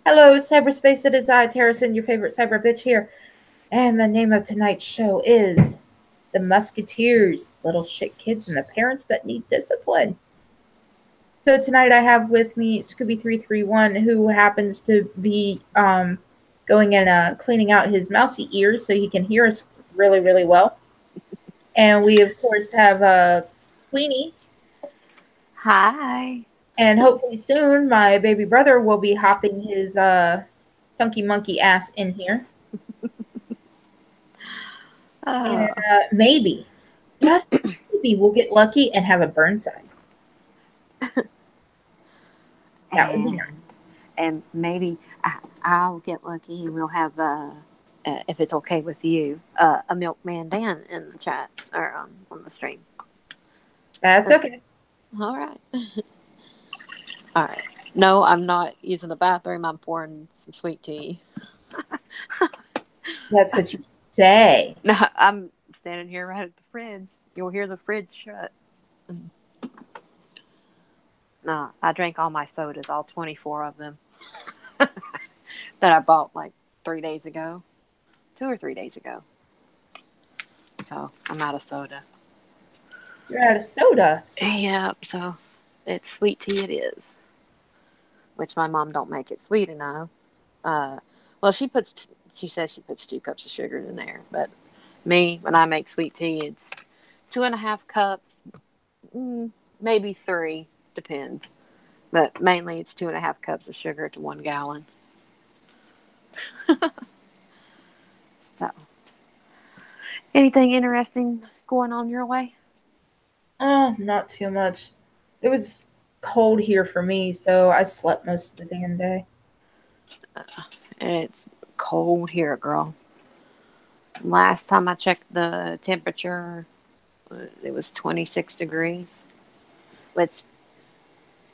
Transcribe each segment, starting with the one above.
Hello, cyberspace. It is I, Terracin, your favorite cyber bitch here. And the name of tonight's show is The Musketeers, Little Shit Kids and the Parents That Need Discipline. So tonight I have with me Scooby331, who happens to be going and cleaning out his mousy ears so he can hear us really, really well. And we, of course, have Queenie. Hi. And hopefully soon my baby brother will be hopping his chunky monkey ass in here. And Uh, maybe, just maybe, we'll get lucky and have a Burnside. That would be nice. and maybe I'll get lucky and we'll have, if it's okay with you, a milkman Dan in the chat or on the stream. That's okay. All right. All right. No, I'm not using the bathroom. I'm pouring some sweet tea. That's what you say. No, I'm standing here right at the fridge. You'll hear the fridge shut. No, I drank all my sodas, all 24 of them that I bought like 3 days ago, 2 or 3 days ago. So I'm out of soda. You're out of soda. Yeah, so it's sweet tea it is, which my mom don't make it sweet enough. Uh, well, she says she puts 2 cups of sugar in there, but me, when I make sweet tea, it's 2.5 cups, maybe three, depends. But mainly it's 2.5 cups of sugar to 1 gallon. So, anything interesting going on your way? Oh, not too much. It was cold here for me, so I slept most of the damn day. It's cold here, girl. Last time I checked the temperature, it was 26 degrees, which,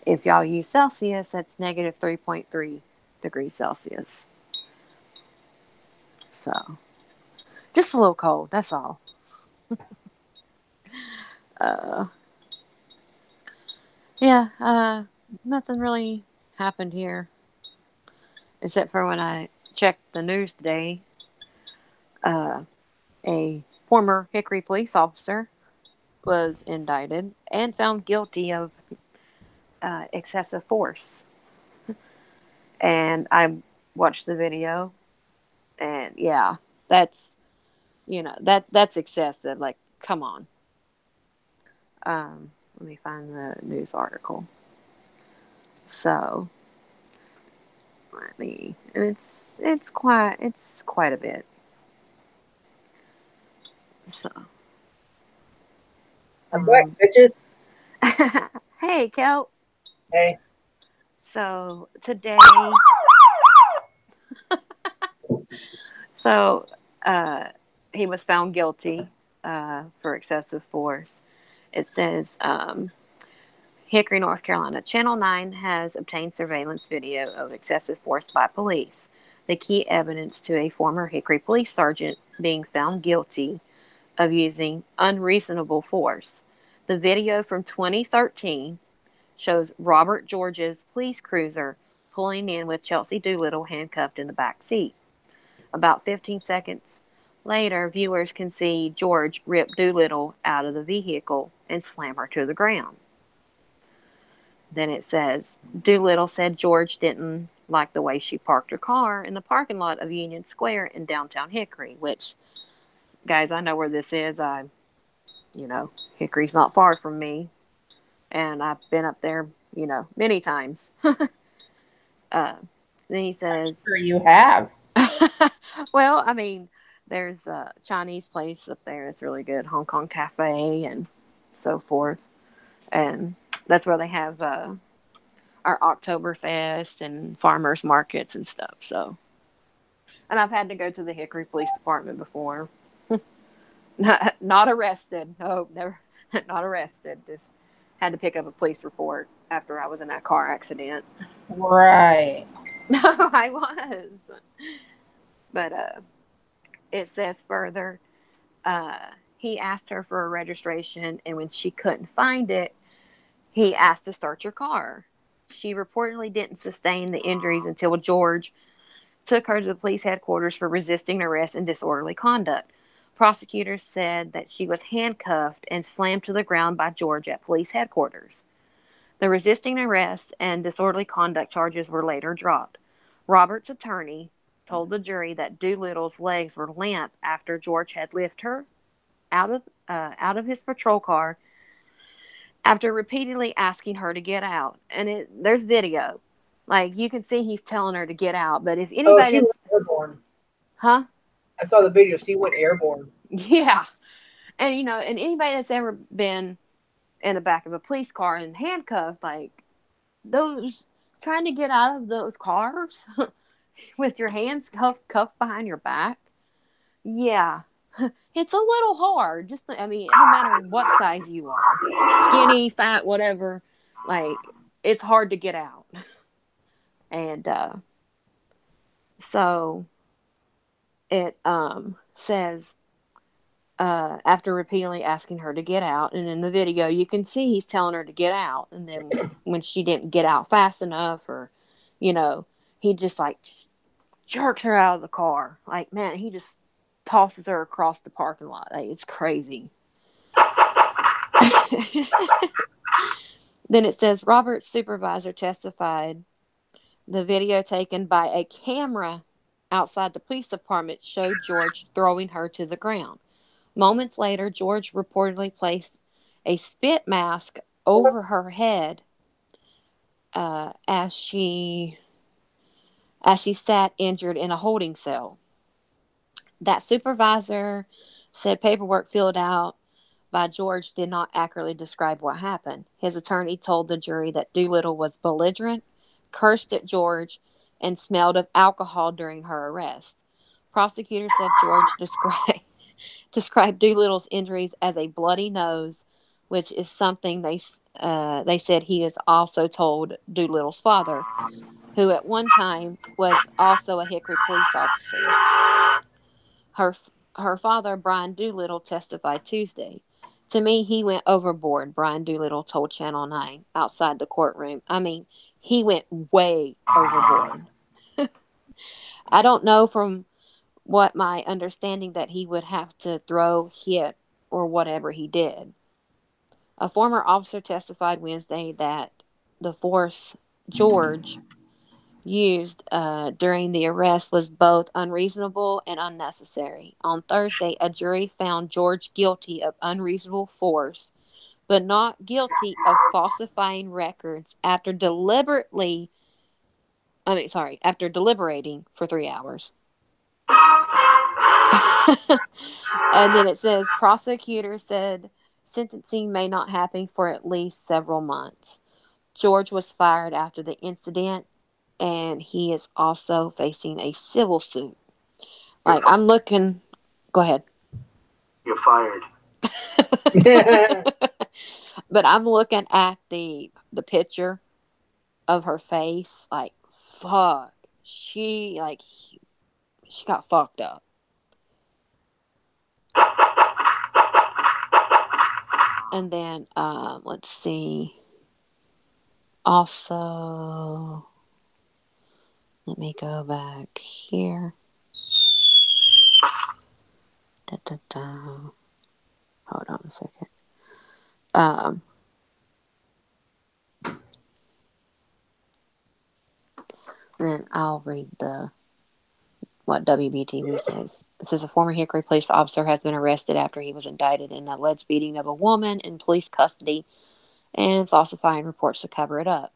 if y'all use Celsius, that's negative 3.3 degrees Celsius. So, just a little cold, that's all. Uh, yeah, nothing really happened here, except for when I checked the news today. Uh, a former Hickory police officer was indicted and found guilty of excessive force. And I watched the video, and yeah, that's that's excessive. Like, come on. Let me find the news article. So let me. And it's quite a bit. So, I'm back, um, bitches. hey, Kel. Hey. So today, so uh, he was found guilty for excessive force. It says Hickory, North Carolina. Channel 9 has obtained surveillance video of excessive force by police. The key evidence to a former Hickory police sergeant being found guilty of using unreasonable force. The video from 2013 shows Robert George's police cruiser pulling in with Chelsea Doolittle handcuffed in the back seat. About 15 seconds later, viewers can see George rip Doolittle out of the vehicle and slam her to the ground. Then it says Doolittle said George didn't like the way she parked her car in the parking lot of Union Square in downtown Hickory, which, guys, I know where this is. Hickory's not far from me, and I've been up there, many times. Then he says, Sure you have. well, I mean, there's a Chinese place up there. It's really good, Hong Kong Cafe and so forth. And that's where they have our Oktoberfest and farmers markets and stuff. So, and I've had to go to the Hickory Police Department before. Not arrested. No, never. Not arrested. Just had to pick up a police report after I was in that car accident. Right. No, I was. But it says further, uh, he asked her for a registration, and when she couldn't find it, he asked to start your car. She reportedly didn't sustain the injuries until George took her to the police headquarters for resisting arrest and disorderly conduct. Prosecutors said that she was handcuffed and slammed to the ground by George at police headquarters. The resisting arrest and disorderly conduct charges were later dropped. Robert's attorney told the jury that Doolittle's legs were limp after George had lifted her out of his patrol car after repeatedly asking her to get out. And there's video. Like, you can see he's telling her to get out. But if Oh, anybody she went that's... airborne. Huh? I saw the video. She went airborne. Yeah. And, and anybody that's ever been in the back of a police car and handcuffed, like, those... trying to get out of those cars with your hands cuffed behind your back. Yeah. It's a little hard. No matter what size you are, skinny, fat, whatever, like, it's hard to get out. And so it says, after repeatedly asking her to get out, and in the video you can see he's telling her to get out, and then when she didn't get out fast enough, or he just jerks her out of the car. Like, man, he just tosses her across the parking lot. Like, it's crazy. Then it says Robert's supervisor testified the video taken by a camera outside the police department showed George throwing her to the ground. Moments later, George reportedly placed a spit mask over her head as she sat injured in a holding cell. That supervisor said paperwork filled out by George did not accurately describe what happened. His attorney told the jury that Doolittle was belligerent, cursed at George, and smelled of alcohol during her arrest. Prosecutors said George described Doolittle's injuries as a bloody nose, which is something they said he has also told Doolittle's father, who at one time was also a Hickory police officer. Her father, Brian Doolittle, testified Tuesday. To me, he went overboard, Brian Doolittle told Channel 9 outside the courtroom. I mean, he went way overboard. I don't know from what my understanding that he would have to throw, hit, or whatever he did. A former officer testified Wednesday that the force George used during the arrest was both unreasonable and unnecessary. On Thursday, a jury found George guilty of unreasonable force, but not guilty of falsifying records after deliberating for 3 hours. And then it says, prosecutors said sentencing may not happen for at least several months. George was fired after the incident, and he is also facing a civil suit. Like, I'm looking... Go ahead. You're fired. But I'm looking at the picture of her face. Like, fuck. She got fucked up. And then, let's see. Also, let me go back here. Hold on a second. Then I'll read what WBTV says. It says a former Hickory police officer has been arrested after he was indicted in an alleged beating of a woman in police custody and falsifying reports to cover it up.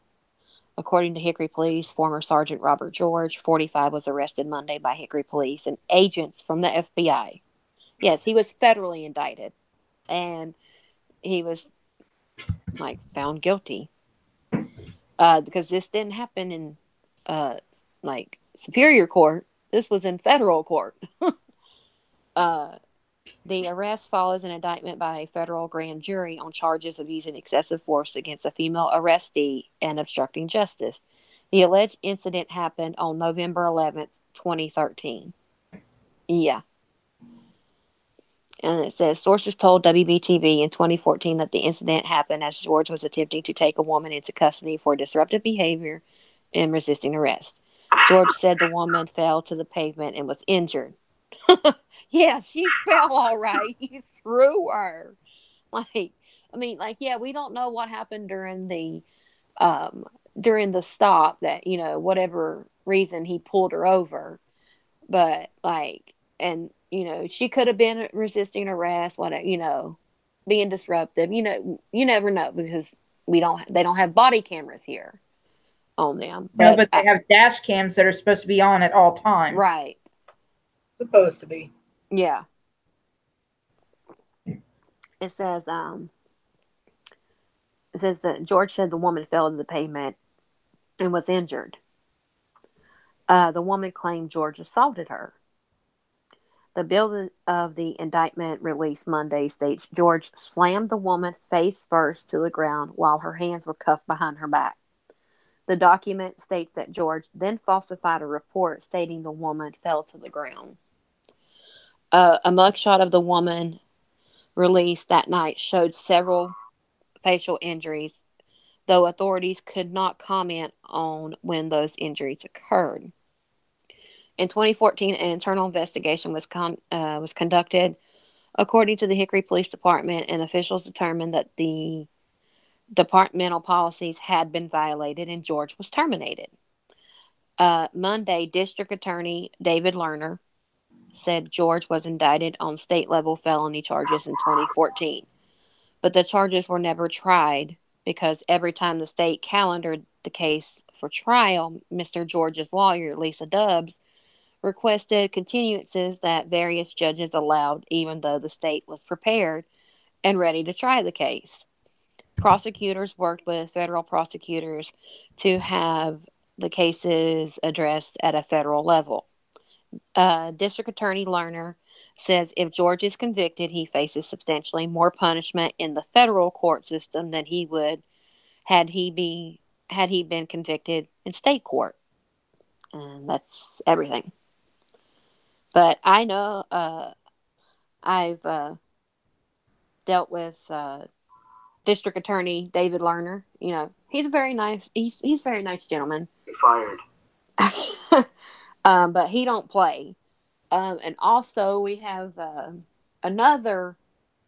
According to Hickory Police, former Sergeant Robert George, 45, was arrested Monday by Hickory Police and agents from the FBI. Yes, he was federally indicted, and he was found guilty because this didn't happen in superior court. This was in federal court. The arrest follows an indictment by a federal grand jury on charges of using excessive force against a female arrestee and obstructing justice. The alleged incident happened on November 11th, 2013. Yeah. And it says sources told WBTV in 2014 that the incident happened as George was attempting to take a woman into custody for disruptive behavior and resisting arrest. George said the woman fell to the pavement and was injured. Yeah, she fell all right. He threw her. Like, I mean, like, yeah, we don't know what happened during the stop, that, you know, whatever reason he pulled her over. But like, and you know, she could have been resisting arrest, whatever, you know, being disruptive. You know, you never know, because they don't have body cameras here on them. No, but they have dash cams that are supposed to be on at all times. Right. Supposed to be. Yeah. It says that George said the woman fell to the pavement and was injured. The woman claimed George assaulted her. The bill of the indictment released Monday states George slammed the woman face first to the ground while her hands were cuffed behind her back. The document states that George then falsified a report stating the woman fell to the ground. A mugshot of the woman released that night showed several facial injuries, though authorities could not comment on when those injuries occurred. In 2014, an internal investigation was conducted. According to the Hickory Police Department, and officials determined that the departmental policies had been violated and George was terminated. Monday, District Attorney David Lerner said George was indicted on state-level felony charges in 2014, but the charges were never tried because every time the state calendared the case for trial, Mr. George's lawyer, Lisa Dubbs, requested continuances that various judges allowed, even though the state was prepared and ready to try the case. Prosecutors worked with federal prosecutors to have the cases addressed at a federal level. District Attorney Lerner says if George is convicted, he faces substantially more punishment in the federal court system than he would had he been convicted in state court. And that's everything. But I know I've dealt with District Attorney David Lerner. You know, he's a very nice gentleman. You're fired. But he don't play. And also we have another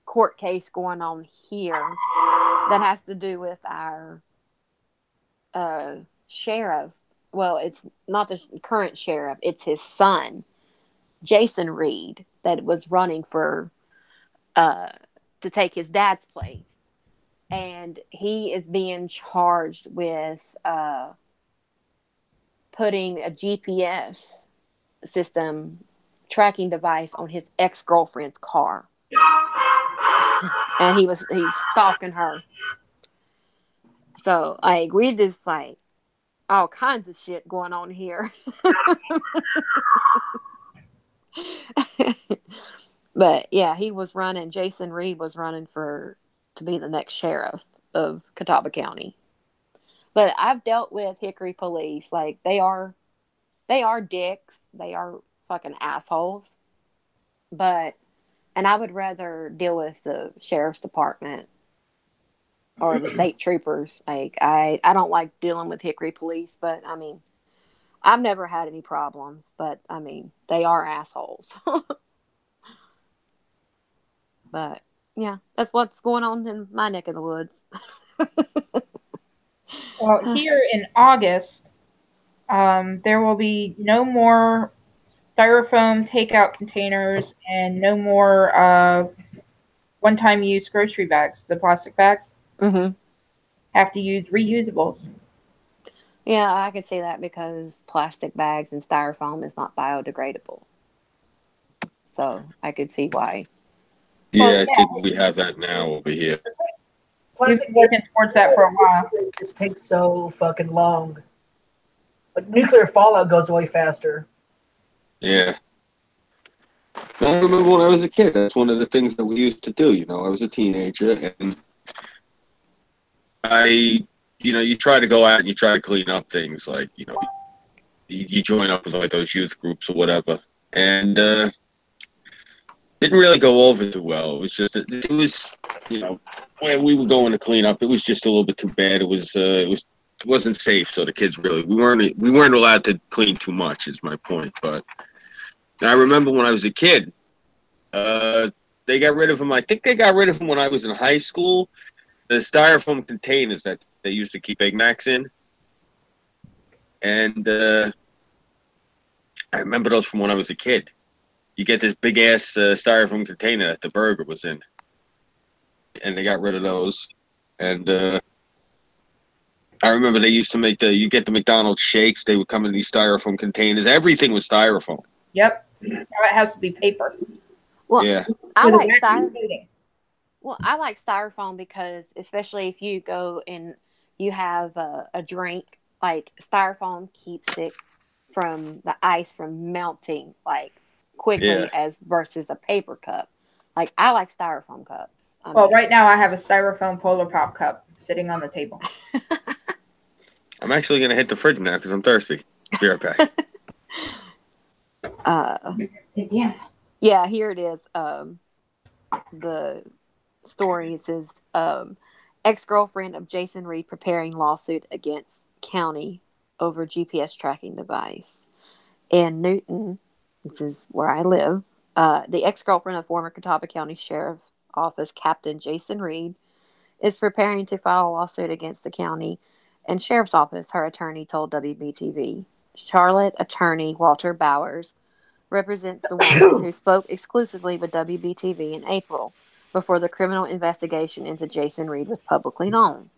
court case going on here that has to do with our sheriff. Well, it's not the current sheriff. It's his son, Jason Reed, that was running for to take his dad's place. And he is being charged with putting a GPS system tracking device on his ex-girlfriend's car. And he's stalking her. So like, we just like all kinds of shit going on here. But yeah, Jason Reed was running to be the next sheriff of Catawba County. But I've dealt with Hickory police. Like, they are dicks. They are fucking assholes. And I would rather deal with the sheriff's department or the state troopers. Like, I don't like dealing with Hickory police, but I mean, I've never had any problems, but I mean, they are assholes. But yeah, that's what's going on in my neck of the woods. Well, here in August, there will be no more styrofoam takeout containers and no more one-time use grocery bags. The plastic bags have to use reusables. Yeah, I could see that because plastic bags and styrofoam is not biodegradable. So I could see why. Yeah, I think we have that now over here. We've been working towards that for a while. It just takes so fucking long. But nuclear fallout goes way faster. Yeah. I remember when I was a kid, that's one of the things that we used to do. You know, I was a teenager, and you try to go out and you try to clean up things, like, you know, you join up with like those youth groups or whatever. And didn't really go over too well. It was just it was when we were going to clean up, it was just a little bit too bad. It wasn't safe. So the kids we weren't allowed to clean too much. Is my point. But I remember when I was a kid, they got rid of them. I think they got rid of them when I was in high school. The styrofoam containers that they used to keep Big Macs in, and I remember those from when I was a kid. You get this big ass styrofoam container that the burger was in, and they got rid of those. And I remember they used to make you get the McDonald's shakes. They would come in these styrofoam containers. Everything was styrofoam. Yep. Now it has to be paper. Well, Yeah. I With a like wax styrofoam. coating. Well, I like styrofoam because, especially if you go and you have a drink, like styrofoam keeps it from the ice from melting like quickly Yeah. as versus a paper cup. Like I like styrofoam cups. Well, right now I have a styrofoam Polar Pop cup sitting on the table. I'm actually gonna hit the fridge now because I'm thirsty. Be right back. Yeah. Yeah, here it is. The story says ex-girlfriend of Jason Reed preparing lawsuit against county over GPS tracking device. In Newton, which is where I live, the ex-girlfriend of former Catawba County Sheriff's Office Captain Jason Reed is preparing to file a lawsuit against the county and Sheriff's Office, her attorney told WBTV. Charlotte attorney Walter Bowers represents the woman who spoke exclusively with WBTV in April before the criminal investigation into Jason Reed was publicly known.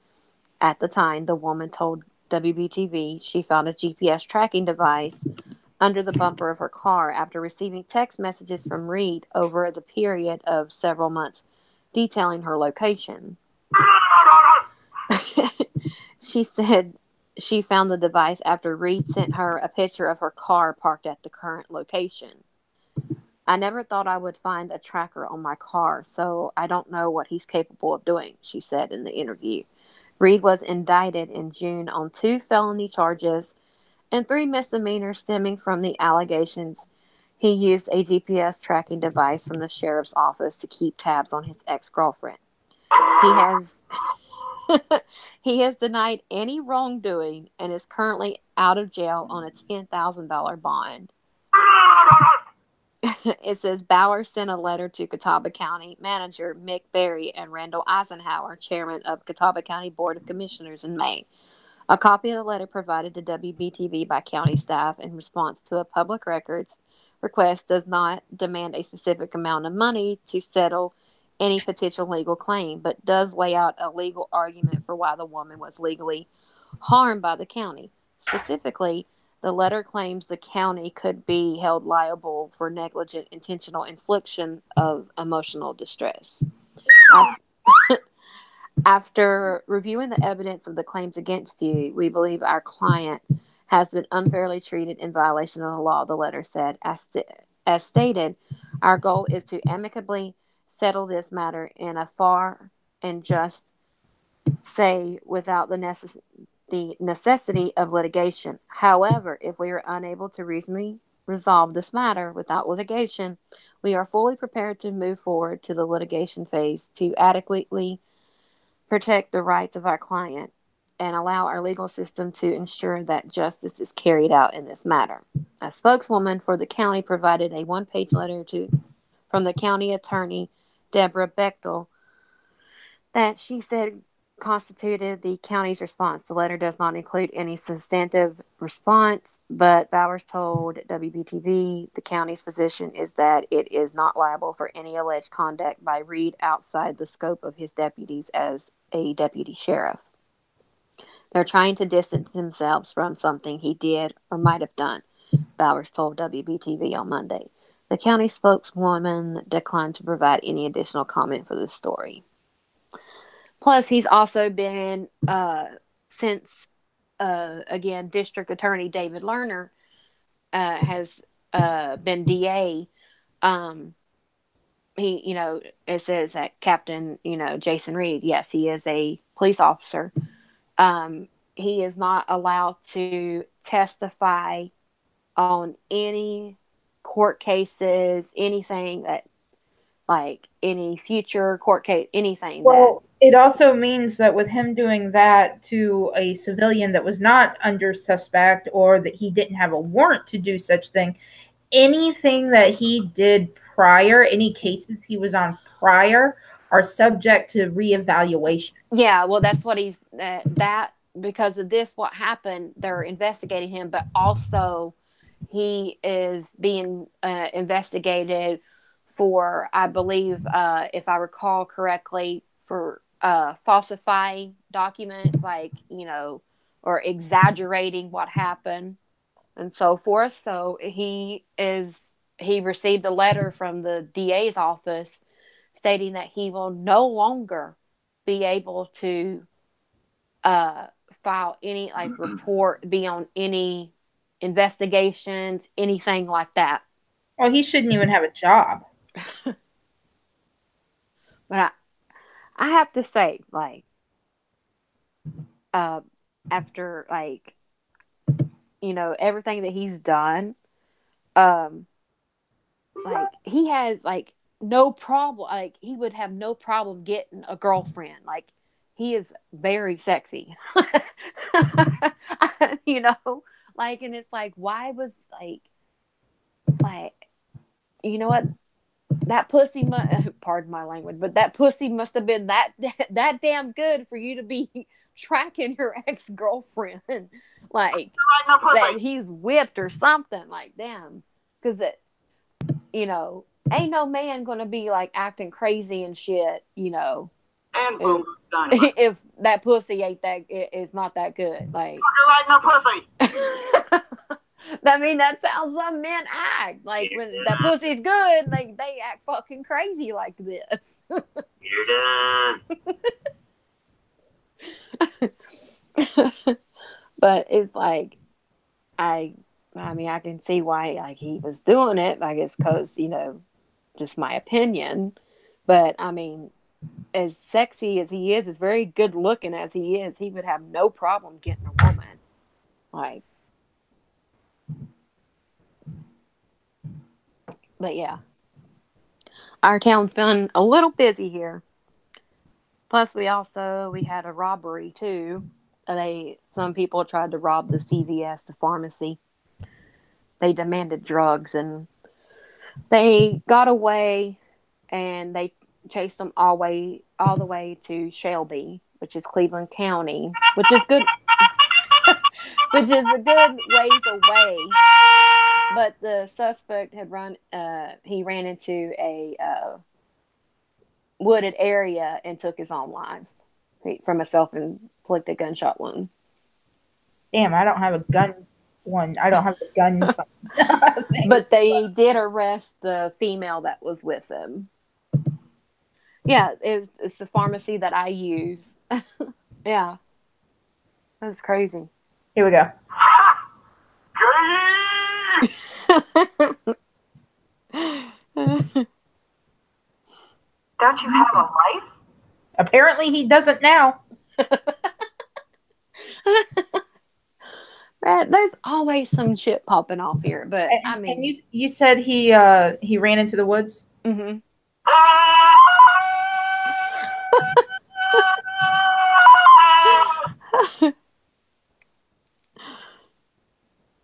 At the time, the woman told WBTV she found a GPS tracking device under the bumper of her car after receiving text messages from Reed over the period of several months detailing her location. She said she found the device after Reed sent her a picture of her car parked at the current location. I never thought I would find a tracker on my car, so I don't know what he's capable of doing, she said in the interview. Reed was indicted in June on 2 felony charges and 3 misdemeanors stemming from the allegations he used a GPS tracking device from the sheriff's office to keep tabs on his ex-girlfriend. He has he has denied any wrongdoing and is currently out of jail on a $10,000 bond. It says Bauer sent a letter to Catawba County Manager Mick Berry and Randall Eisenhower, chairman of Catawba County Board of Commissioners, in May. A copy of the letter provided to WBTV by county staff in response to a public records request does not demand a specific amount of money to settle any potential legal claim, but does lay out a legal argument for why the woman was legally harmed by the county. Specifically, the letter claims the county could be held liable for negligent intentional infliction of emotional distress. After reviewing the evidence of the claims against you, we believe our client has been unfairly treated in violation of the law, the letter said. As stated, our goal is to amicably settle this matter in a fair and just say without the necessity of litigation. However, if we are unable to reasonably resolve this matter without litigation, we are fully prepared to move forward to the litigation phase to adequately protect the rights of our client and allow our legal system to ensure that justice is carried out in this matter. A spokeswoman for the county provided a one-page letter from the county attorney, Deborah Bechtel, that she said constituted the county's response. The letter does not include any substantive response, but Bowers told WBTV the county's position is that it is not liable for any alleged conduct by Reed outside the scope of his deputies as a deputy sheriff. They're trying to distance themselves from something he did or might have done, Bowers told WBTV on Monday. The county spokeswoman declined to provide any additional comment for this story. Plus, he's also been, since, again, District Attorney David Lerner has been DA. It says that Captain, Jason Reed, yes, he is a police officer. He is not allowed to testify on any court cases, anything that like any future court case, anything. Well, it also means that with him doing that to a civilian that was not under suspect, or that he didn't have a warrant to do such thing, anything that he did prior, any cases he was on prior, are subject to reevaluation. Yeah, well, that's what he's that because of this, what happened, they're investigating him, but also he is being investigated for, I believe, if I recall correctly, for falsifying documents, like, or exaggerating what happened and so forth. So he received a letter from the DA's office stating that he will no longer be able to file any report, be on any investigations, anything like that. Well, he shouldn't even have a job. But I have to say, after everything that he's done, he has no problem. He would have no problem getting a girlfriend. He is very sexy. And it's why was what? That pussy pardon my language, but that pussy must have been that damn good for you to be tracking your ex-girlfriend. That he's whipped or something. Damn. Because ain't no man gonna be acting crazy and shit, And boom, done. if that pussy ain't it's not that good. You like no pussy. That sounds some men act when that pussy's good, they act fucking crazy like this. You're done. But it's I can see why he was doing it. I guess because just my opinion. But as sexy as he is, as very good looking as he is, he would have no problem getting a woman. But yeah, our town's been a little busy here. Plus, we had a robbery too. Some people tried to rob the CVS, the pharmacy. They demanded drugs, and they got away, and they chased them all the way to Shelby, which is Cleveland County, which is good, which is a good ways away. But the suspect had he ran into a wooded area and took his own life from a self-inflicted gunshot wound. Damn, I don't have a gun one. I don't have the gun. But they did arrest the female that was with him. Yeah, it's the pharmacy that I use. Yeah. That's crazy. Here we go. Don't you have a life? Apparently he doesn't now. There's always some shit popping off here, but and you said he ran into the woods? Mm-hmm.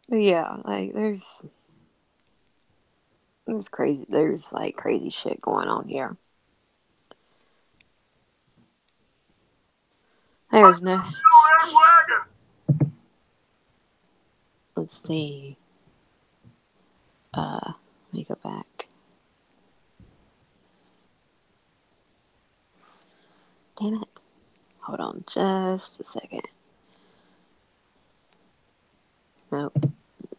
Yeah, there's crazy. There's crazy shit going on here. There's no. Let's see. Let me go back. Damn it. Hold on just a second. Nope.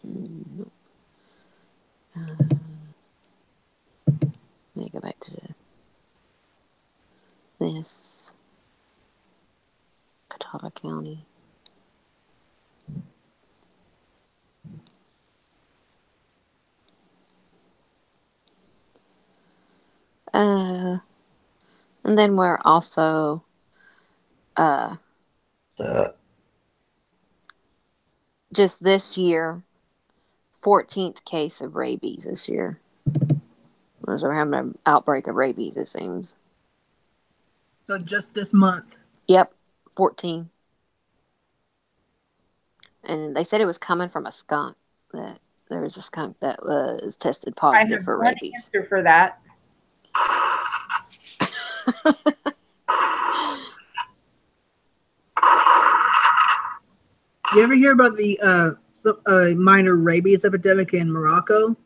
Nope. Let me go back to this. Catawba County. And then we're also just this year, 14th case of rabies this year. So we're having an outbreak of rabies, it seems. So just this month. Yep, 14. And they said it was coming from a skunk. That there was a skunk that was tested I positive have for one rabies. answer for that. You ever hear about the minor rabies epidemic in Morocco?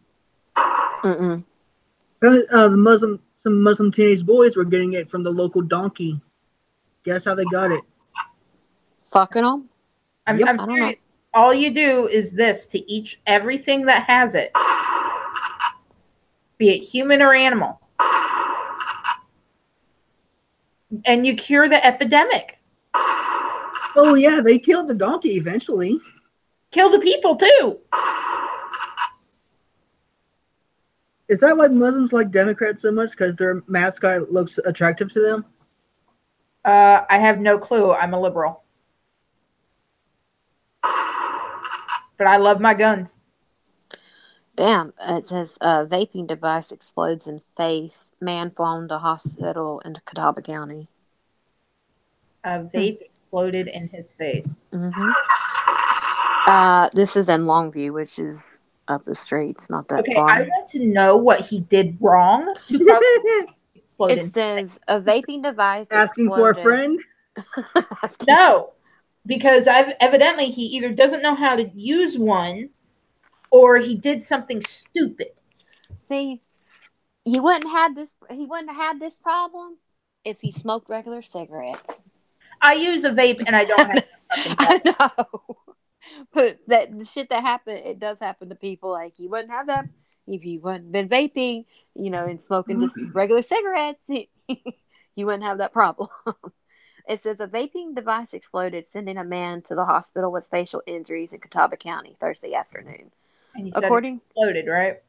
Mm-mm. Some Muslim teenage boys were getting it from the local donkey. Guess how they got it? Fucking them? I'm I don't know. serious. All you do is this to everything that has it, be it human or animal, and you cure the epidemic. Oh yeah, they killed the donkey eventually. Kill the people too. Is that why Muslims like Democrats so much? Because their mascot looks attractive to them? I have no clue. I'm a liberal. But I love my guns. Damn, it says vaping device explodes in face. Man flown to hospital in Catawba County. A vape exploded in his face. Mm-hmm. This is in Longview, which is up the street. It's not that Okay, far. I want to know what he did wrong to cause it to explode. It says a vaping device Asking for a exploded. friend? No, because evidently he either doesn't know how to use one, or he did something stupid. See, he wouldn't have had this problem if he smoked regular cigarettes. I use a vape and I don't have fucking I problem. know. But the shit that happened, it does happen to people. Like, you wouldn't have that if you wouldn't been vaping, and smoking just regular cigarettes. You wouldn't have that problem. It says a vaping device exploded, sending a man to the hospital with facial injuries in Catawba County Thursday afternoon. And you said it exploded, right?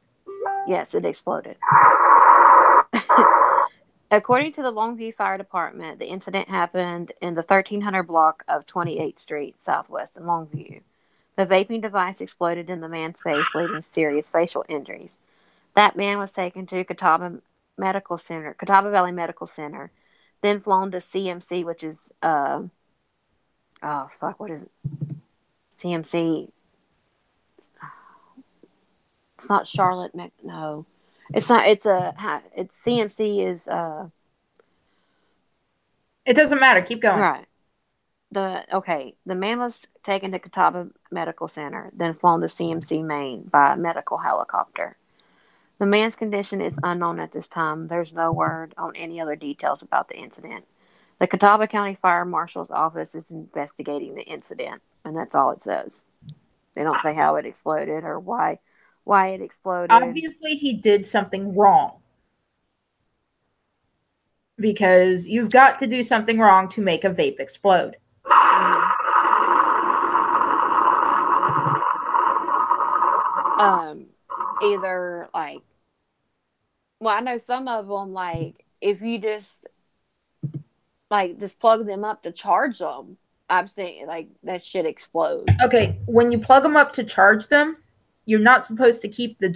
Yes, it exploded. According to the Longview Fire Department, the incident happened in the 1300 block of 28th Street Southwest in Longview. The vaping device exploded in the man's face, leaving serious facial injuries. That man was taken to Catawba Valley Medical Center, then flown to CMC, which is what is it? CMC. It's not Charlotte. No, it's not. It's CMC is It doesn't matter. Keep going. right. The man was taken to Catawba Medical Center, then flown to CMC, Maine by a medical helicopter. The man's condition is unknown at this time. There's no word on any other details about the incident. The Catawba County Fire Marshal's office is investigating the incident, and that's all it says. They don't say how it exploded or why it exploded. Obviously, he did something wrong. Because you've got to do something wrong to make a vape explode. Either I know some of them, if you just plug them up to charge them, I've seen that shit explodes. Okay, when you plug them up to charge them, you're not supposed to keep the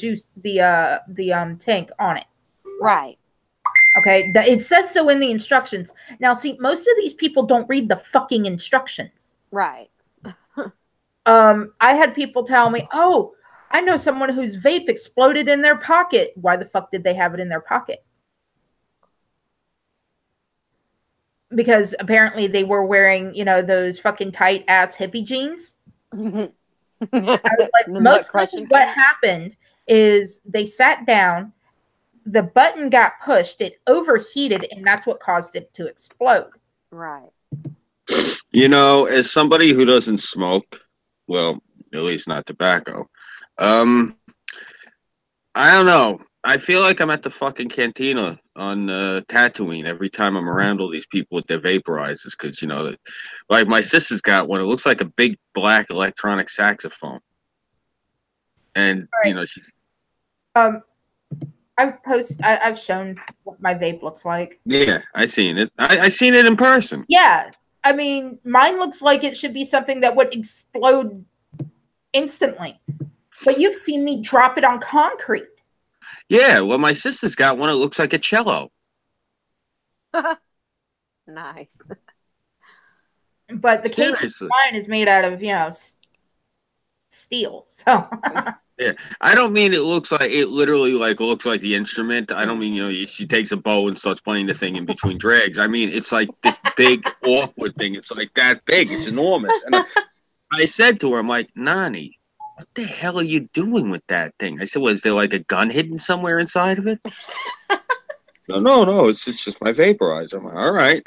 tank on it. Right. Okay, it says so in the instructions. Now, see, most of these people don't read the fucking instructions. Right. I had people tell me, "Oh, I know someone whose vape exploded in their pocket." Why the fuck did they have it in their pocket? Because apparently they were wearing, those fucking tight ass hippie jeans. I was like, most likely what happened is they sat down, the button got pushed, it overheated, and that's what caused it to explode. Right. As somebody who doesn't smoke, well, at least not tobacco, I don't know. I feel like I'm at the fucking cantina on Tatooine every time I'm around all these people with their vaporizers, because, like my sister's got one. It looks like a big black electronic saxophone. And, right. She's... I've shown what my vape looks like. Yeah, I seen it. I seen it in person. Yeah. I mean, mine looks like it should be something that would explode instantly. But you've seen me drop it on concrete. Yeah, well, my sister's got one. It looks like a cello. Nice. But the case of Seriously. mine is made out of, steel. So Yeah, I don't mean it looks like it literally like looks like the instrument. I don't mean she takes a bow and starts playing the thing in between drags. I mean it's like this big awkward thing. It's like that big. It's enormous. And I said to her, I'm like, Nani, what the hell are you doing with that thing? I said, was there like a gun hidden somewhere inside of it? No. It's just my vaporizer. I'm like, all right.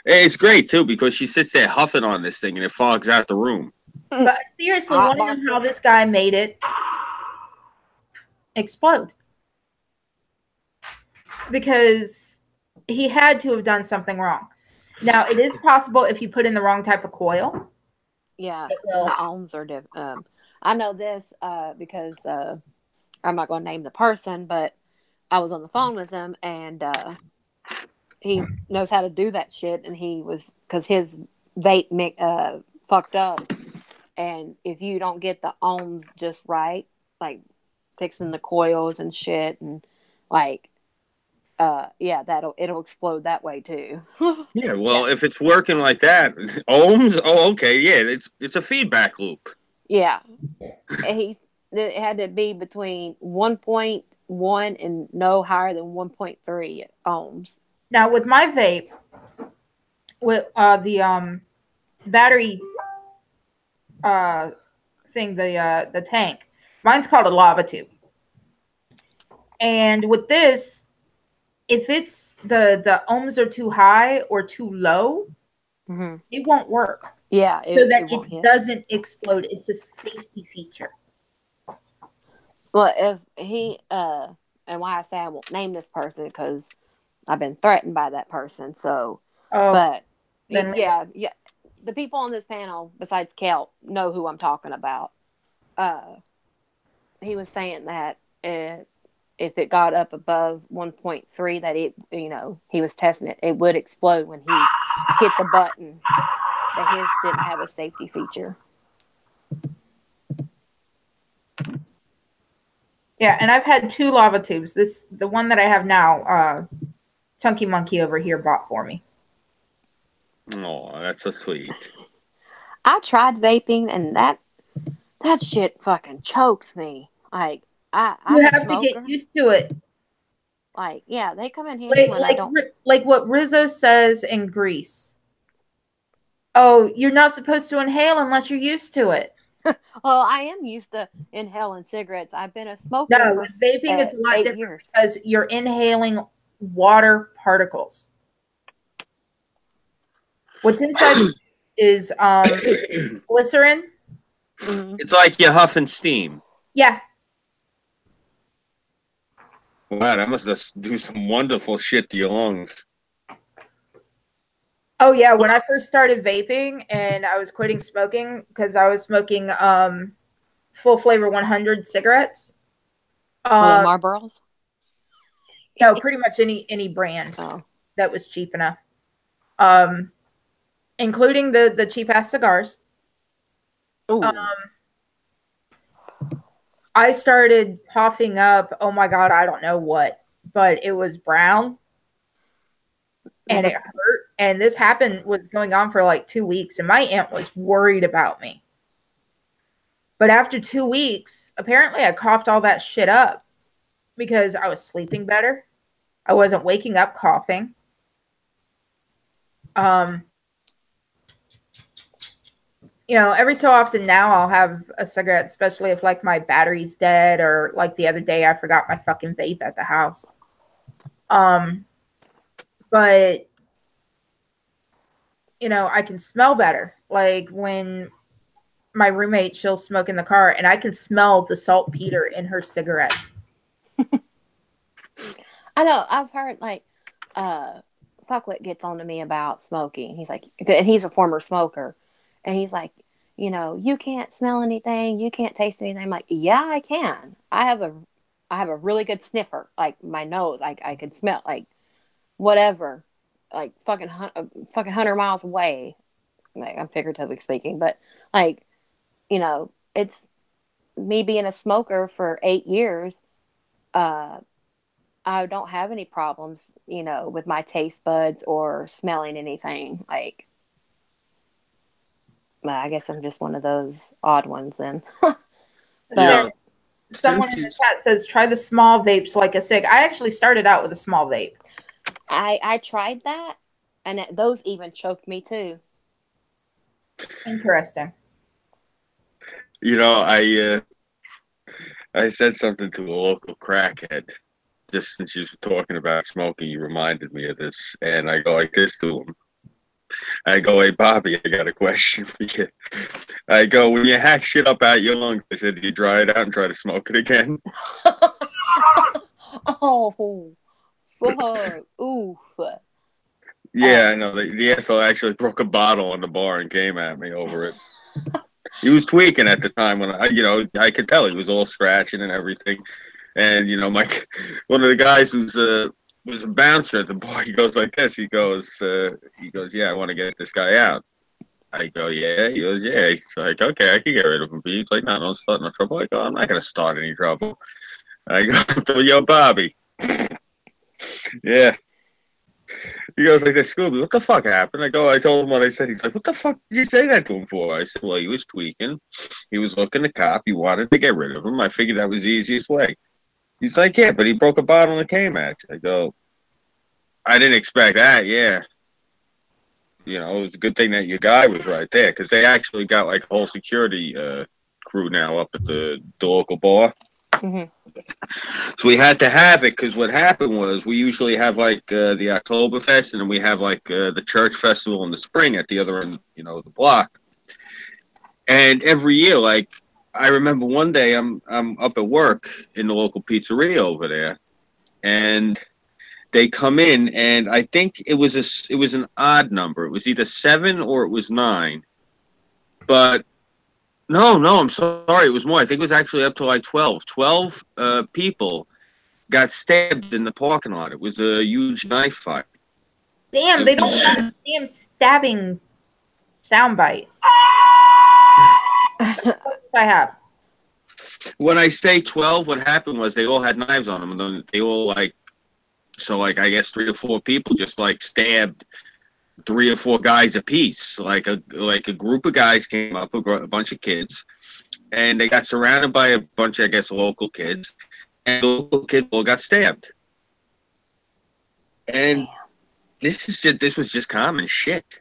Hey, it's great too because she sits there huffing on this thing and it fogs out the room. but I seriously Hot want to know boxer. how this guy made it explode. Because he had to have done something wrong. Now, it is possible if you put in the wrong type of coil. Yeah, Well- the ohms are different. I know this because I'm not going to name the person, but I was on the phone with him, and he knows how to do that shit. And he was because his vape fucked up, and if you don't get the ohms just right, like fixing the coils and shit, and like yeah, it'll explode that way too. Yeah, well, if it's working like that, ohms. Oh, okay, yeah, it's a feedback loop. Yeah, it had to be between 1.1 and no higher than 1.3 ohms. Now, with my vape, with the battery thing, the tank, mine's called a lava tube. And with this, if it's the ohms are too high or too low, it won't work. Yeah, So that won't it hit. doesn't explode. It's a safety feature. Well, if he and why I say I won't name this person because I've been threatened by that person. So, but then yeah, the people on this panel besides Kelp know who I'm talking about. He was saying that if it got up above 1.3, that it, he was testing it, it would explode when he hit the button. That his didn't have a safety feature. Yeah, and I've had 2 lava tubes. The one that I have now, Chunky Monkey over here bought for me. Oh, that's so sweet. I tried vaping, and that shit fucking choked me. Like I'm You a have smoker. to get used to it. Like, yeah, they come in handy when I don't. Like what Rizzo says in Greece. Oh, you're not supposed to inhale unless you're used to it. Well, I am used to inhaling cigarettes. I've been a smoker No, for with vaping it's a lot 8 different years. because you're inhaling water particles. What's inside is glycerin. It's like you're huffing steam. Yeah. Wow, that must have do some wonderful shit to your lungs. Oh yeah, when I first started vaping and I was quitting smoking because I was smoking full flavor 100 cigarettes. Marlboros? No, pretty much any brand that was cheap enough. Including the cheap ass cigars. I started puffing up, oh my god, I don't know what, but it was brown. And it hurt. And this was going on for like 2 weeks. And my aunt was worried about me. But after 2 weeks, apparently I coughed all that shit up because I was sleeping better. I wasn't waking up coughing. Every so often now I'll have a cigarette, especially if like my battery's dead or like the other day I forgot my fucking vape at the house. But I can smell better. Like when my roommate, she'll smoke in the car and I can smell the saltpeter in her cigarette. I know. I've heard like Fucklet gets on to me about smoking. He's like, and he's a former smoker, and he's like, you can't smell anything, you can't taste anything. I'm like, yeah, I can. I have a really good sniffer. Like my nose, like I can smell like whatever, like fucking 100 miles away. Like I'm figuratively speaking, but like, it's me being a smoker for 8 years. I don't have any problems, you know, with my taste buds or smelling anything. Like, well, I guess I'm just one of those odd ones then. Yeah. Someone in the chat says try the small vapes like a cig. I actually started out with a small vape. I tried that, and those even choked me too. Interesting. You know, I said something to a local crackhead just since you were talking about smoking. You reminded me of this, and I go like this to him. I go, hey Bobby, I got a question for you. I go, when you hack shit up out your lungs, I said, do you dry it out and try to smoke it again? Oh, fuck. Oof. Yeah, I know. The asshole actually broke a bottle on the bar and came at me over it. He was tweaking at the time when I could tell he was all scratching and everything. And one of the guys who's was a bouncer at the bar. He goes like this. He goes, yeah, I want to get this guy out. I go, yeah. He goes, yeah. He's like, okay, I can get rid of him. He's like, no, don't start no trouble. I go, I'm not gonna start any trouble. I go, yo, Bobby. Yeah. He goes like this, Scooby, what the fuck happened? I told him what I said. He's like, what the fuck did you say that to him for? I said, well, he was tweaking. He was looking the cop. He wanted to get rid of him. I figured that was the easiest way. He's like, yeah, but he broke a bottle and came at you. I go, I didn't expect that, yeah. You know, it was a good thing that your guy was right there because they actually got like a whole security crew now up at the local bar. Mm-hmm. So we had to have it because what happened was we usually have like the Oktoberfest and then we have like the church festival in the spring at the other end, of the block. And every year, like I remember one day I'm up at work in the local pizzeria over there, and they come in, and I think it was an odd number. It was either 7 or it was 9. But no, I'm sorry, it was more. I think it was actually up to like 12. 12 people got stabbed in the parking lot. It was a huge knife fight. Damn, they don't have a damn stabbing soundbite. I have. When I say 12, what happened was they all had knives on them, and then they all I guess 3 or 4 people just like stabbed 3 or 4 guys apiece. Like a group of guys came up, a bunch of kids, and they got surrounded by a bunch of, I guess, local kids, and the local kids all got stabbed. And this was just common shit.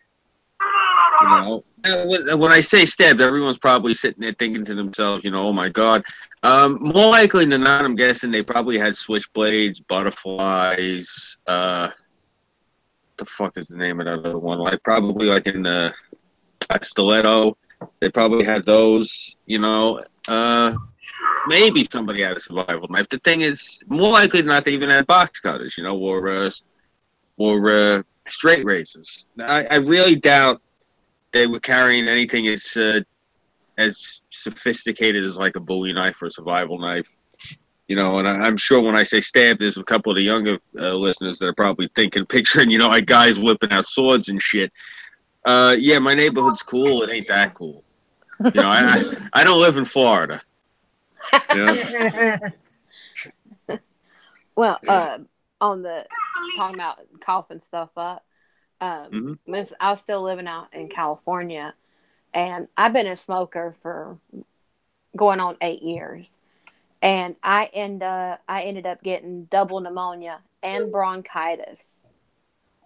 When I say stabbed, everyone's probably sitting there thinking to themselves, oh my God. More likely than not, I'm guessing they probably had switchblades, butterflies. The fuck is the name of that other one? Like probably like in a stiletto. They probably had those. Maybe somebody had a survival knife. The thing is, more likely than not, they even had box cutters, or straight razors. I really doubt they were carrying anything as sophisticated as like a Bowie knife or a survival knife. And I'm sure when I say stab, there's a couple of the younger listeners that are probably picturing, like guys whipping out swords and shit. Yeah, my neighborhood's cool. It ain't that cool. I don't live in Florida. Well, on the talking about coughing stuff up, I was still living out in California, and I've been a smoker for going on 8 years, and I ended up getting double pneumonia and bronchitis,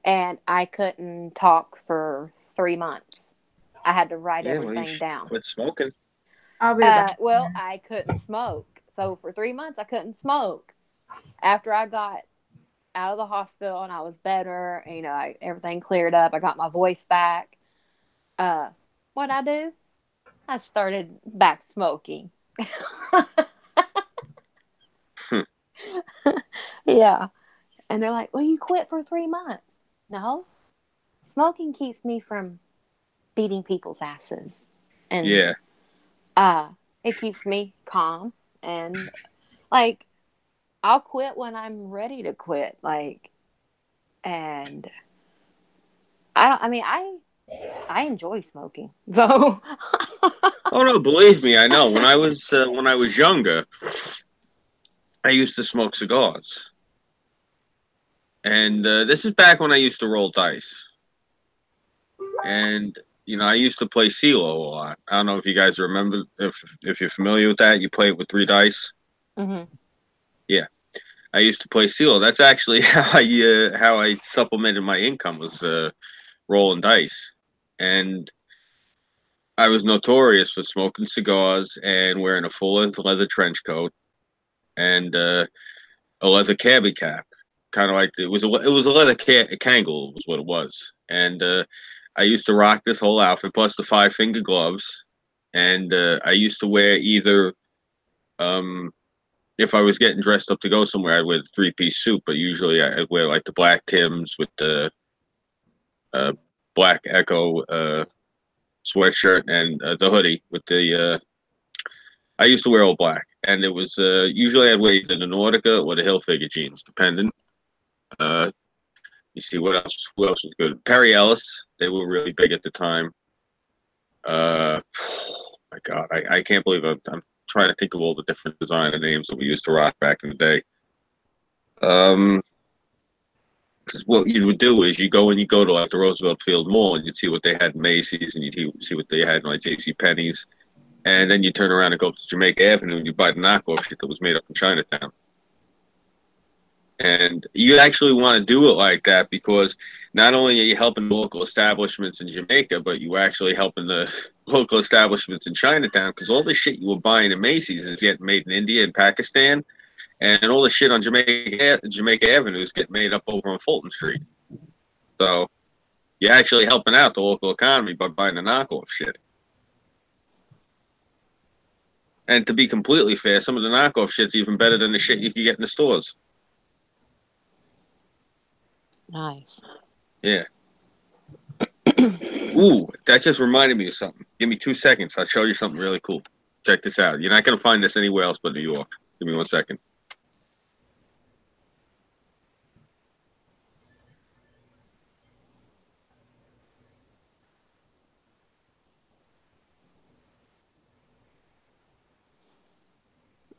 and I couldn't talk for 3 months. I had to write everything down. Quit smoking. I'll be back. Well, I couldn't smoke, so for 3 months I couldn't smoke. After I got out of the hospital and I was better, everything cleared up. I got my voice back. What'd I do? I started back smoking. Yeah. And they're like, well, you quit for 3 months. No. Smoking keeps me from beating people's asses. And yeah. It keeps me calm, and like I'll quit when I'm ready to quit. And I enjoy smoking. So Oh no, believe me, I know. When I was younger, I used to smoke cigars. And this is back when I used to roll dice. And, you know, I used to play CeeLo a lot. I don't know if you guys remember, if you're familiar with that. You play it with 3 dice. Mm-hmm. Yeah. I used to play CeeLo. That's actually how I supplemented my income was rolling dice. And I was notorious for smoking cigars and wearing a full leather trench coat and a leather cabbie cap, kind of like it was a leather Kangol was what it was, and I used to rock this whole outfit plus the 5-finger gloves, and I used to wear either if I was getting dressed up to go somewhere, I'd wear the 3-piece suit, but usually I'd wear like the black Tims with the uh, black Echo sweatshirt and the hoodie with the I used to wear all black, and it was usually I'd wear either the Nordica or the Hilfiger jeans, depending. You see what else? Who else was good? Perry Ellis. They were really big at the time. My God, I can't believe I'm trying to think of all the different designer names that we used to rock back in the day. 'Cause what you would do is you go to like the Roosevelt Field Mall and you'd see what they had in Macy's and you'd see what they had in like J.C. Penney's, and then you turn around and go to Jamaica Avenue and you buy the knockoff shit that was made up in Chinatown. And you actually want to do it like that because not only are you helping local establishments in Jamaica, but you actually helping the local establishments in Chinatown because all the shit you were buying in Macy's is getting made in India and Pakistan, and all the shit on Jamaica Avenue is getting made up over on Fulton Street. So you're actually helping out the local economy by buying the knockoff shit. And to be completely fair, some of the knockoff shit's even better than the shit you can get in the stores. Nice. Yeah. Ooh, that just reminded me of something. Give me 2 seconds. I'll show you something really cool. Check this out. You're not going to find this anywhere else but New York. Give me 1 second.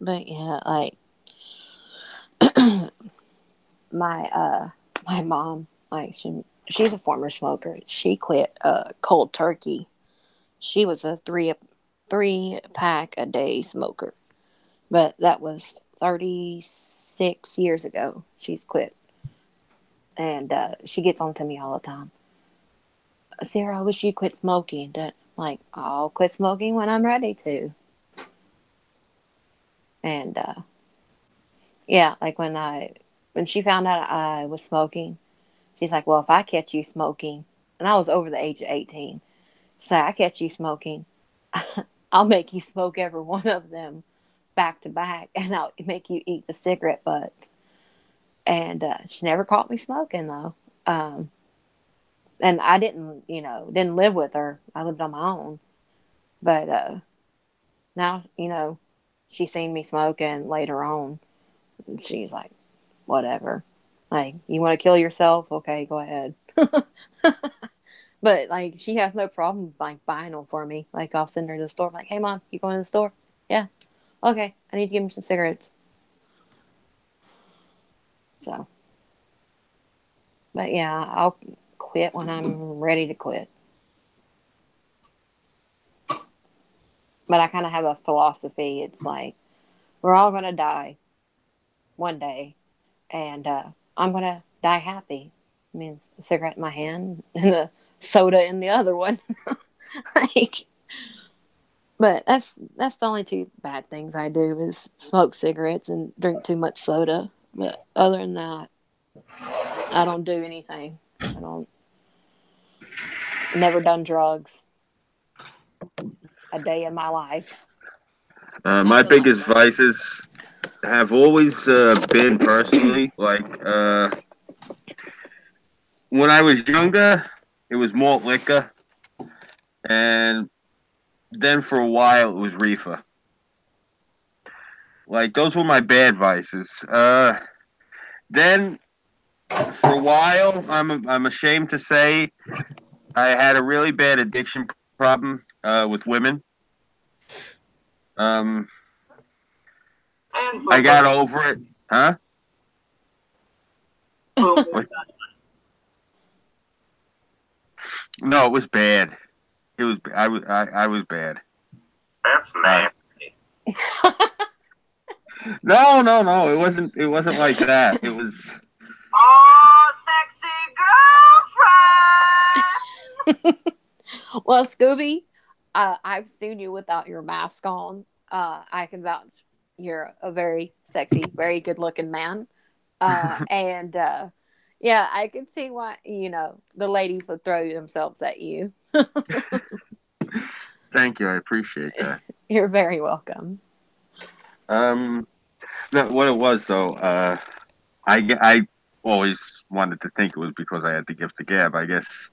But yeah, like my mom, like she's a former smoker. She quit cold turkey. She was a three pack a day smoker, but that was 36 years ago. She's quit, and she gets on to me all the time. Sarah, I wish you quit smoking. Like, I'll quit smoking when I'm ready to. And yeah, like when she found out I was smoking, she's like, well, if I catch you smoking, and I was over the age of 18, so I catch you smoking, I'll make you smoke every one of them back to back, and I'll make you eat the cigarette butts. And she never caught me smoking though. And I didn't live with her. I lived on my own. But now, she seen me smoking later on, and she's like, whatever. Like, you want to kill yourself? Okay, go ahead. But, like, she has no problem, like, buying them for me. Like, I'll send her to the store. Like, hey, Mom, you going to the store? Yeah. Okay, I need to give me some cigarettes. So. But, yeah, I'll quit when I'm ready to quit. But I kind of have a philosophy. It's like, we're all going to die one day. And I'm going to die happy. I mean, a cigarette in my hand and a soda in the other one. Like, but that's the only 2 bad things I do is smoke cigarettes and drink too much soda. But other than that, I don't do anything. Never done drugs a day in my life. My biggest vices have always been personally like when I was younger, it was malt liquor, and then for a while it was reefer. Like those were my bad vices. Then for a while, I'm ashamed to say I had a really bad addiction problem with women. I got over it. Huh? Boom. What? No, it was bad. It was. I was bad. That's nasty. No, no, no. It wasn't. It wasn't like that. It was. Oh, sexy girlfriend. Well, Scooby, I've seen you without your mask on. I can vouch. You're a very sexy, very good-looking man. And yeah, I can see why the ladies would throw themselves at you. Thank you. I appreciate that. You're very welcome. No, what it was though. I always wanted to think it was because I had the gift of gab. I guess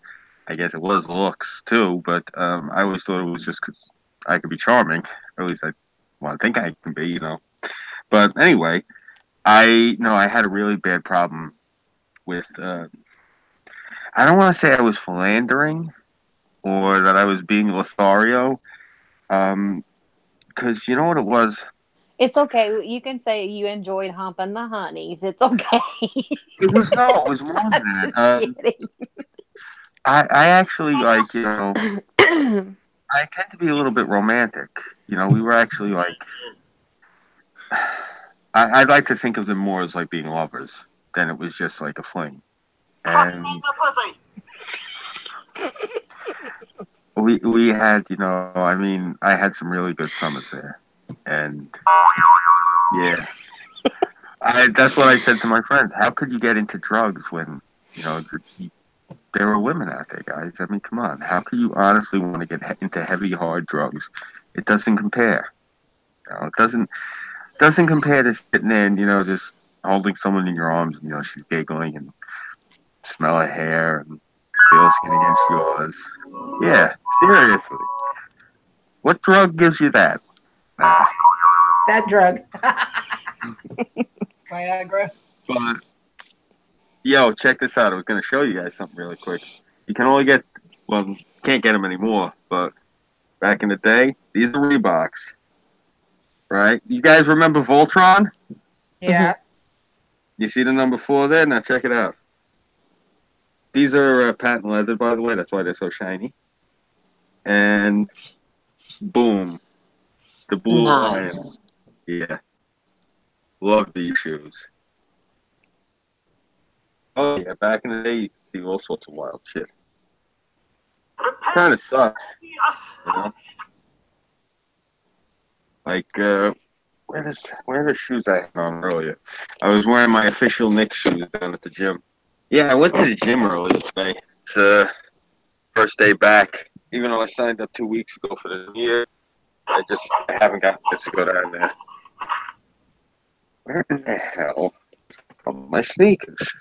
it was looks too, but I always thought it was just because I could be charming. Or at least I think I can be, But anyway, I had a really bad problem with. I don't want to say I was philandering or that I was being Lothario, because you know what it was. It's okay. You can say you enjoyed humping the honeys. It's okay. It was no, it was more than I'm that. just kidding. I actually like I tend to be a little bit romantic. We were actually like I'd like to think of them more as like being lovers than it was just like a fling. And we had, I mean, I had some really good summers there, and yeah, that's what I said to my friends. How could you get into drugs when there were women out there, guys? I mean, come on. How could you honestly want to get into heavy, hard drugs? It doesn't compare. It doesn't compare to sitting there and just holding someone in your arms and she's giggling and smell her hair and feel her skin against yours. Yeah, seriously. What drug gives you that? Nah. That drug. Viagra. But yo, check this out. I was gonna show you guys something really quick. You can only get can't get them anymore. But back in the day, these are Reeboks, right? You guys remember Voltron? Yeah. You see the number 4 there? Now check it out. These are patent leather, by the way. That's why they're so shiny. And boom, the blue lion. Nice. Yeah, love these shoes. Oh yeah, back in the day, you could see all sorts of wild shit. Kind of sucks, you know. Like where are the shoes I had on earlier? I was wearing my official Knicks shoes down at the gym. Yeah, I went to the gym earlier today. It's first day back. Even though I signed up 2 weeks ago for the new year, I haven't got to go down there. Where in the hell are my sneakers?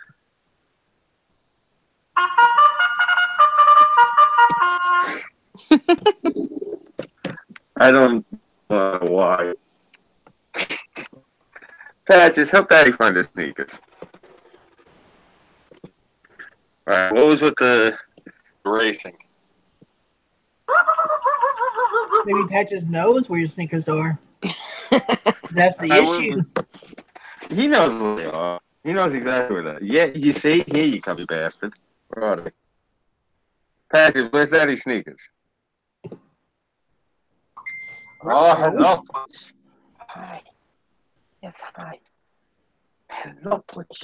I don't know why. Patches, help Daddy find his sneakers. Alright, what was with the racing? Maybe Patches knows where your sneakers are. That's the issue. He knows where they are. He knows exactly where they are. Yeah, you see? Here you come, you bastard. Where are they? Patches, where's Daddy's sneakers? Oh, hello, Butch. Hi. Yes, hi. Hello, Butch.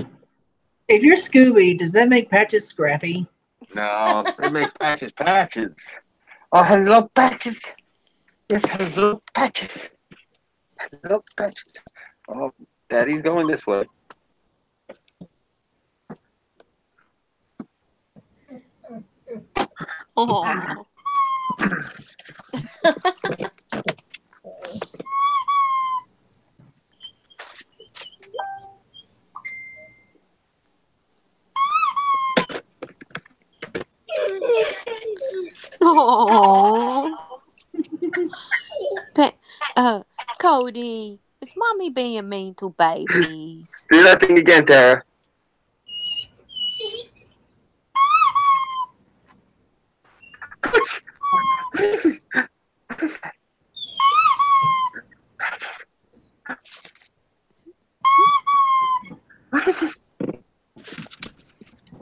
If you're Scooby, does that make Patches scrappy? No, it makes Patches. Oh, hello, Patches. Yes, hello, Patches. Hello, Patches. Oh, Daddy's going this way. Oh. Oh. Cody, is mommy being mean to babies? Do that thing again, Tara.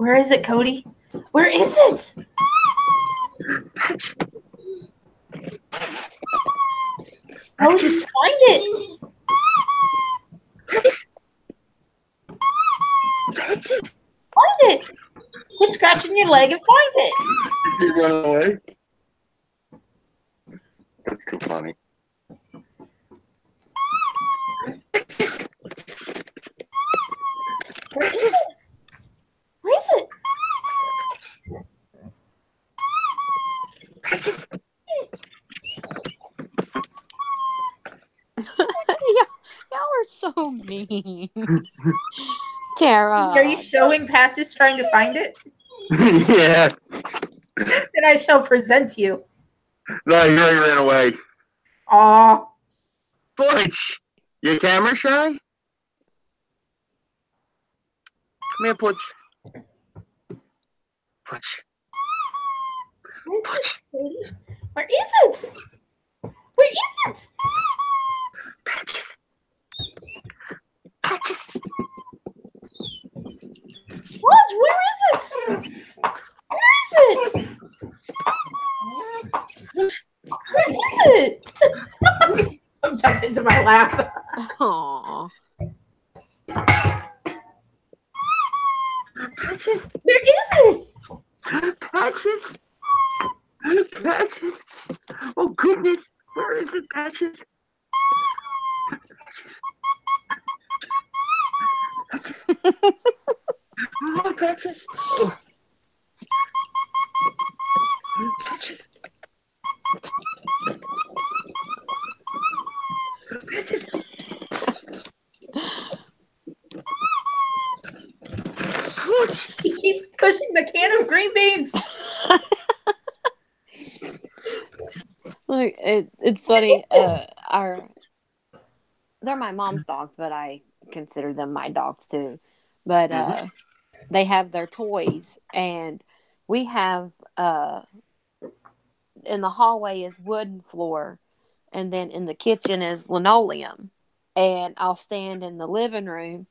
Where is it, Cody? Where is it? Cody, just find it. Find it. Quit scratching your leg and find it. Did you run away? That's too funny. Where is it? Where is it? Y'all are so mean. Tara. Are you showing Patches trying to find it? Yeah. Then I shall present you. No, he already ran away. Aw. Butch, you camera shy? Come here, Butch. Butch. Butch. Where is it? Where is it? Patches. Patches. What? Where is it? Where is it? Where is it? I'm jumping into my lap. Aww. Patches. Where is it? Patches. Patches. Oh, goodness. Where is it, Patches? Patches. Oh, Patches. Oh. Patches. Patches. Push. He keeps pushing the can of green beans. Look, it's funny. They're my mom's dogs, but I consider them my dogs too. But they have their toys, and we have in the hallway is wooden floor, and then in the kitchen is linoleum. And I'll stand in the living room,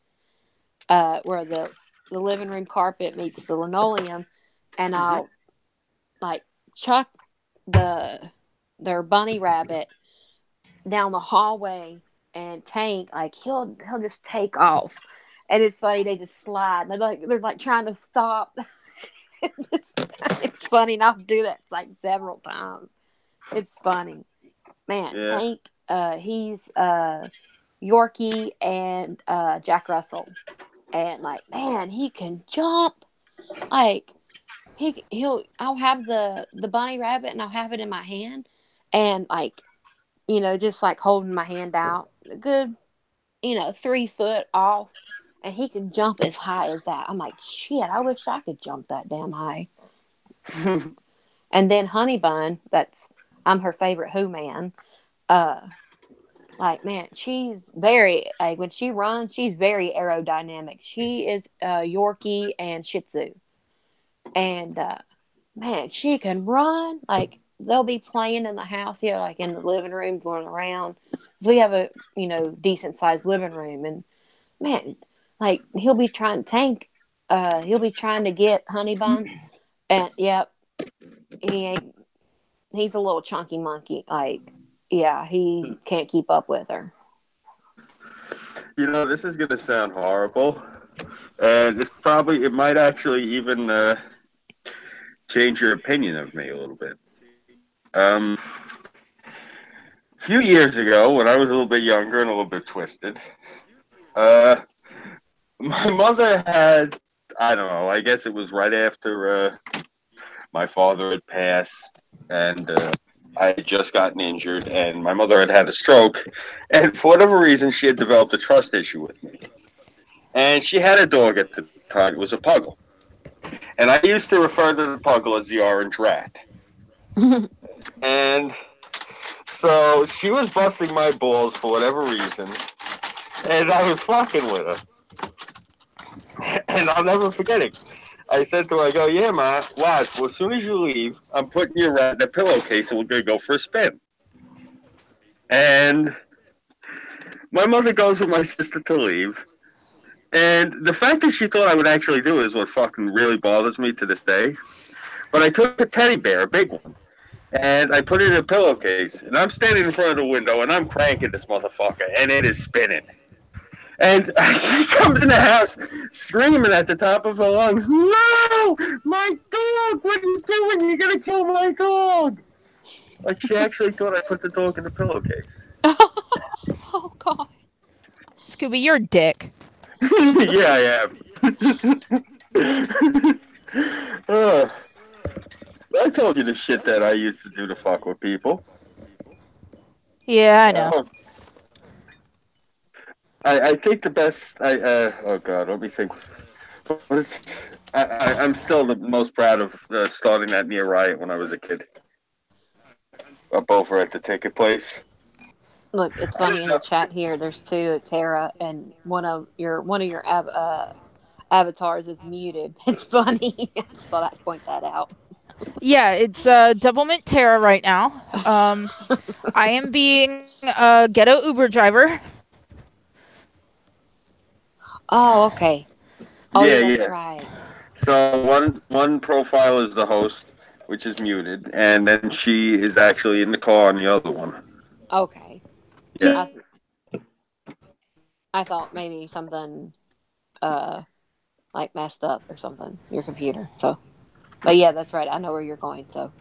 where the living room carpet meets the linoleum, and I'll like chuck their bunny rabbit down the hallway, and Tank, like he'll just take off, and it's funny, they just slide. They're like trying to stop. It's funny, and I'll do that like several times. It's funny, man. Yeah. Tank, he's Yorkie and Jack Russell, and like, man, he can jump. Like I'll have the bunny rabbit, and I'll have it in my hand, and like, just like holding my hand out a good 3 foot off, and he can jump as high as that. I'm like, shit, I wish I could jump that damn high. And then Honey Bun, I'm her favorite Who Man. Like, man, she's very, like, when she runs, she's very aerodynamic. She is Yorkie and Shih Tzu. And, man, she can run. Like, they'll be playing in the house here, like in the living room, going around. We have a, decent sized living room. And, man, like, he'll be trying to get Honey Bun. And, yep, he's a little chunky monkey. Like, yeah, he can't keep up with her. This is going to sound horrible. And it might actually even change your opinion of me a little bit. A few years ago, when I was a little bit younger and a little bit twisted, my mother had, I don't know, I guess it was right after my father had passed, and I had just gotten injured, and my mother had had a stroke, and for whatever reason, she had developed a trust issue with me. And she had a dog at the time. It was a puggle. And I used to refer to the puggle as the orange rat. And so she was busting my balls for whatever reason, and I was fucking with her. And I'll never forget it. I said to her, I go, yeah, Ma, watch. Well, as soon as you leave, I'm putting your rat in a pillowcase and we're going to go for a spin. And my mother goes with my sister to leave. And the fact that she thought I would actually do it is what fucking really bothers me to this day. But I took a teddy bear, a big one, and I put it in a pillowcase. And I'm standing in front of the window, and I'm cranking this motherfucker, and it is spinning. And she comes in the house screaming at the top of her lungs, "No! My dog! What are you doing? You're going to kill my dog!" Like, she actually thought I put the dog in the pillowcase. Oh, God. Scooby, you're a dick. Yeah, I am. I told you the shit that I used to do to fuck with people. Yeah, I know. I think the best. Oh God, let me think. What is? I'm still the most proud of starting that near riot when I was a kid. Both were at the ticket place. Look, it's funny in the chat here. There's two, Tara, and one of your avatars is muted. It's funny. I just thought I'd point that out. Yeah, it's Double Mint Terra right now. I am being a ghetto Uber driver. Oh, okay. Oh, Yeah, that's yeah. right. So one profile is the host, which is muted, and then she is actually in the car on the other one. Okay. Yeah. I thought maybe something like messed up or something, your computer. So, but yeah, that's right. I know where you're going. So,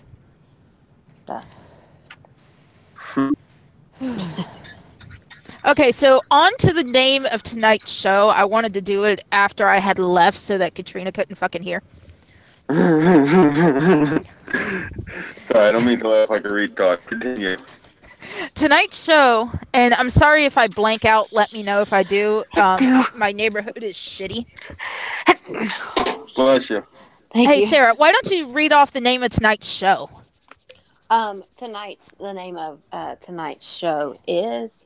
Okay, so on to the name of tonight's show. I wanted to do it after I had left so that Katrina couldn't fucking hear. Sorry, I don't mean to laugh like a retard. Continue. Tonight's show, and I'm sorry if I blank out. Let me know if I do. My neighborhood is shitty. Bless you. Thank Hey, you. Sarah, why don't you read off the name of tonight's show? The name of tonight's show is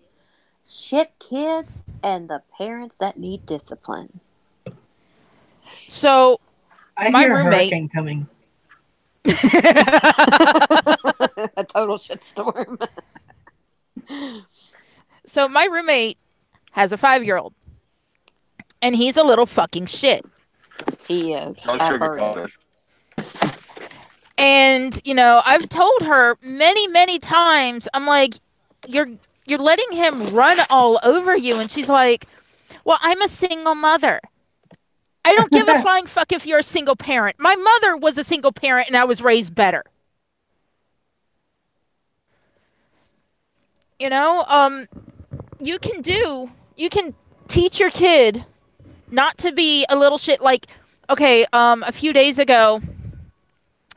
Shit Kids and the Parents That Need Discipline. So, I my hear a roommate. hurricane coming. A total shitstorm. So, my roommate has a 5-year-old, and he's a little fucking shit. He is. Don't I heard sugarcoat it. it. And, you know, I've told her many, many times, I'm like, you're letting him run all over you. And she's like, well, I'm a single mother. I don't give a flying fuck if you're a single parent. My mother was a single parent and I was raised better. You know, you can teach your kid not to be a little shit. Like, okay, a few days ago,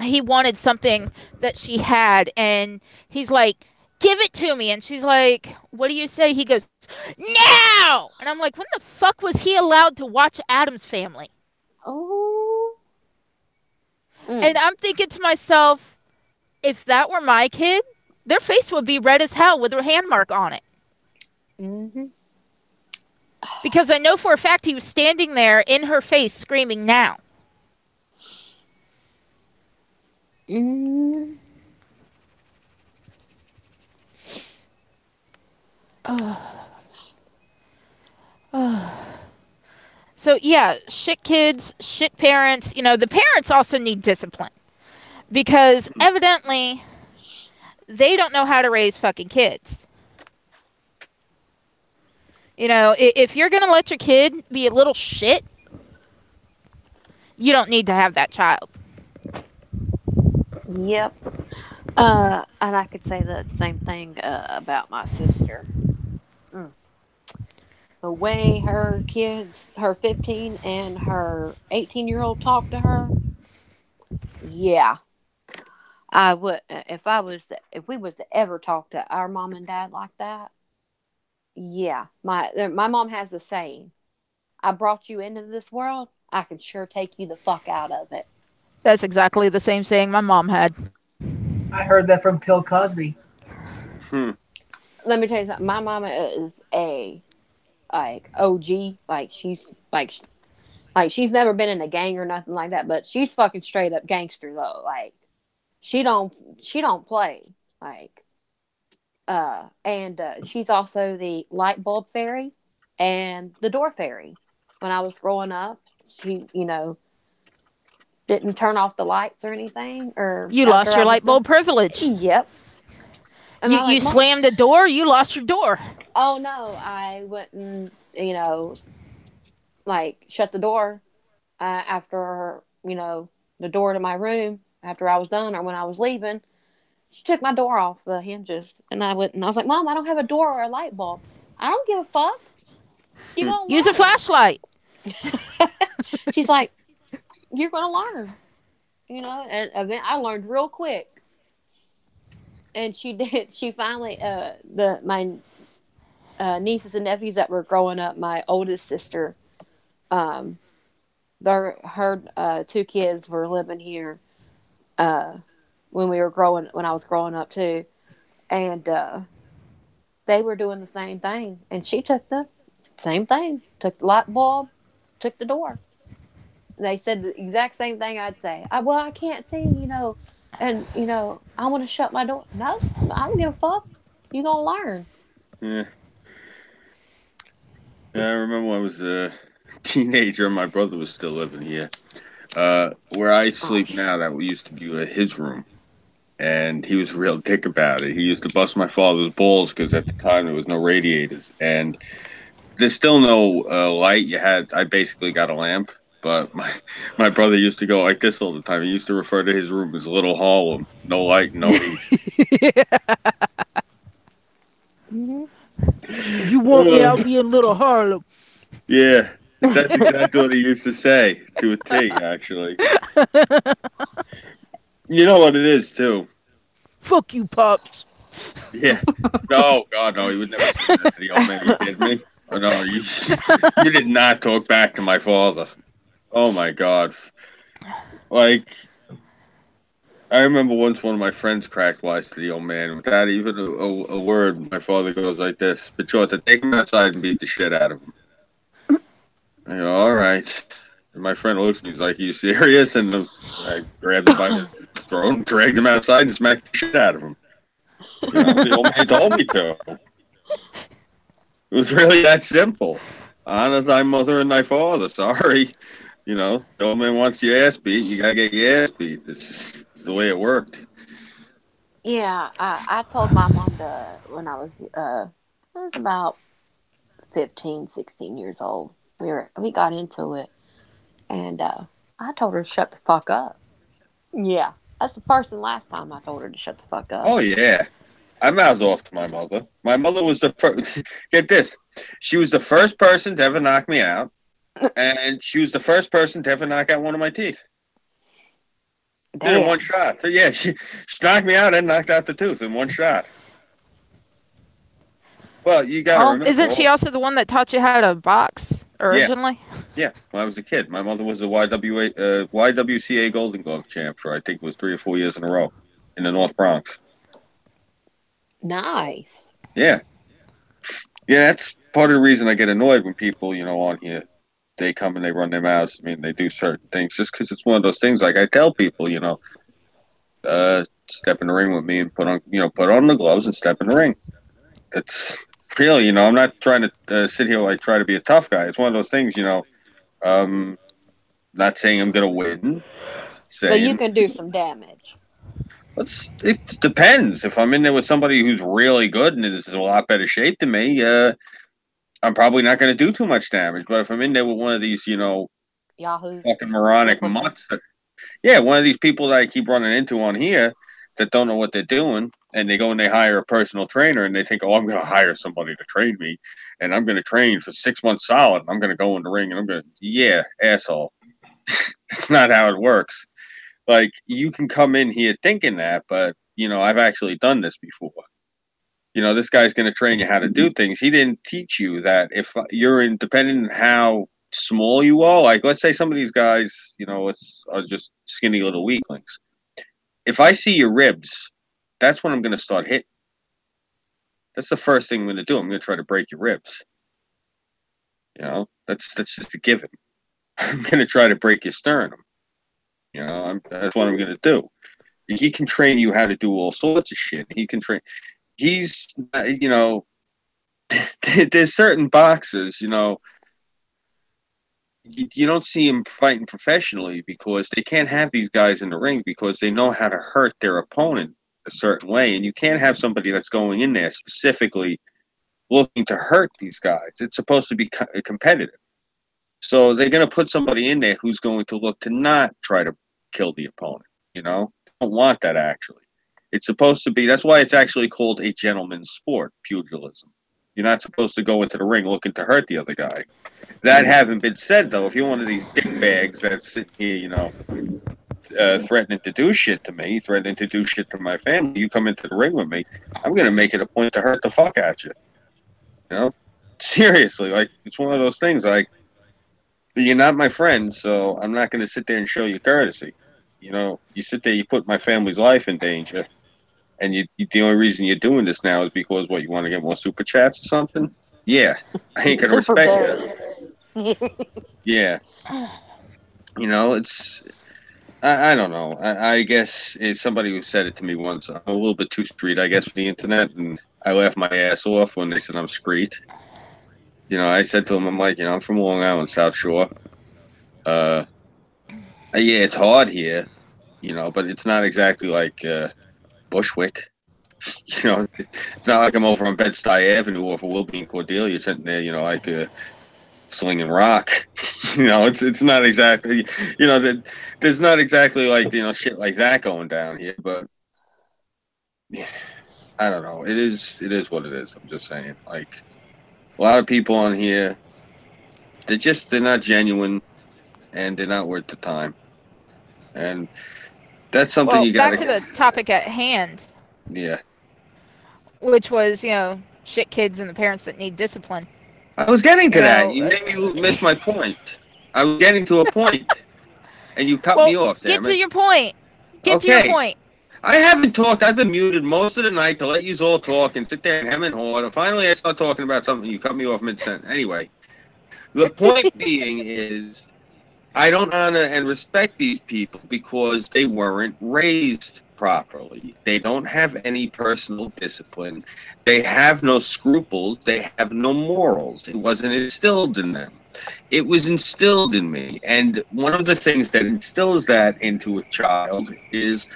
he wanted something that she had, and he's like, give it to me. And she's like, what do you say? He goes, now! And I'm like, when the fuck was he allowed to watch Addams Family? Oh. And I'm thinking to myself, if that were my kid, their face would be red as hell with a hand mark on it. Mm-hmm. Because I know for a fact he was standing there in her face screaming, now. Mm. So, yeah, shit kids, shit parents. You know, the parents also need discipline. Because evidently, they don't know how to raise fucking kids. You know, if you're going to let your kid be a little shit, you don't need to have that child. Yep. And I could say the same thing about my sister. The way her kids, her 15 and her 18-year-old talk to her, yeah. I would if we was to ever talk to our mom and dad like that. Yeah, my mom has a saying: "I brought you into this world. I can sure take you the fuck out of it." That's exactly the same saying my mom had. I heard that from Bill Cosby. Let me tell you something. My mama is a OG. She's never been in a gang or nothing like that, but she's fucking straight up gangster though. Like she don't play. And she's also the light bulb fairy and the door fairy. when I was growing up, she, didn't turn off the lights or anything. Or You after lost I your was light done. bulb privilege. Yep. And You I'm like, you Mom, slammed the door. You lost your door. oh no, I wouldn't, like shut the door after, the door to my room after I was done or when I was leaving. She took my door off the hinges, and I went and I was like, Mom, I don't have a door or a light bulb. I don't give a fuck. You're gonna Use a learn. flashlight. She's like, you're gonna learn. And then I learned real quick. And she did. She finally, my nieces and nephews that were growing up, my oldest sister, um, her two kids were living here uh, when I was growing up too, and they were doing the same thing. And she took the same thing, took the light bulb, took the door. They said the exact same thing I'd say. Well, I can't see, and I want to shut my door. No, I don't give a fuck. You gonna learn. Yeah. Yeah, I remember when I was a teenager and my brother was still living here. Where I Oh, sleep now, that used to be his room. And he was a real dick about it. He used to bust my father's balls because at the time there was no radiators. And there's still no light. I basically got a lamp. But my brother used to go like this all the time. He used to refer to his room as Little Harlem. No light, no heat. hmm If you want me, I'll be in Little Harlem. Yeah, that's exactly what he used to say to a T, actually. You know what it is, too. Fuck you, pops. Yeah. No, God, no, he would never say that to the old man. You kidding me? Oh, no, you did not talk back to my father. Oh, my God. Like, I remember once one of my friends cracked wise to the old man. Without even a word, my father goes like this, but you ought to take him outside and beat the shit out of him. I go, all right. And my friend looks at me, he's like, are you serious? And I grabbed him by the throat and dragged him outside and smacked the shit out of him. The old man told me to. It was really that simple. Honor thy mother and thy father. Sorry. The old man wants your ass beat. You gotta get your ass beat. This is the way it worked. yeah. I told my mom when I was about 15, 16 years old. We got into it, and I told her to shut the fuck up. Yeah, that's the first and last time I told her to shut the fuck up. Oh yeah. I mouthed off to my mother. My mother was the first. Get this. She was the first person to ever knock me out, and she was the first person to ever knock out one of my teeth. Did it in Damn. one shot. So yeah, she knocked me out and knocked out the tooth in one shot. Well, you got to Oh, remember. isn't she also the one that taught you how to box originally? Yeah, when I was a kid, my mother was the YWCA Golden Glove champ for I think it was 3 or 4 years in a row in the North Bronx. Nice. Yeah, yeah, that's part of the reason I get annoyed when people, on here, they come and they run their mouths. I mean, they do certain things just because it's one of those things. Like I tell people, step in the ring with me and put on the gloves and step in the ring. It's really, I'm not trying to sit here like try to be a tough guy. It's one of those things, not saying I'm gonna win. But you Saying can do some damage. it depends. If I'm in there with somebody who's really good and is in a lot better shape than me, I'm probably not going to do too much damage. But if I'm in there with one of these, Yahoos. fucking moronic Simpletons. mutts, yeah, one of these people that I keep running into on here that don't know what they're doing, and they go and they hire a personal trainer, and they think, oh, I'm going to hire somebody to train me, and I'm going to train for 6 months solid. I'm going to go in the ring, and yeah, asshole. That's not how it works. Like, you can come in here thinking that, but, I've actually done this before. This guy's going to train you how to do things. He didn't teach you that if you're in, depending on how small you are, like, let's say some of these guys, are just skinny little weaklings. If I see your ribs, that's when I'm going to start hitting. That's the first thing I'm going to do. I'm going to try to break your ribs. That's just a given. I'm going to try to break your sternum. That's what I'm going to do. He can train you how to do all sorts of shit. He can train. He's, there's certain boxers, you don't see them fighting professionally because they can't have these guys in the ring because they know how to hurt their opponent a certain way, and you can't have somebody that's going in there specifically looking to hurt these guys. It's supposed to be competitive. So they're going to put somebody in there who's going to look to not try to kill the opponent. You know, don't want that actually. It's supposed to be. That's why it's actually called a gentleman's sport, pugilism. You're not supposed to go into the ring looking to hurt the other guy. That having been said, though, if you're one of these dickbags that's sitting here, threatening to do shit to me, threatening to do shit to my family, you come into the ring with me, I'm going to make it a point to hurt the fuck out you. You know, seriously, like it's one of those things. Like you're not my friend, so I'm not going to sit there and show you courtesy. You know, you sit there, you put my family's life in danger, and the only reason you're doing this now is because what, you want to get more super chats or something? Yeah, I ain't gonna Super respect berry. that. Yeah, you know, I don't know. I guess it's somebody who said it to me once. I'm a little bit too street, I guess, for the internet, and I laughed my ass off when they said I'm street. You know, I said to them, I'm like, I'm from Long Island, South Shore. Uh, yeah, it's hard here, but it's not exactly like Bushwick. It's not like I'm over on Bed-Stuy Avenue off of Wilby and Cordelia sitting there, like slinging rock. It's not exactly, there's not exactly like, shit like that going down here, but yeah, I don't know. It is what it is. I'm just saying, like a lot of people on here, they're not genuine and they're not worth the time. And that's something Well, you back gotta, to the topic at hand, yeah. which was, shit kids and the parents that need discipline. I was getting to You that. know, You made me miss my point. I was getting to a point, and you cut well, me off, get damn to it. your point. Get to your Okay. point. I haven't talked. I've been muted most of the night to let you all talk and sit there and hem and haw. And finally, I start talking about something. You cut me off mid-sentence. Anyway, the point being is I don't honor and respect these people because they weren't raised properly. They don't have any personal discipline. They have no scruples. They have no morals. It wasn't instilled in them. It was instilled in me. And one of the things that instills that into a child is,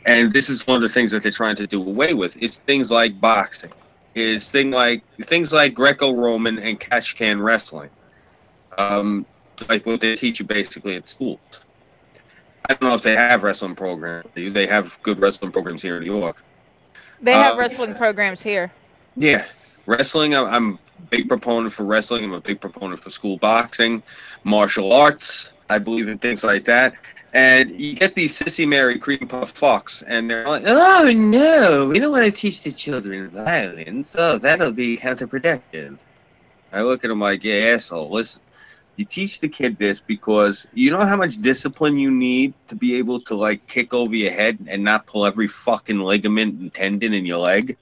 and this is one of the things that they're trying to do away with, is things like boxing, is things like Greco-Roman and catch can wrestling. Like what they teach you basically at schools. I don't know if they have wrestling programs. They have good wrestling programs here in New York. They have wrestling programs here. Yeah, wrestling. I'm a big proponent for wrestling. I'm a big proponent for school boxing, martial arts. I believe in things like that. And you get these sissy Mary cream puff fox, and they're like, "Oh no, we don't want to teach the children violence. Oh, that'll be counterproductive." I look at them like, "Yeah, asshole. Listen, you teach the kid this because you know how much discipline you need to be able to like kick over your head and not pull every fucking ligament and tendon in your leg.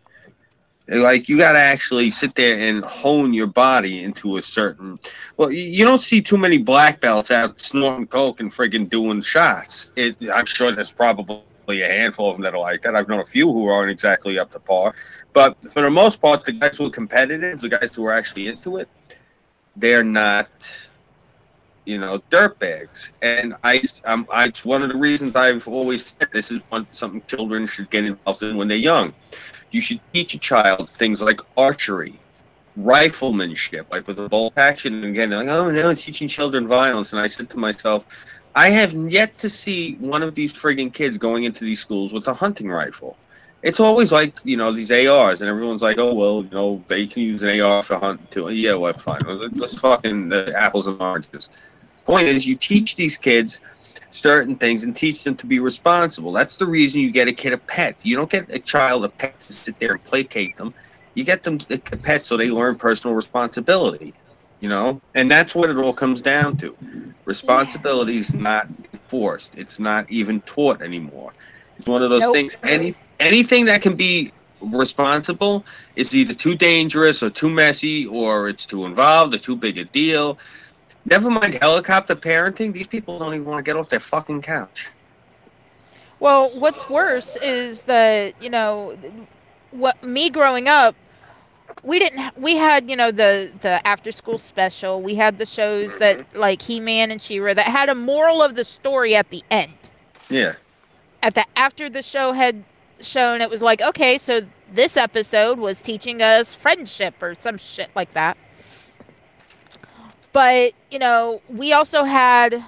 Like you got to actually sit there and hone your body into a certain. Well, you don't see too many black belts out snorting coke and friggin' doing shots. I'm sure there's probably a handful of them that are like that. I've known a few who aren't exactly up to par, but for the most part, the guys who are competitive, the guys who are actually into it, they're not, dirtbags. And it's one of the reasons I've always said this is something children should get involved in when they're young. You should teach a child things like archery, riflemanship, like with a bolt action. And again, like, oh no, teaching children violence. And I said to myself, I have yet to see one of these friggin' kids going into these schools with a hunting rifle. It's always like, these ARs, and everyone's like, oh, well, they can use an AR for hunting too. Yeah, well, fine. Let's fucking apples and oranges. Point is, you teach these kids certain things and teach them to be responsible. That's the reason you get a kid a pet. You don't get a child a pet to sit there and placate them. You get them a pet so they learn personal responsibility, and that's what it all comes down to. Responsibility is not enforced. It's not even taught anymore. It's one of those things. Anything that can be responsible is either too dangerous or too messy, or it's too involved or too big a deal. Never mind helicopter parenting. These people don't even want to get off their fucking couch. Well, what's worse is that, what me growing up, we didn't. We had the after school special. We had the shows that like He-Man and She-Ra that had a moral of the story at the end. Yeah. At the after the show had shown, it was like, okay, so this episode was teaching us friendship or some shit like that. But we also had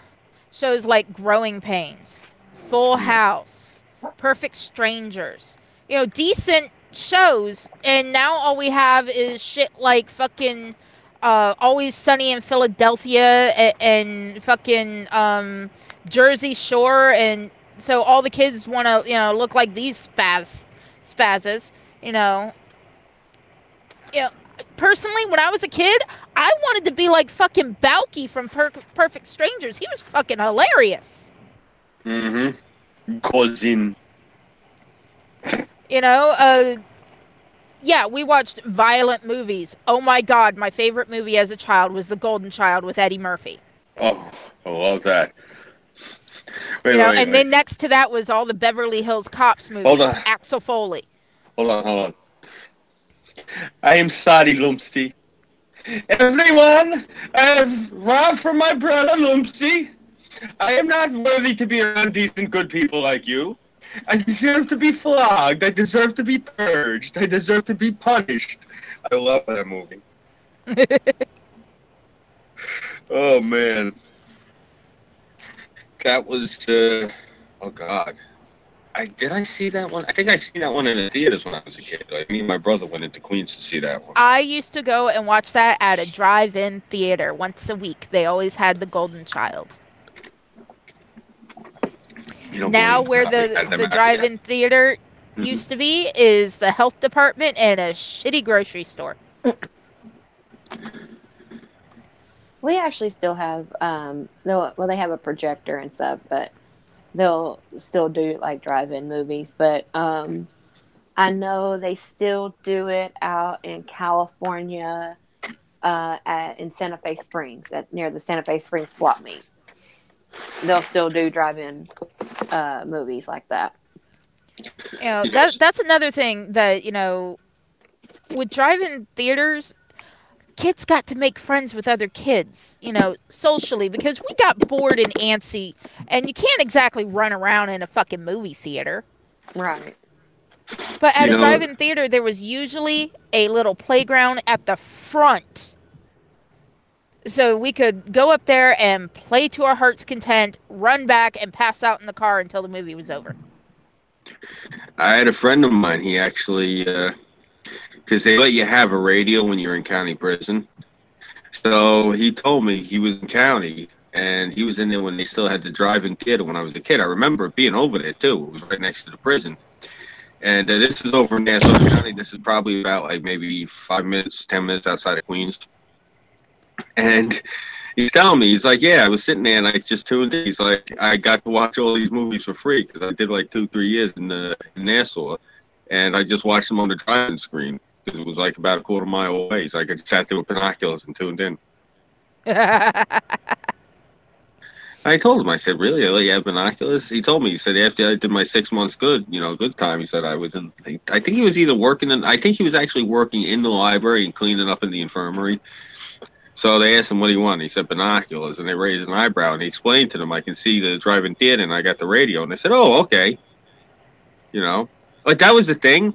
shows like Growing Pains, Full House, Perfect Strangers. Decent shows, and now all we have is shit like fucking Always Sunny in Philadelphia and fucking Jersey Shore, and so all the kids want to look like these spazzes. You know, you know. Personally, when I was a kid, I wanted to be like fucking Balky from Perfect Strangers. He was fucking hilarious. Mm-hmm. Cousin. Yeah, we watched violent movies. Oh my god, my favorite movie as a child was The Golden Child with Eddie Murphy. Oh, I love that. Wait. Then next to that was all the Beverly Hills Cops movies. Hold on. Axel Foley. Hold on. I am sorry, Lumpsy. Everyone, I have robbed from my brother, Lumpsy. I am not worthy to be around decent, good people like you. I deserve to be flogged. I deserve to be purged. I deserve to be punished. I love that movie. Oh, man. That was, oh, God. Did I see that one? I think I seen that one in the theaters when I was a kid. Like, me and my brother went into Queens to see that one. I used to go and watch that at a drive-in theater once a week. They always had The Golden Child. Now where the drive-in theater used to be is the health department and a shitty grocery store. We actually still have they have a projector and stuff, but they'll still do like drive-in movies. But I know they still do it out in California in Santa Fe Springs, near the Santa Fe Springs swap meet. They'll still do drive-in movies like that. That's another thing that, with drive-in theaters, kids got to make friends with other kids, socially, because we got bored and antsy, and you can't exactly run around in a fucking movie theater. Right. But at a drive-in theater, there was usually a little playground at the front. So we could go up there and play to our heart's content, run back, and pass out in the car until the movie was over. I had a friend of mine, he actually, because they let you have a radio when you're in county prison. So he told me he was in county, and he was in there when they still had the drive-in theater when I was a kid. I remember being over there, too. It was right next to the prison. And this is over in Nassau County. This is probably about, like, maybe 5 minutes, 10 minutes outside of Queens. And he's telling me, he's like, yeah, I was sitting there and I just tuned in. He's like, I got to watch all these movies for free because I did like 2-3 years in Nassau. And I just watched them on the drive-in screen because it was like about a quarter mile away. He's like, I just sat there with binoculars and tuned in. I told him, I said, really? I let you have binoculars? He told me, he said, after I did my 6 months good time, he said I was in, I think he was either working in, I think he was actually working in the library and cleaning up in the infirmary. So they asked him, what do you want? He said, binoculars. And they raised an eyebrow, and he explained to them, I can see the drive-in theater, and I got the radio. And they said, oh, okay. Like, that was the thing.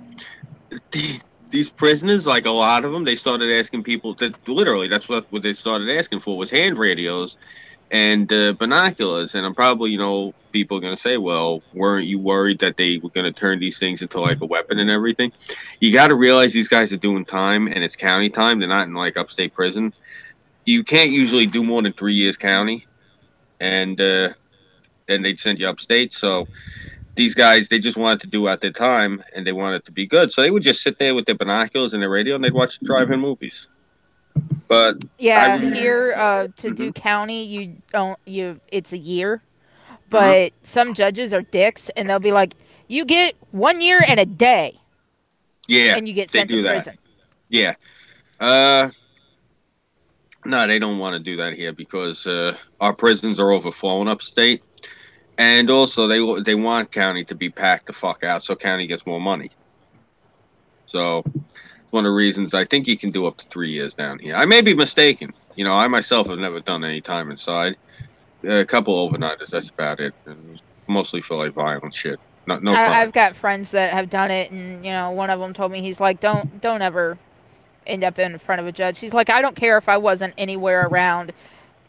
These prisoners, like a lot of them, they started asking people, literally, that's what they started asking for, was hand radios and binoculars. And I'm probably, people are going to say, well, weren't you worried that they were going to turn these things into, like, a weapon and everything? You got to realize these guys are doing time, and it's county time. They're not in, like, upstate prison. You can't usually do more than 3 years county, and then they'd send you upstate. So these guys, they just wanted to do out their time, and they wanted to be good. So they would just sit there with their binoculars and their radio, and they'd watch drive-in movies. But yeah, here to do county, it's a year. But some judges are dicks, and they'll be like, you get 1 year and a day. Yeah, and you get sent to prison. Yeah. No, they don't want to do that here because our prisons are overflowing upstate. And also, they want county to be packed the fuck out so county gets more money. So one of the reasons I think you can do up to 3 years down here. I may be mistaken. You know, I myself have never done any time inside. A couple overnighters, that's about it. And mostly for like violent shit. No I've crimes. got friends that have done it, and one of them told me he's like, don't ever end up in front of a judge. He's like, I don't care if I wasn't anywhere around.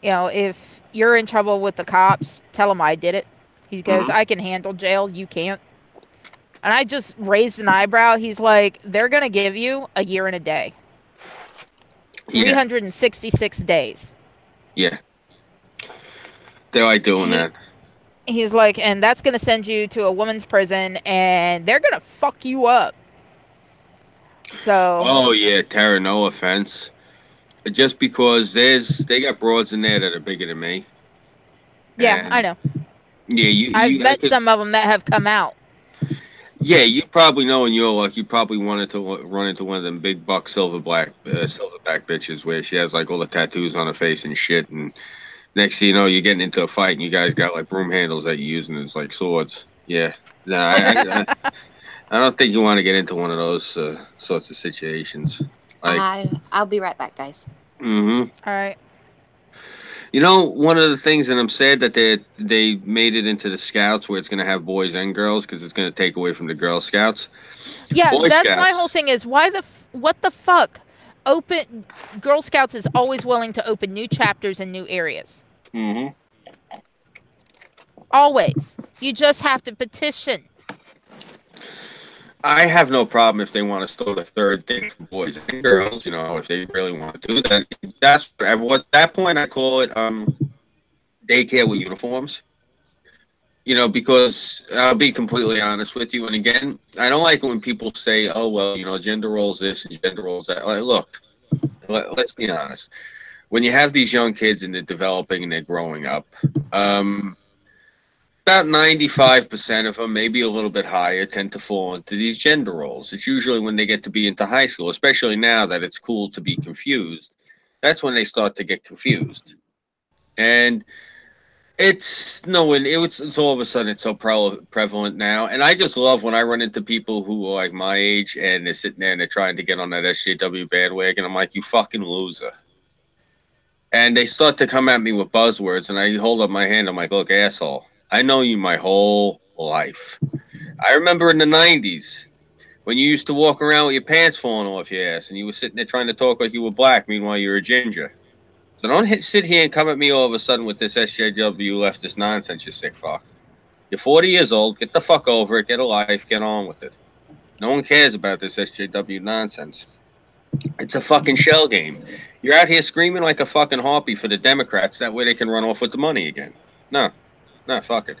If you're in trouble with the cops, tell them I did it. He goes, Mhm. I can handle jail, you can't. And I just raised an eyebrow. He's like, they're gonna give you a year and a day, Yeah, 366 days. yeah. They like doing He that. he's like, and that's gonna send you to a woman's prison, and they're gonna fuck you up. So Oh yeah, Tara, no offense. Just because they got broads in there that are bigger than me. yeah, I And know. yeah, I've I met could some of them that have come out. yeah, you probably know in your luck, you probably wanted to run into one of them big buck silverback bitches where she has like all the tattoos on her face and shit. And next thing you know, you're getting into a fight and you guys got like broom handles that you're using as like swords. Yeah, nah, I don't think you want to get into one of those sorts of situations. Like, I'll be right back, guys. hmm All right. you know, one of the things that I'm sad that they made it into the Scouts where it's going to have boys and girls because it's going to take away from the Girl Scouts. Yeah, Boy that's my whole Scouts. thing is what the fuck? Open Girl Scouts is always willing to open new chapters in new areas. hmm Always. You just have to petition. I have no problem if they want to start a third thing for boys and girls. You know, if they really want to do that, that's at what that point I call it daycare with uniforms. You know, because I'll be completely honest with you, and again, I don't like when people say, "Oh, well, you know, gender roles this and gender roles that." Like, look, let's be honest. When you have these young kids and they're developing and they're growing up, um, about 95% of them, maybe a little bit higher, tend to fall into these gender roles. It's usually when they get to be into high school, especially now that it's cool to be confused. That's when they start to get confused. And it's no, and it's all of a sudden it's so prevalent now, and I just love when I run into people who are like my age and they're sitting there and they're trying to get on that SJW bandwagon. I'm like, you fucking loser, and they start to come at me with buzzwords, and I hold up my hand. I'm like, look, asshole, I know you my whole life. I remember in the '90s when you used to walk around with your pants falling off your ass, and you were sitting there trying to talk like you were black, meanwhile you're a ginger. So don't sit here and come at me all of a sudden with this SJW leftist nonsense, you sick fuck. You're 40 years old. Get the fuck over it. Get a life. Get on with it. No one cares about this SJW nonsense. It's a fucking shell game. You're out here screaming like a fucking harpy for the Democrats. That way they can run off with the money again. No, no, fuck it.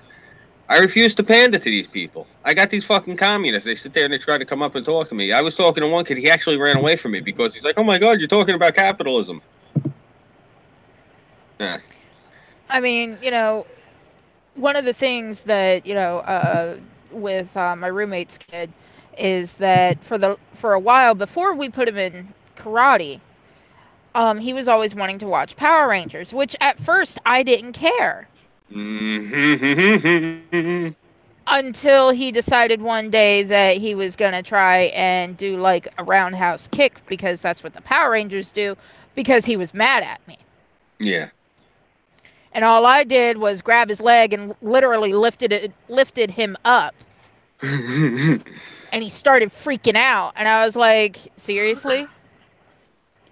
I refuse to pander to these people. I got these fucking communists. They sit there and they try to come up and talk to me. I was talking to one kid. He actually ran away from me because he's like, "Oh my god, you're talking about capitalism." Nah. I mean, one of the things that with my roommate's kid is that for a while before we put him in karate, he was always wanting to watch Power Rangers, which at first I didn't care Mm-hmm. until he decided one day that he was gonna try and do like a roundhouse kick because that's what the Power Rangers do. Because he was mad at me. Yeah. And all I did was grab his leg and literally lifted him up. And he started freaking out. And I was like, seriously?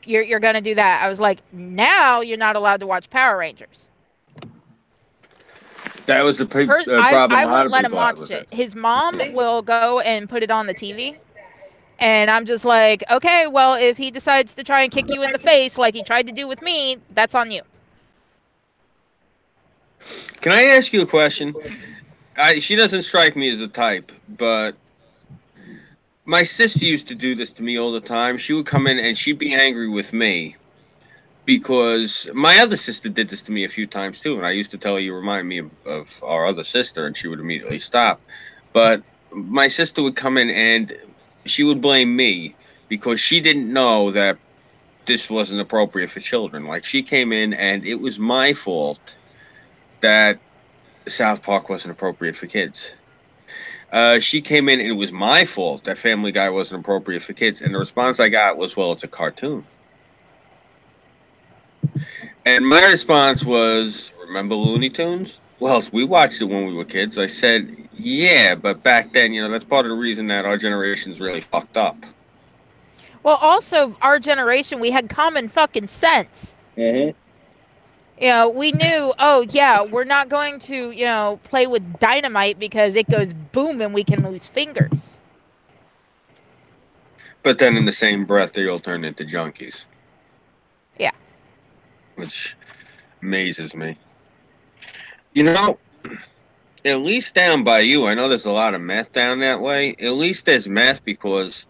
You're going to do that? I was like, now you're not allowed to watch Power Rangers. That was the problem. I A lot won't of let him people had watch with it. it. His mom will go and put it on the TV. And I'm just like, okay, well, if he decides to try and kick you in the face like he tried to do with me, that's on you. Can I ask you a question? She doesn't strike me as the type, but my sister used to do this to me all the time. She would come in and she'd be angry with me because my other sister did this to me a few times too. And I used to tell her, you remind me of our other sister, and she would immediately stop. But my sister would come in and she would blame me because she didn't know that this wasn't appropriate for children. Like, she came in and it was my fault that South Park wasn't appropriate for kids. She came in and it was my fault that Family Guy wasn't appropriate for kids. And the response I got was, well, it's a cartoon. And my response was, remember Looney Tunes? Well, we watched it when we were kids. I said, yeah, but back then, that's part of the reason that our generation's really fucked up. Well, also, our generation, we had common fucking sense. Mm-hmm. We knew, oh, yeah, we're not going to, play with dynamite because it goes boom and we can lose fingers. But then in the same breath, they all turn into junkies. Yeah. Which amazes me. At least down by you, I know there's a lot of meth down that way. At least there's meth because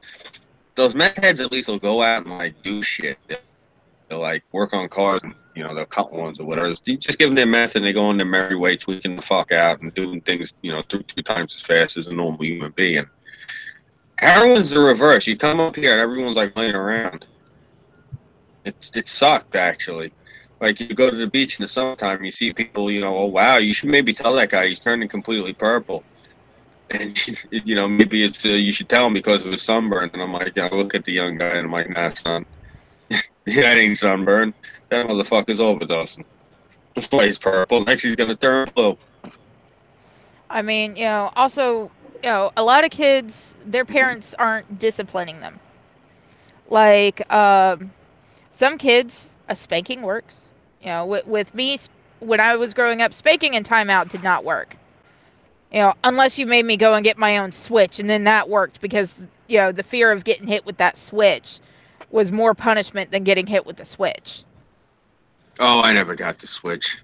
those meth heads at least will go out and do shit. They'll work on cars and they'll cut ones or whatever. You just give them their meth and they go on their merry way, tweaking the fuck out and doing things two times as fast as a normal human being. Heroin's the reverse. You come up here and everyone's laying around. It sucked actually. You go to the beach in the summertime, you see people, oh wow, you should maybe tell that guy he's turning completely purple. And, maybe it's, you should tell him because of his sunburn. And I'm I look at the young guy and I'm nah, son. That ain't sunburn. That motherfucker's overdosing. That's why he's purple. Next he's going to turn blue. I mean, also, a lot of kids, their parents aren't disciplining them. Some kids, a spanking works. With me, when I was growing up, spanking and timeout did not work. Unless you made me go and get my own switch, and then that worked because, the fear of getting hit with that switch was more punishment than getting hit with the switch. Oh, I never got the switch.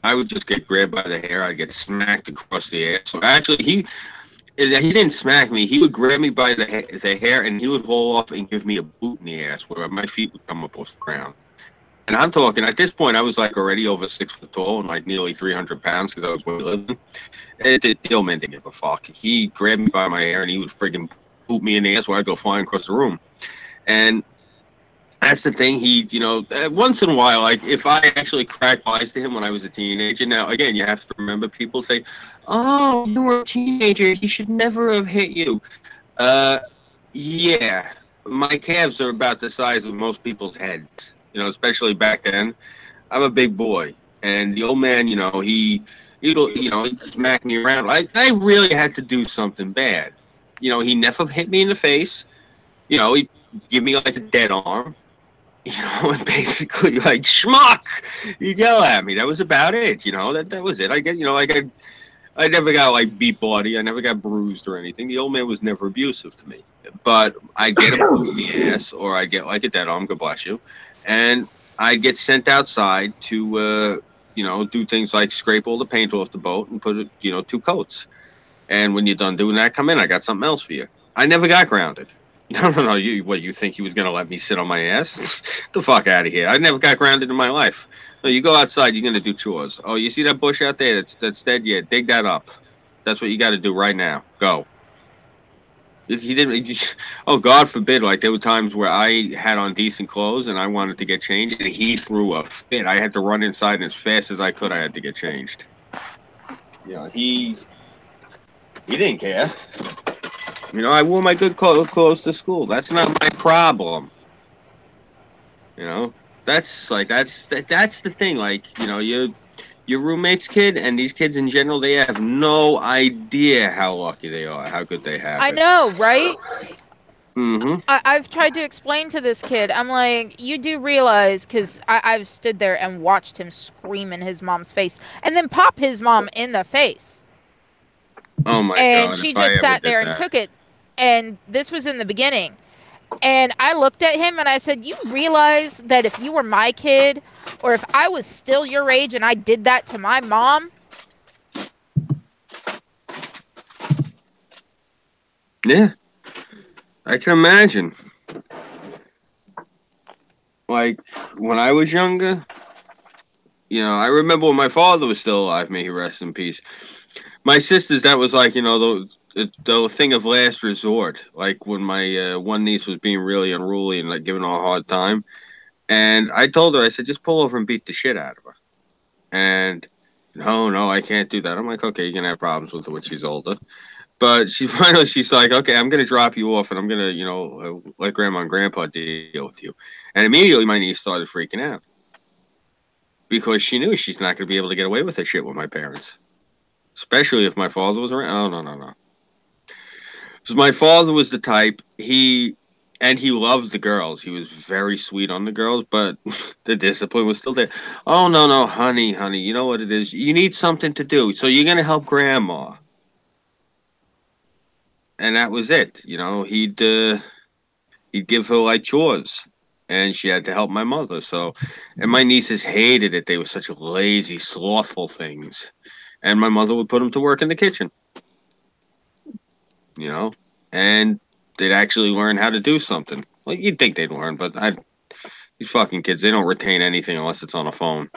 I would just get grabbed by the hair. I'd get smacked across the ass. So actually, he didn't smack me. He would grab me by the hair, and he would haul off and give me a boot in the ass where my feet would come up off the ground. And I'm talking, at this point, I was already over 6 foot tall and nearly 300 pounds because I was weightlifting. The old man didn't give a fuck. He grabbed me by my hair and he would friggin' boot me in the ass where I'd go flying across the room. And that's the thing. He, once in a while, if I actually cracked wise to him when I was a teenager. Now, again, you have to remember people say, oh, you were a teenager. He should never have hit you. Yeah. My calves are about the size of most people's heads. Especially back then. I'm a big boy, and the old man, he'd smack me around. I really had to do something bad. He never hit me in the face. He'd give me a dead arm. And basically schmuck. He'd yell at me. That was about it. That was it. I never got beat body. I never got bruised or anything. The old man was never abusive to me. But I'd get a boot in the ass, or I'd get a dead arm. God bless you. And I'd get sent outside to, do things like scrape all the paint off the boat and put it, 2 coats. And when you're done doing that, come in. I got something else for you. I never got grounded. No. You think he was going to let me sit on my ass? Get the fuck out of here. I never got grounded in my life. No, you go outside, you're going to do chores. Oh, you see that bush out there that's dead? Yeah, dig that up. That's what you got to do right now. Go. He didn't. Oh, God forbid! There were times where I had on decent clothes and I wanted to get changed, and he threw a fit. I had to run inside, and as fast as I could, I had to get changed. He didn't care. I wore my good clothes to school. That's not my problem. That's the thing. Your roommate's kid and these kids in general, they have no idea how lucky they are, how good they have it. I know, right? Mm-hmm. I've tried to explain to this kid. I'm like, you do realize, because I've stood there and watched him scream in his mom's face and then pop his mom in the face. Oh, my God. And she just sat there and took it. And this was in the beginning. And I looked at him and I said, you realize that if you were my kid, or if I was still your age and I did that to my mom? Yeah. I can imagine. When I was younger, I remember when my father was still alive, may he rest in peace. My sisters, that was the thing of last resort. When my one niece was being really unruly and giving her a hard time. And I told her, I said, just pull over and beat the shit out of her. And no, I can't do that. I'm like, okay, you're going to have problems with her when she's older. But she's like, okay, I'm gonna drop you off, and I'm gonna, let Grandma and Grandpa deal with you. And immediately, my niece started freaking out because she knew she's not gonna be able to get away with that shit with my parents, especially if my father was around. Oh, no. So my father was the type he loved the girls. He was very sweet on the girls, but the discipline was still there. Oh, no, honey, you know what it is? You need something to do, so you're gonna help Grandma, and that was it. He'd give her like chores, and she had to help my mother. So, and my nieces hated it. They were such lazy, slothful things, and my mother would put them to work in the kitchen. And they'd actually learn how to do something. Well, you'd think they'd learn, but these fucking kids, they don't retain anything unless it's on a phone.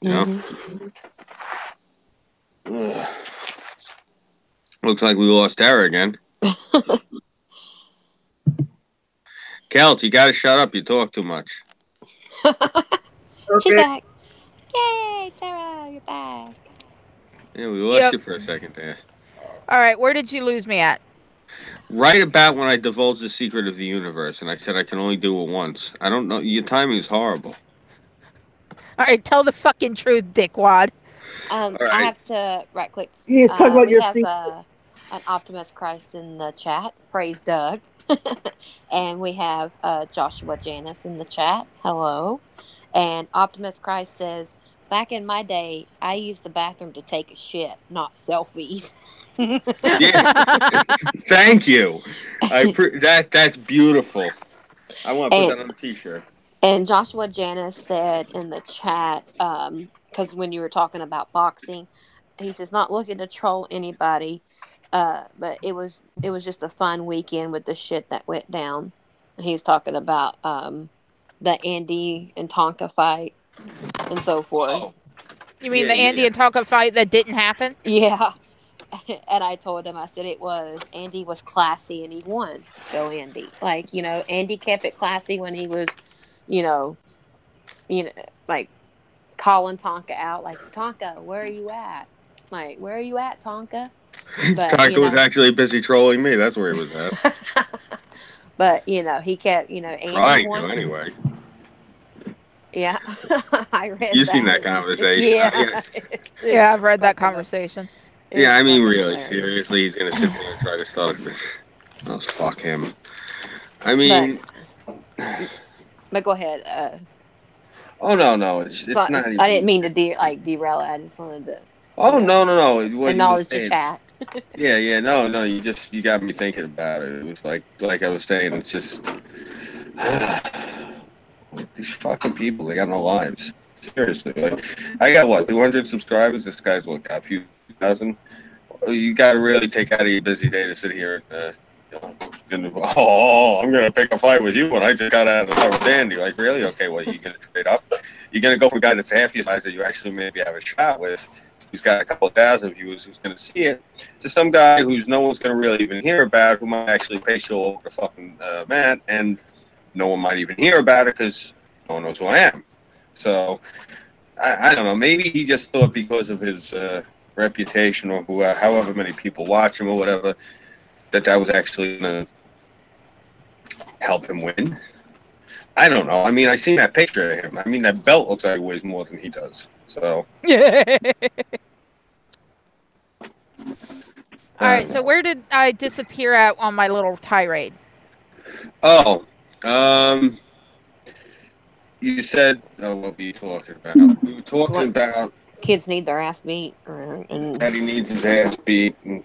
Ugh. Looks like we lost Tara again. Kelt, you gotta shut up. You talk too much. She's Okay. back. Yay, Tara, you're back. Yeah, we lost you for a second there. All right, where did you lose me at? Right about when I divulged the secret of the universe, and I said I can only do it once. I don't know. Your timing is horrible. All right, tell the fucking truth, dickwad. All I right. have to, right quick. He's talking about We your have secret. an Optimus Christ in the chat. Praise Doug. And we have Joshua Janice in the chat. Hello. And Optimus Christ says, back in my day, I used the bathroom to take a shit, not selfies. Yeah. Thank you. That's beautiful. I want to put that on a t-shirt. And Joshua Janice said in the chat, because when you were talking about boxing, he says not looking to troll anybody, but it was just a fun weekend with the shit that went down. He's talking about the Andy and Tonka fight and so forth. Oh. You mean Yeah, the Andy yeah. and Tonka fight that didn't happen? Yeah. And I told him, I said it was Andy was classy and he won. Go Andy. Like, Andy kept it classy when he was, you know, like calling Tonka out, like, Tonka, where are you at? Like, where are you at, Tonka? But Tonka was actually busy trolling me. That's where he was at. but he kept, Andy Trying to, won. anyway. Yeah, I read You've that. sone that conversation. Yeah, Yeah, I've read that conversation. Yeah, I mean, fucking really, hilarious. seriously, he's gonna sit there and try to start this. Oh, fuck him. I mean, But go ahead. oh no, it's So not even. I didn't mean to derail it. I just wanted to. Oh no. What you were Acknowledge the saying? chat. Yeah, no. You got me thinking about it. It was like I was saying. It's just these fucking people. They got no lives. Seriously, like I got what 200 subscribers. This guy's what got a few thousand. You got to really take out of your busy day to sit here and I'm gonna pick a fight with you when I just got out of the fight with Andy. Like, really? Okay, well, you gonna trade up? You're gonna go for a guy that's half your size that you actually maybe have a shot with, who's got a couple of thousand viewers, who's gonna see it, to some guy who's no one's gonna really even hear about, who might actually pay show over the fucking mat, and no one might even hear about it because no one knows who I am. So I don't know. Maybe he just thought because of his reputation or however many people watch him or whatever, that was actually going to help him win. I don't know. I mean, I seen that picture of him. I mean, that belt looks like it weighs more than he does. So. All right, so where did I disappear at on my little tirade? Oh, you said, what were you talking about? We were talking about kids need their ass beat, and that he needs his ass beat and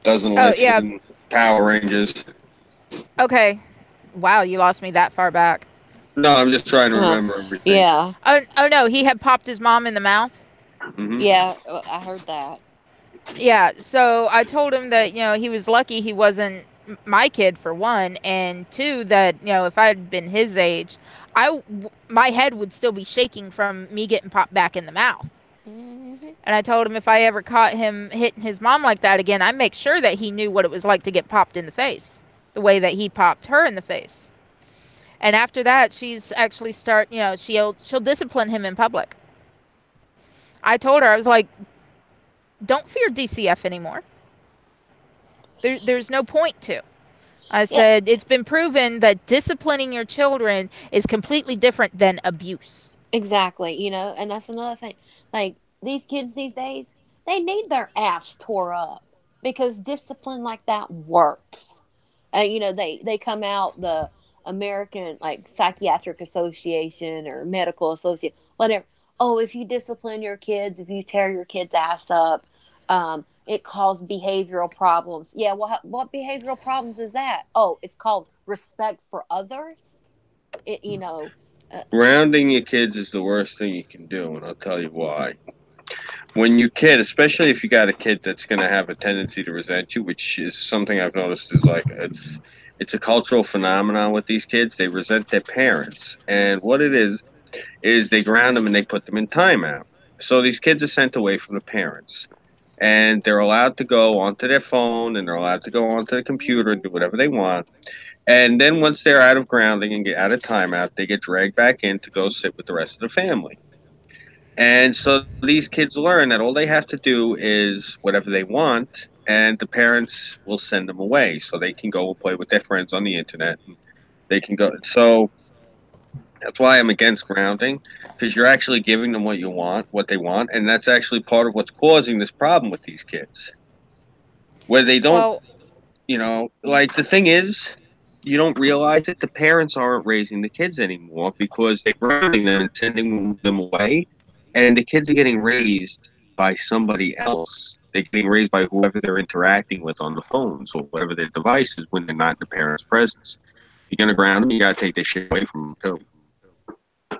doesn't listen. Yeah. Power Rangers. Okay. Wow, you lost me that far back. No, I'm just trying to remember everything. Yeah. Oh no, he had popped his mom in the mouth. Mm-hmm. Yeah, I heard that. Yeah, so I told him that he was lucky he wasn't my kid, for one, and two, that if I had been his age, my head would still be shaking from me getting popped back in the mouth. Mm-hmm. And I told him if I ever caught him hitting his mom like that again, I'd make sure that he knew what it was like to get popped in the face, the way that he popped her in the face. And after that, she's actually she'll discipline him in public. I told her, I was like, don't fear DCF anymore. There's no point to. I said it's been proven that disciplining your children is completely different than abuse. Exactly, and that's another thing. Like these kids these days, they need their ass tore up because discipline like that works. They come out the American like Psychiatric Association or Medical Association, whatever. Oh, if you discipline your kids, if you tear your kids' ass up, it causes behavioral problems. Yeah, what behavioral problems is that? Oh, it's called respect for others. It, you know, Grounding your kids is the worst thing you can do, and I'll tell you why. When you kid, especially if you got a kid that's going to have a tendency to resent you, which is something I've noticed is like it's a cultural phenomenon with these kids. They resent their parents, and what it is they ground them and they put them in timeout. So these kids are sent away from the parents, and they're allowed to go onto their phone and they're allowed to go onto the computer and do whatever they want. And then once they're out of grounding and get out of timeout, they get dragged back in to go sit with the rest of the family. And so these kids learn that all they have to do is whatever they want, and the parents will send them away so they can go play with their friends on the internet. And they can go. So that's why I'm against grounding, because you're actually giving them what they want, and that's actually part of what's causing this problem with these kids, where they don't, Well, like the thing is, you don't realize that the parents aren't raising the kids anymore because they're grounding them and sending them away, and the kids are getting raised by somebody else. They're getting raised by whoever they're interacting with on the phones or whatever their device is when they're not in the parents' presence. If you're gonna ground them, you gotta take this shit away from them too.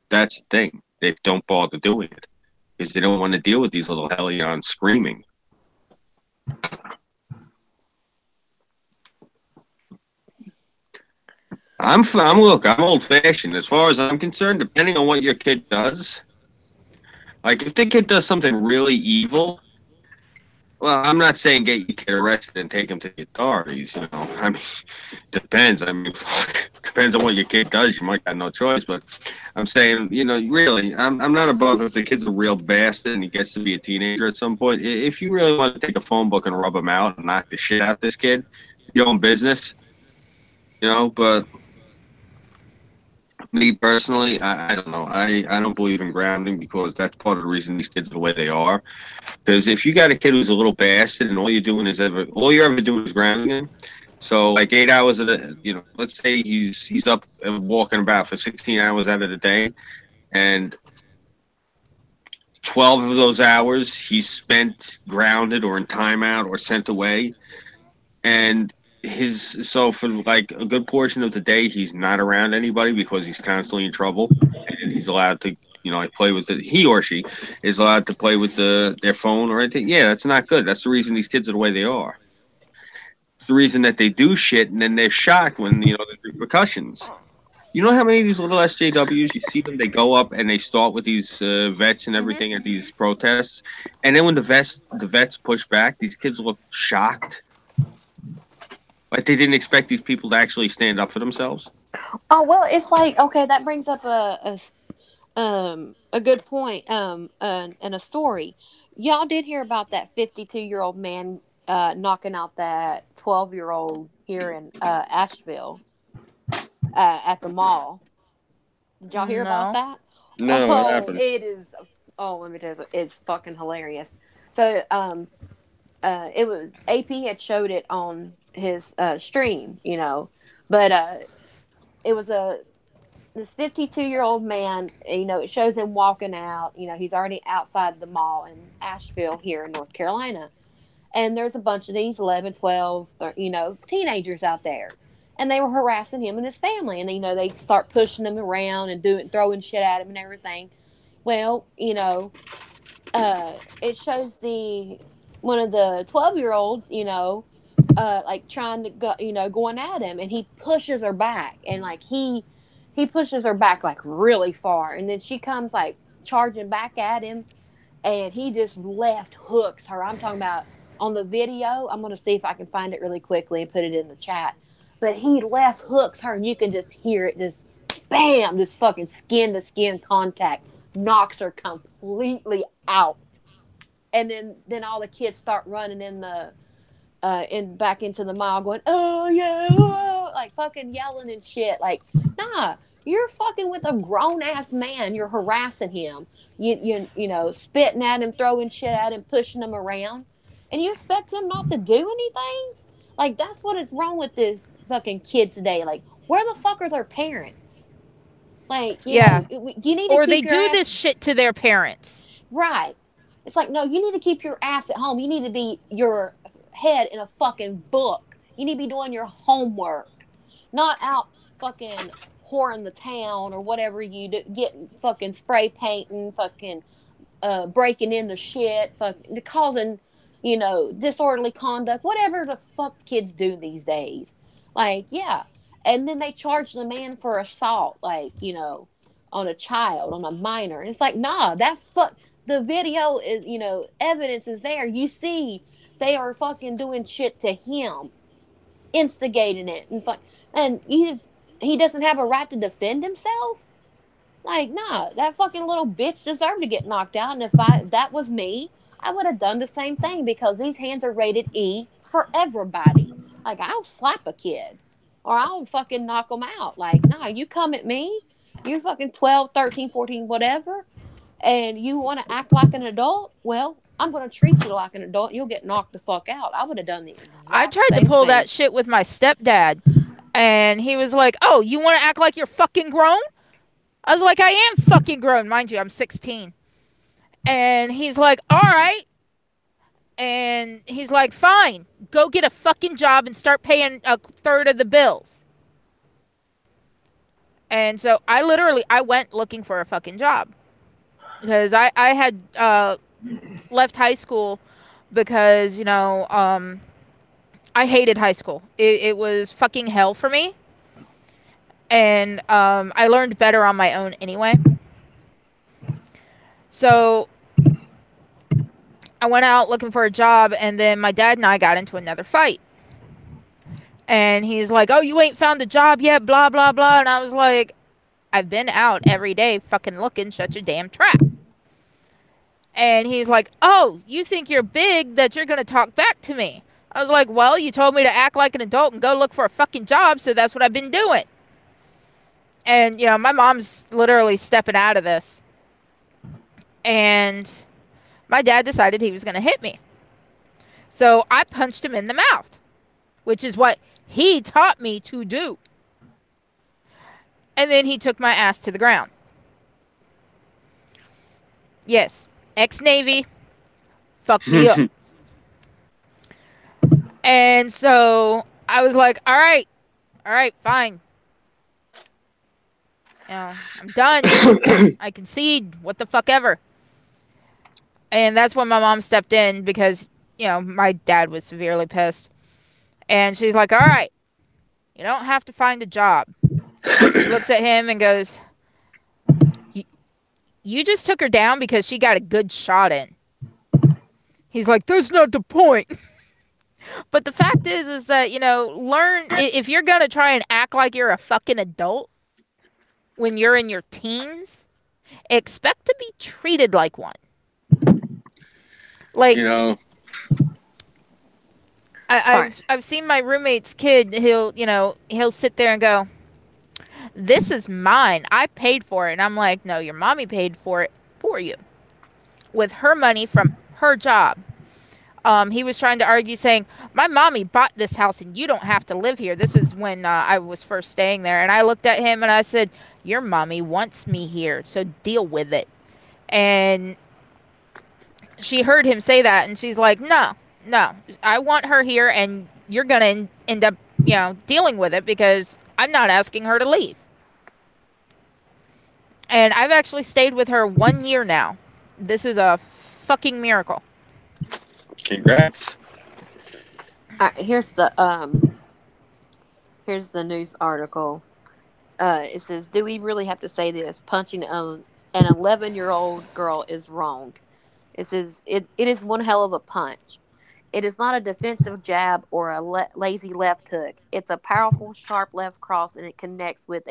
That's the thing. They don't bother doing it because they don't want to deal with these little hellions screaming. I'm old fashioned as far as I'm concerned. Depending on what your kid does, like if the kid does something really evil, well, I'm not saying get your kid arrested and take him to the authorities. I mean, depends. I mean, depends on what your kid does. You might have no choice, but I'm saying, really, I'm not above if the kid's a real bastard and he gets to be a teenager at some point. If you really want to take a phone book and rub him out and knock the shit out of this kid, your own business, But me personally, I don't know. I don't believe in grounding because that's part of the reason these kids are the way they are. Because if you got a kid who's a little bastard and all you're ever doing is grounding him. So like 8 hours of let's say he's up and walking about for 16 hours out of the day, and 12 of those hours he's spent grounded or in timeout or sent away, and for like a good portion of the day he's not around anybody because he's constantly in trouble, and he's allowed to like play with he or she is allowed to play with their phone or anything. Yeah, that's not good. That's the reason these kids are the way they are. It's the reason that they do shit and then they're shocked when there's repercussions. You know how many of these little SJWs you see them? They go up and they start with these vets and everything at these protests, and then when the vets push back, these kids look shocked. Like they didn't expect these people to actually stand up for themselves. oh well, it's like okay, that brings up a good point and a story. Y'all did hear about that 52-year-old man knocking out that 12-year-old here in Asheville at the mall. Did y'all hear about no. that? No, what Oh, happened? it is. Oh, let me tell you, it's fucking hilarious. So, it was AP had showed it on his stream, but it was this 52-year-old man. It shows him walking out. He's already outside the mall in Asheville here in North Carolina, and there's a bunch of these 11, 12, teenagers out there, and they were harassing him and his family, and they start pushing him around and throwing shit at him and everything. Well, it shows the one of the 12-year-olds, like trying to go, going at him, and he pushes her back, and like he pushes her back like really far, and then she comes like charging back at him, and he just left hooks her. I'm talking about on the video. I'm going to see if I can find it really quickly and put it in the chat. But he left hooks her, and you can just hear it, just bam, this fucking skin to skin contact knocks her completely out. And then all the kids start running in back into the mall going, oh yeah, oh, like fucking yelling and shit. Like, nah, you're fucking with a grown ass man. You're harassing him. You know, spitting at him, throwing shit at him, pushing him around, and you expect him not to do anything? Like, that's what is wrong with this fucking kids today. Like, where the fuck are their parents? Like, you Yeah. know, you need to Or keep they your do ass this shit to their parents. right. It's like, no, you need to keep your ass at home. You need to be your head in a fucking book. You need to be doing your homework, not out fucking whoring the town or whatever you do, getting fucking spray painting, fucking breaking into shit, fucking causing, you know, disorderly conduct, whatever the fuck kids do these days. Like, yeah. And then they charge the man for assault, like, you know, on a child, on a minor. And it's like, nah, that fuck, the video is, you know, evidence is there. You see, they are fucking doing shit to him, instigating it, and he doesn't have a right to defend himself. Like, nah, that fucking little bitch deserved to get knocked out. And if that was me, I would have done the same thing because these hands are rated E for everybody. Like, I'll slap a kid or I'll fucking knock them out. Like, nah, you come at me, you're fucking 12, 13, 14, whatever, and you want to act like an adult, well, I'm going to treat you like an adult and you'll get knocked the fuck out. I would have done the I exact tried to same pull thing. that shit with my stepdad, and he was like, "Oh, you want to act like you're fucking grown?" I was like, "I am fucking grown, mind you. I'm 16." And he's like, "All right." And he's like, "Fine, go get a fucking job and start paying a third of the bills." And so I went looking for a fucking job because I had left high school because I hated high school. It was fucking hell for me, and I learned better on my own anyway. So I went out looking for a job, and then my dad and I got into another fight. And he's like, "Oh, you ain't found a job yet, blah, blah, blah." And I was like, "I've been out every day fucking looking, shut your damn trap." And he's like, "Oh, you think you're big that you're going to talk back to me?" I was like, "Well, you told me to act like an adult and go look for a fucking job, so that's what I've been doing." And, my mom's literally stepping out of this. And my dad decided he was going to hit me. So I punched him in the mouth, which is what he taught me to do. And then he took my ass to the ground. Yes, ex-Navy fucked me up. And so I was like, all right, fine. I'm done. I concede. What the fuck ever. And that's when my mom stepped in because, my dad was severely pissed. And she's like, all right, you don't have to find a job. She looks at him and goes, you just took her down because she got a good shot in. He's like, that's not the point. But the fact is that, learn, if you're going to try and act like you're a fucking adult when you're in your teens, expect to be treated like one. Like, I've seen my roommate's kid. He'll sit there and go, "This is mine. I paid for it." And I'm like, "No, your mommy paid for it for you with her money from her job." He was trying to argue, saying, "My mommy bought this house and you don't have to live here." This is when I was first staying there. And I looked at him and I said, "Your mommy wants me here, so deal with it." And she heard him say that and she's like, no, I want her here and you're going to end up, dealing with it because I'm not asking her to leave. And I've actually stayed with her 1 year now. This is a fucking miracle. Congrats. Here's the news article. It says, "Do we really have to say this? Punching an 11-year-old girl is wrong." It says, it is one hell of a punch. It is not a defensive jab or a lazy left hook. It's a powerful, sharp left cross, and it connects with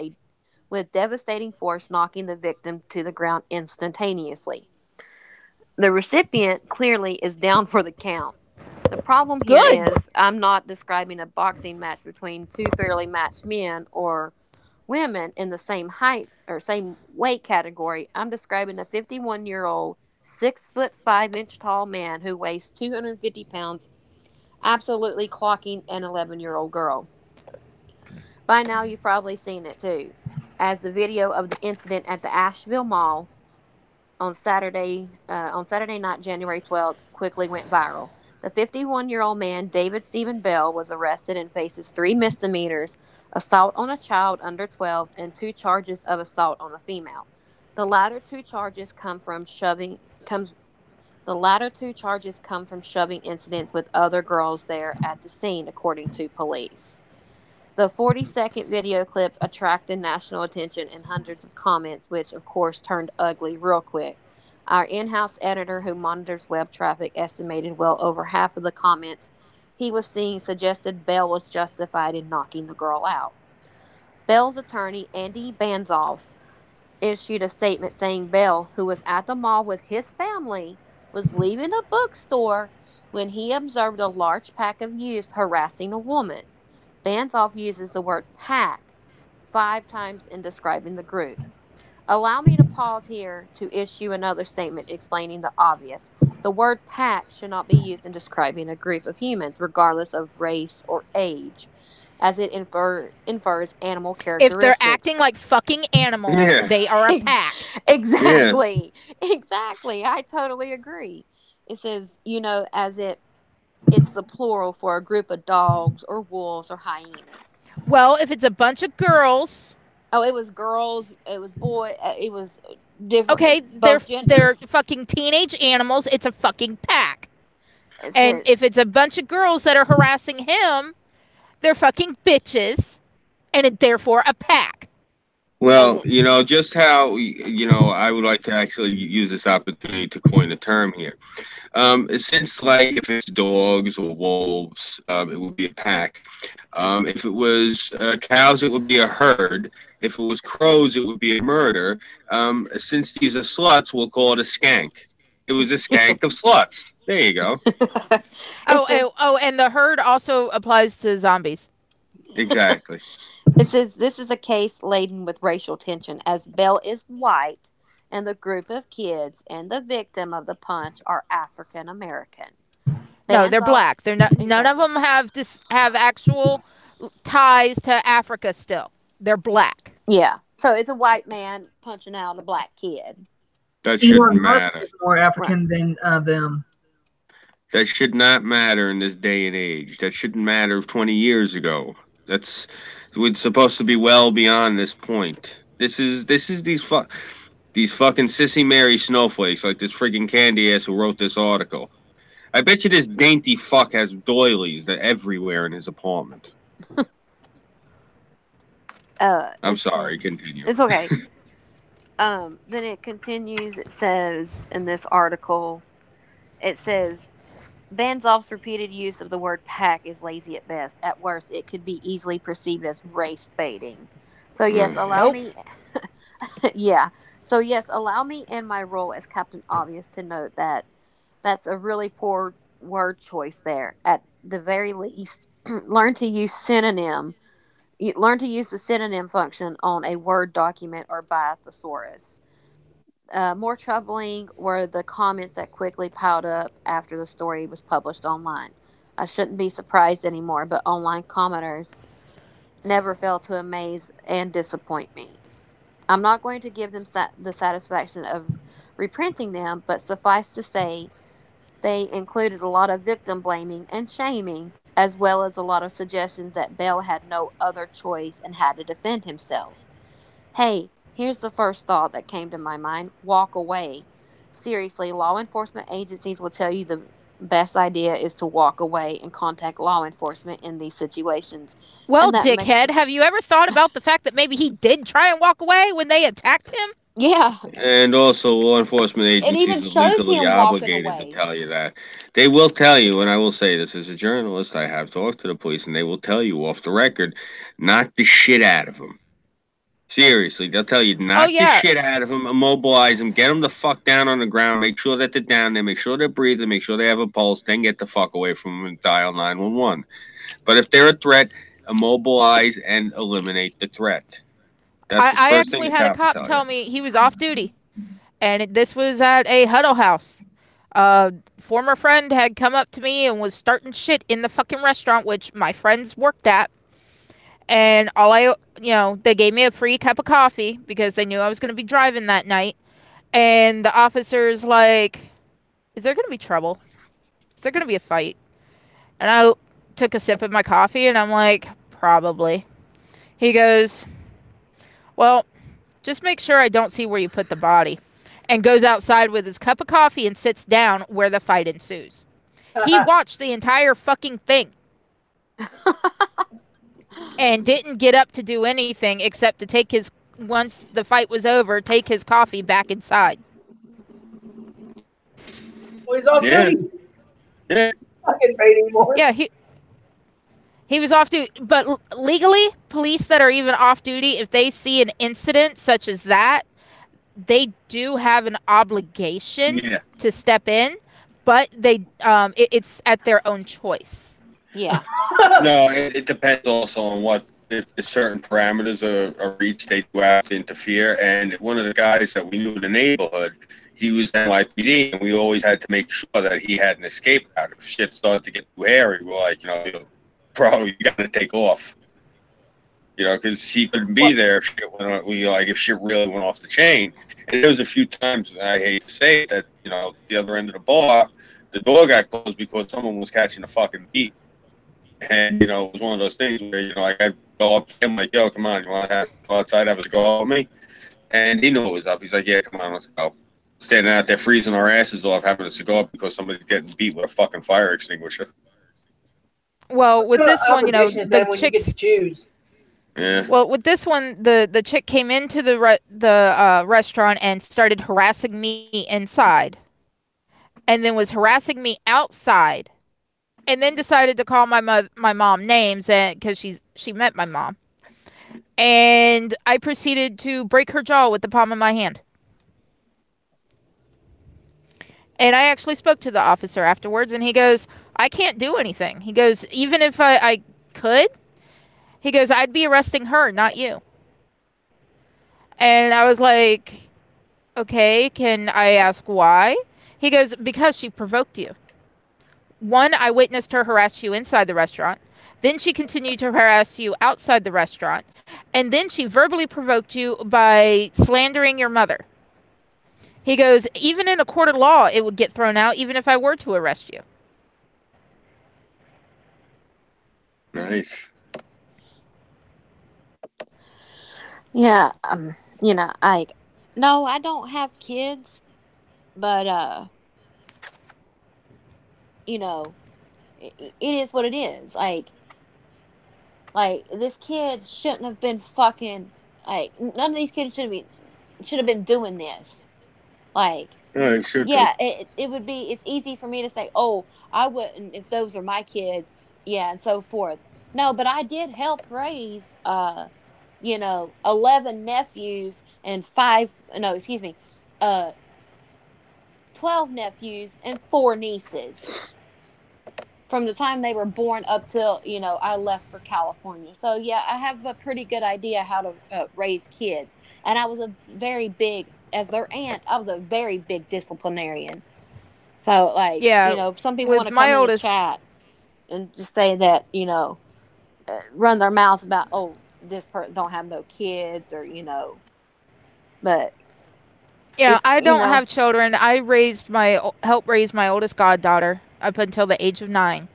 devastating force, knocking the victim to the ground instantaneously. The recipient clearly is down for the count. The The problem here Good. is I'm not describing a boxing match between two fairly matched men or women in the same height or same weight category. I'm describing a 51-year-old, 6'5" tall man who weighs 250 pounds, absolutely clocking an 11-year-old girl. By now, you've probably seen it too, as the video of the incident at the Asheville Mall on Saturday night, January 12th, quickly went viral. The 51-year-old man, David Stephen Bell, was arrested and faces 3 misdemeanors: assault on a child under 12 and 2 charges of assault on a female. The latter two charges come from shoving comes the latter two charges come from shoving incidents with other girls there at the scene, according to police. The 40-second video clip attracted national attention and hundreds of comments, which of course turned ugly real quick. Our in house editor, who monitors web traffic, estimated well over half of the comments he was seeing suggested Bell was justified in knocking the girl out. Bell's attorney, Andy Banzoff, issued a statement saying Bell, who was at the mall with his family, was leaving a bookstore when he observed a large pack of youths harassing a woman. Banzoff uses the word pack 5 times in describing the group. Allow me to pause here to issue another statement explaining the obvious. The word pack should not be used in describing a group of humans, regardless of race or age, as it infers animal If they're characteristics. acting like fucking animals, Yeah. they are a pack. Exactly. Exactly. I totally agree. It says, as it's the plural for a group of dogs or wolves or hyenas. Well, if it's a bunch of girls, Oh, it was girls, it was boy, it was different, okay, they're both they're genders. fucking teenage animals. It's a fucking pack. It And said, if it's a bunch of girls that are harassing him, they're fucking bitches, and therefore a pack. and Well, it, just how I would like to actually use this opportunity to coin a term here. Since like if it's dogs or wolves, it would be a pack. If it was cows, it would be a herd. If it was crows, it would be a murder. Since these are sluts, we'll call it a skank. It was a skank of sluts. There you go. it Oh, says, and the herd also applies to zombies. Exactly. it says this is a case laden with racial tension, as Bell is white, and the group of kids and the victim of the punch are African American. No, they're Banzoff, black. They're not. None of exactly. them have actual ties to Africa. Still, they're black. Yeah. So it's a white man punching out a black kid. That shouldn't Elon Musk matter. is more Right. African than them. That should not matter in this day and age. That shouldn't matter 20 years ago. That's we're supposed to be well beyond this point. This is these fucking sissy Mary snowflakes like this freaking candy ass who wrote this article. I bet you this dainty fuck has doilies that everywhere in his apartment. I'm It sorry, says continue. it's okay. Then it continues. It says in this article, it says Banzoff's repeated use of the word pack is lazy at best. At worst, it could be easily perceived as race baiting. So yes, allow Nope. me. Yeah. So yes, allow me in my role as Captain Obvious to note that that's a really poor word choice there. At the very least, learn to use synonym. Learn to use the synonym function on a Word document or by a thesaurus. More troubling were the comments that quickly piled up after the story was published online. I shouldn't be surprised anymore, but online commenters never fail to amaze and disappoint me. I'm not going to give them the satisfaction of reprinting them, but suffice to say, they included a lot of victim blaming and shaming, as well as a lot of suggestions that Bell had no other choice and had to defend himself. Hey, here's the first thought that came to my mind: walk away. Seriously, law enforcement agencies will tell you the best idea is to walk away and contact law enforcement in these situations. Well, And that makes, dickhead, have you ever thought about the fact that maybe he did try and walk away when they attacked him? yeah, And also, law enforcement it even agencies are shows legally him walking obligated to away. tell you that. They will tell you, and I will say this as a journalist, I have talked to the police, and they will tell you off the record, knock the shit out of them. Seriously, they'll tell you knock the yeah. shit out of them, immobilize them, get them the fuck down on the ground, make sure that they're down there, make sure they're breathing, make sure they have a pulse, then get the fuck away from them and dial 911. But if they're a threat, immobilize and eliminate the threat. That's the I first thing actually a had a cop will cop tell you. tell me he was off duty, and this was at a huddle house. Former friend had come up to me and was starting shit in the fucking restaurant, which my friends worked at. And they gave me a free cup of coffee because they knew I was going to be driving that night. And the officer's like, "Is there going to be trouble? Is there going to be a fight?" And I took a sip of my coffee and I'm like, "Probably." He goes, "Well, just make sure I don't see where you put the body." And goes outside with his cup of coffee and sits down where the fight ensues. He watched the entire fucking thing and didn't get up to do anything except to once the fight was over, take his coffee back inside. Well, he's off Yeah. duty. Yeah. Not getting paid anymore. Yeah, he was off duty, but legally, police that are even off duty, if they see an incident such as that, they do have an obligation Yeah. to step in, but it's at their own choice. Yeah. No, it depends also on what if certain parameters are reached, they do have to interfere. And one of the guys that we knew in the neighborhood, he was NYPD, and we always had to make sure that he had an escape route. If shit started to get too hairy, we're like, bro, you got to take off. Because he couldn't be there if shit if shit really went off the chain. And there was a few times, I hate to say it, that the other end of the bar, the door got closed because someone was catching a fucking beat. And, it was one of those things where, I go up to him like, yo, come on, you want to go outside, have a cigar with me? And he knew it was up. He's like, yeah, come on, let's go. Standing out there freezing our asses off having a cigar because somebody's getting beat with a fucking fire extinguisher. Well, with this one, Obligation is the that when you get to chicks. choose. Yeah. Well, with this one, the chick came into the restaurant and started harassing me inside, and then was harassing me outside, and then decided to call my mom names, and because she met my mom, and I proceeded to break her jaw with the palm of my hand. And I actually spoke to the officer afterwards, and he goes, "I can't do anything." He goes, "Even if I could," he goes, "I'd be arresting her, not you." And I was like, "Okay, can I ask why?" He goes, "Because she provoked you. One, I witnessed her harass you inside the restaurant. Then she continued to harass you outside the restaurant. And then she verbally provoked you by slandering your mother." He goes, "Even in a court of law, it would get thrown out, even if I were to arrest you." Nice. Yeah. No, I don't have kids, but it is what it is. Like this kid shouldn't have been fucking. Like none of these kids should have been doing this. Like, Oh, sure. yeah, it would be. It's easy for me to say, oh, I wouldn't if those are my kids. Yeah, and so forth. No, but I did help raise 11 nephews and five. No, excuse me, 12 nephews and 4 nieces from the time they were born up till I left for California. So yeah, I have a pretty good idea how to raise kids, and I was a very big, as their aunt, I was a very big disciplinarian. So Yeah, some people with want to come my in the oldest. chat and just say that run their mouth about, oh, this person don't have no kids, or but Yeah, it's I don't have children. Helped raise my oldest goddaughter up until the age of 9.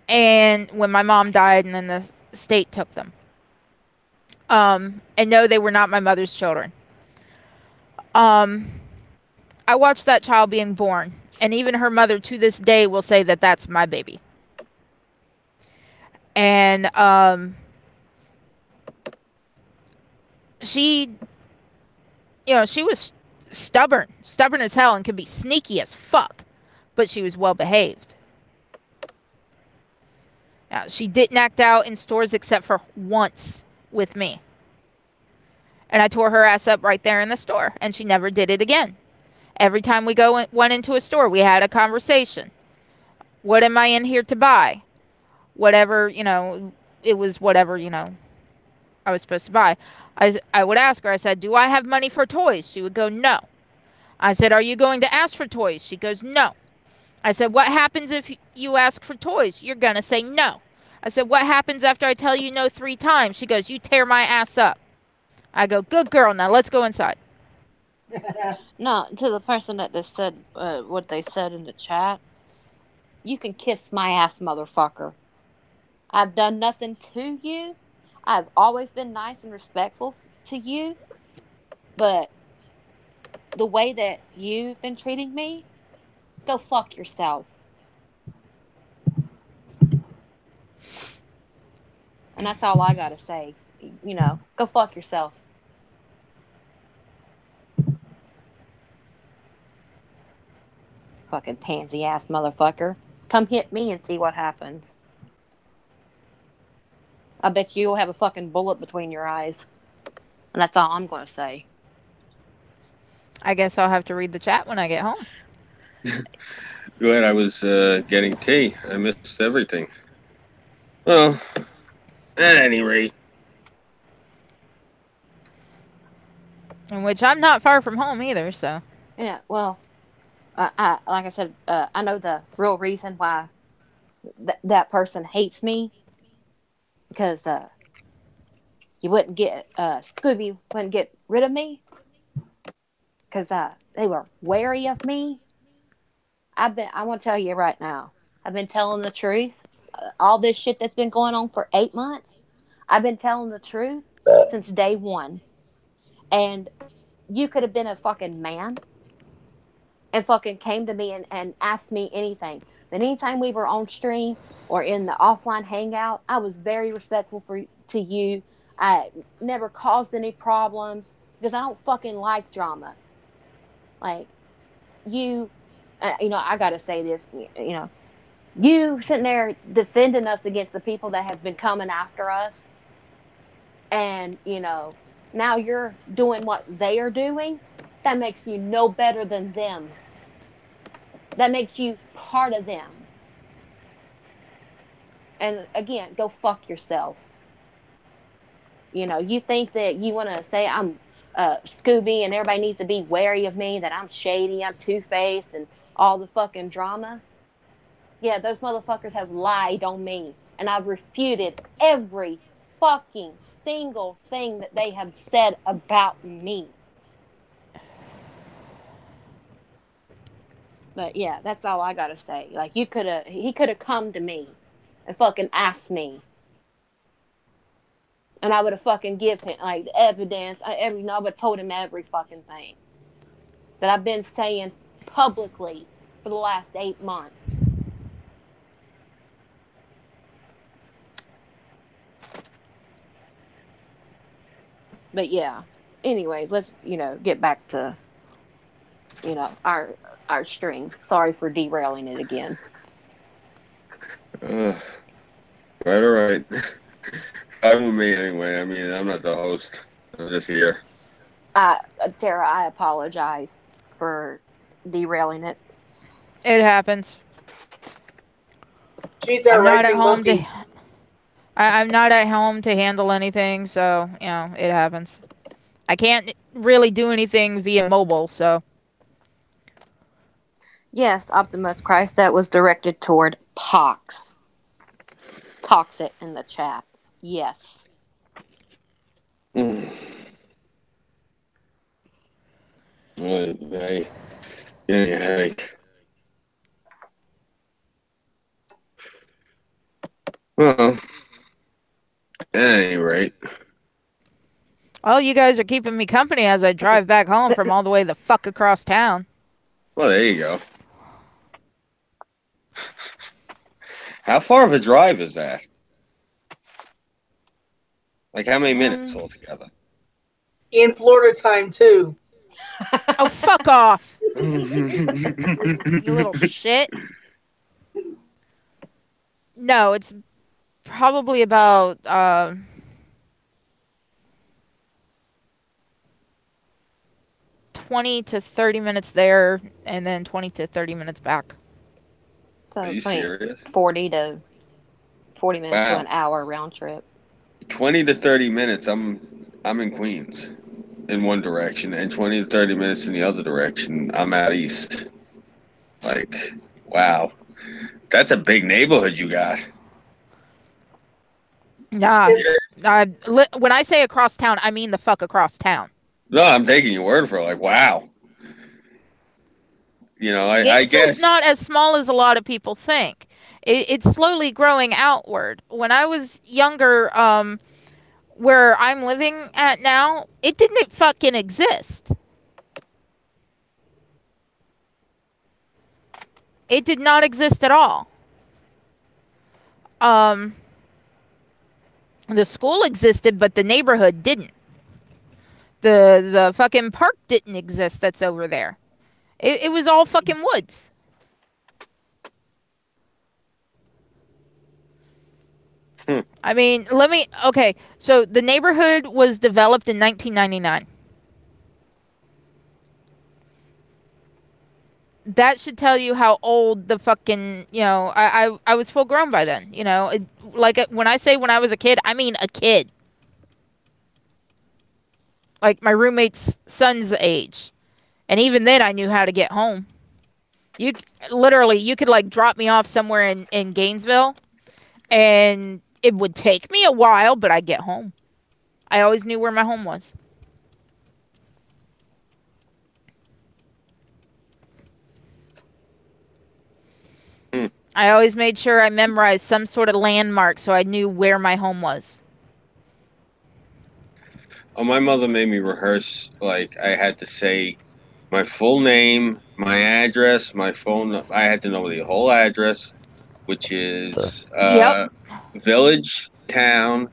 And when my mom died, and then the state took them. And no, they were not my mother's children. I watched that child being born, and even her mother to this day will say that that's my baby. And she, she was stubborn as hell, and could be sneaky as fuck, but she was well behaved. She didn't act out in stores except for once with me. And I tore her ass up right there in the store, and she never did it again. Every time we went into a store, we had a conversation. What am I in here to buy? Whatever, it was whatever, I was supposed to buy. I would ask her, I said, do I have money for toys? She would go, no. I said, are you going to ask for toys? She goes, no. I said, what happens if you ask for toys? You're going to say no. I said, what happens after I tell you no 3 times? She goes, you tear my ass up. I go, good girl, now let's go inside. No, to the person that just said what they said in the chat, you can kiss my ass, motherfucker. I've done nothing to you. I've always been nice and respectful to you. But the way that you've been treating me, go fuck yourself. And that's all I gotta say. Go fuck yourself. Fucking pansy ass motherfucker. Come hit me and see what happens. I bet you'll have a fucking bullet between your eyes. And that's all I'm gonna say. I guess I'll have to read the chat when I get home. Glad I was getting tea. I missed everything. Well, at any rate. In which I'm not far from home either, so. Yeah, well, like I said, I know the real reason why that person hates me. Because you wouldn't get Scooby wouldn't get rid of me because they were wary of me. I want to tell you right now, I've been telling the truth. All this shit that's been going on for 8 months, I've been telling the truth since day one. And you could have been a fucking man and fucking came to me and asked me anything. But anytime we were on stream or in the offline hangout, I was very respectful to you. I never caused any problems because I don't fucking like drama. Like you, I gotta say this. You sitting there defending us against the people that have been coming after us, and now you're doing what they are doing. That makes you no better than them. That makes you part of them. And again, go fuck yourself. You think that you want to say I'm Scooby and everybody needs to be wary of me, that I'm shady, I'm two-faced, and all the fucking drama. Yeah, those motherfuckers have lied on me. And I've refuted every fucking single thing that they have said about me. But yeah, that's all I gotta say. Like he could have come to me and fucking asked me. And I would have fucking give him like evidence. I would have told him every fucking thing that I've been saying publicly for the last 8 months. But yeah. Anyways, let's get back to our string. Sorry for derailing it again. Right, all right. Fine with me anyway. I mean, I'm not the host. I'm just here. Tara, I apologize for derailing it. It happens. She's our I'm not at ranking home monkey. I'm not at home to handle anything, so it happens. I can't really do anything via mobile, so. Yes, Optimus Christ, that was directed toward Pox. Toxic in the chat. Yes. Hey, getting a headache. Well, at any rate. Well, you guys are keeping me company as I drive back home from all the way the fuck across town. Well, there you go. How far of a drive is that? Like, how many minutes altogether? In Florida time, too. Oh, fuck off! You little shit. No, it's probably about 20 to 30 minutes there and then 20 to 30 minutes back. So Are you serious? 40 minutes to Wow. an hour round trip. 20 to 30 minutes. I'm in Queens in one direction, and 20 to 30 minutes in the other direction. I'm out east. Like, wow, that's a big neighborhood you got. Nah. When I say across town, I mean the fuck across town. No, I'm taking your word for it. Like, wow. I Gainesville's guess. not as small as a lot of people think. It's slowly growing outward. When I was younger, where I'm living at now, it didn't fucking exist. It did not exist at all. Um, the school existed, but the neighborhood didn't. The fucking park didn't exist that's over there. It was all fucking woods. I mean, okay, so the neighborhood was developed in 1999. That should tell you how old the fucking, I was full grown by then, when I say when I was a kid, I mean a kid. Like my roommate's son's age. And even then I knew how to get home. You could like drop me off somewhere in Gainesville and it would take me a while, but I'd get home. I always knew where my home was. I always made sure I memorized some sort of landmark so I knew where my home was. Oh, my mother made me rehearse. Like, I had to say my full name, my address, my phone. I had to know the whole address, which is Yep. village, town,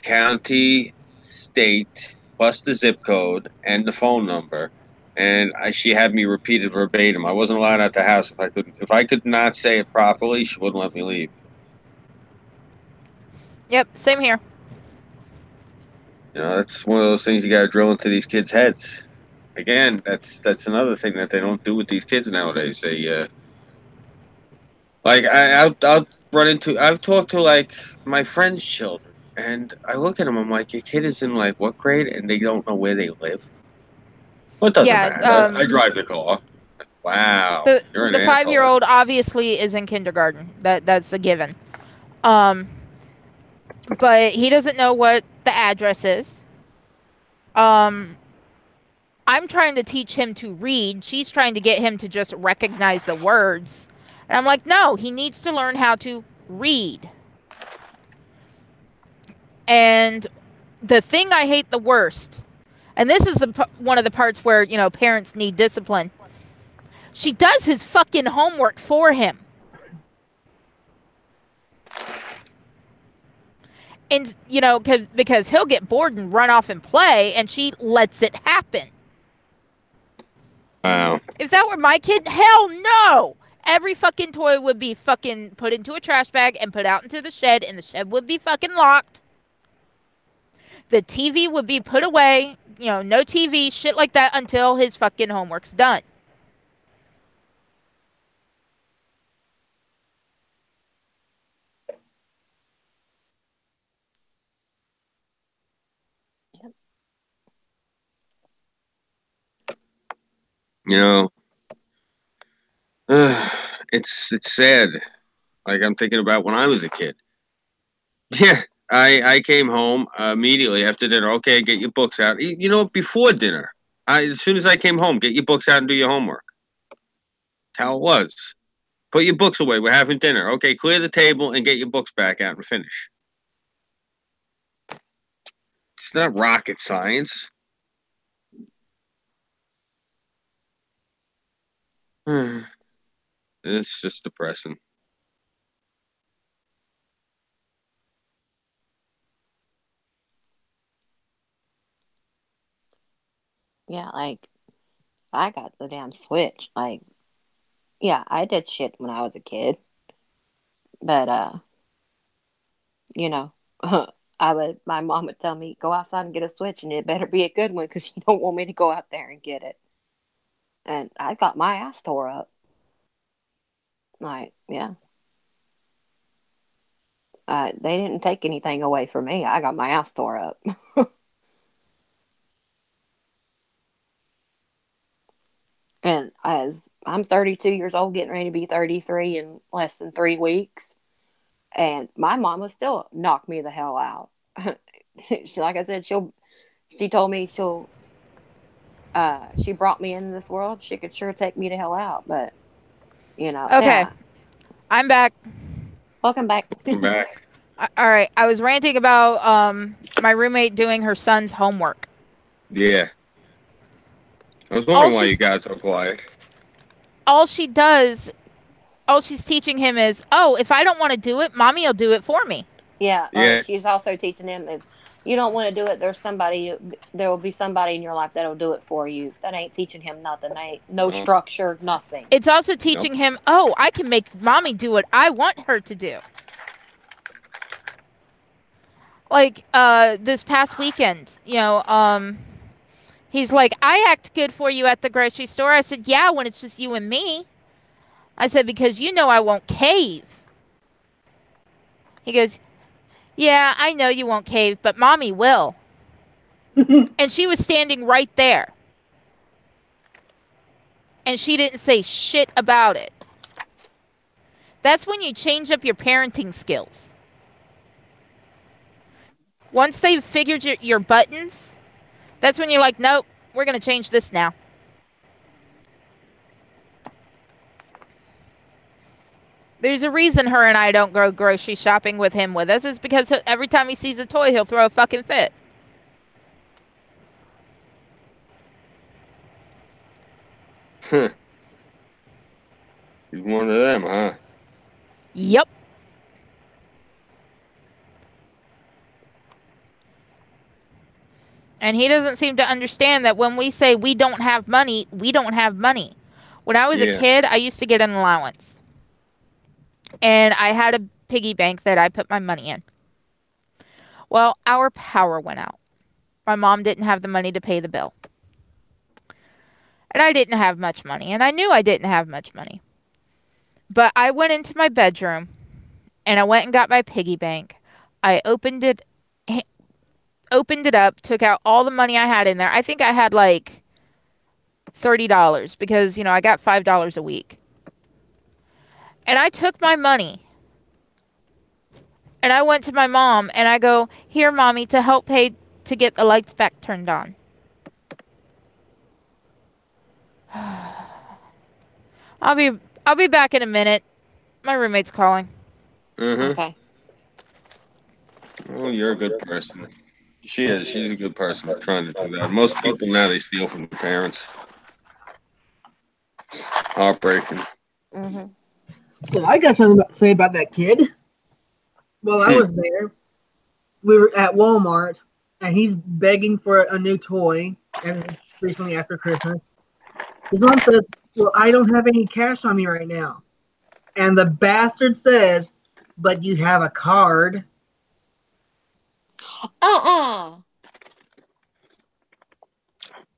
county, state, plus the zip code and the phone number. And she had me repeat it verbatim. I wasn't allowed at the house if I could not say it properly. She wouldn't let me leave. Yep, same here. That's one of those things you got to drill into these kids' heads. Again, that's another thing that they don't do with these kids nowadays. They I'll run into. I've talked to like my friends' children, and I look at them. I'm like, your kid is in like what grade, and they don't know where they live. Well, it doesn't Yeah, matter. I drive the car. Wow, the you're an the asshole. 5-year-old obviously is in kindergarten. That's a given. Um, but he doesn't know what the address is. Um, I'm trying to teach him to read. She's trying to get him to just recognize the words. And I'm like, no, he needs to learn how to read. And the thing I hate the worst, and this is one of the parts where, parents need discipline. She does his fucking homework for him. And, because he'll get bored and run off and play, and she lets it happen. Wow. If that were my kid, hell no! Every fucking toy would be fucking put into a trash bag and put out into the shed, and the shed would be fucking locked. The TV would be put away, no TV, shit like that, until his fucking homework's done. It's sad. Like I'm thinking about when I was a kid. Yeah, I came home immediately after dinner. Okay, get your books out. Before dinner, as soon as I came home, get your books out and do your homework. That's how it was. Put your books away. We're having dinner. Okay, clear the table and get your books back out and finish. It's not rocket science. It's just depressing. Yeah, like I got the damn Switch. Like, yeah, I did shit when I was a kid, but you know, my mom would tell me go outside and get a Switch, and it better be a good one because you don't want me to go out there and get it. And I got my ass tore up. Like, yeah. They didn't take anything away from me. I got my ass tore up. And as I'm 32 years old, getting ready to be 33 in less than 3 weeks, and my mom will still knock me the hell out. Like I said, she told me she brought me into this world. She could sure take me to hell out, but Okay, yeah. I'm back. Welcome back. Come back. All right, I was ranting about my roommate doing her son's homework. Yeah. I was wondering why you got so quiet. All she's teaching him is, oh, if I don't want to do it, mommy will do it for me. Yeah. Yeah. She's also teaching him, if you don't want to do it, there will be somebody in your life that'll do it for you. That ain't teaching him nothing. No structure, nothing. It's also teaching him, oh, I can make mommy do what I want her to do. Like this past weekend, he's like, I act good for you at the grocery store. I said, yeah, when it's just you and me. I said, because I won't cave. He goes, yeah, I know you won't cave, but mommy will. And she was standing right there. And she didn't say shit about it. That's when you change up your parenting skills. Once they've figured your buttons, that's when you're like, nope, we're going to change this now. There's a reason her and I don't go grocery shopping with him with us. It's because every time he sees a toy, he'll throw a fucking fit. Huh. He's one of them, huh? Yep. And he doesn't seem to understand that when we say we don't have money, we don't have money. When I was a kid, I used to get an allowance. And I had a piggy bank that I put my money in. Well, our power went out. My mom didn't have the money to pay the bill. And I didn't have much money. And I knew I didn't have much money. But I went into my bedroom and I went and got my piggy bank. I opened it up, took out all the money I had in there. I think I had like $30 because, I got $5 a week. And I took my money and I went to my mom and I go, here, mommy, to help pay to get the lights back turned on. I'll be back in a minute. My roommate's calling. Okay. Oh, you're a good person. She is. She's a good person for trying to do that. Most people now, they steal from their parents. Heartbreaking. Mm-hmm. So I got something to say about that kid. Well, I was there. We were at Walmart, and he's begging for a new toy, and recently after Christmas. His mom says, well, I don't have any cash on me right now. And the bastard says, but you have a card.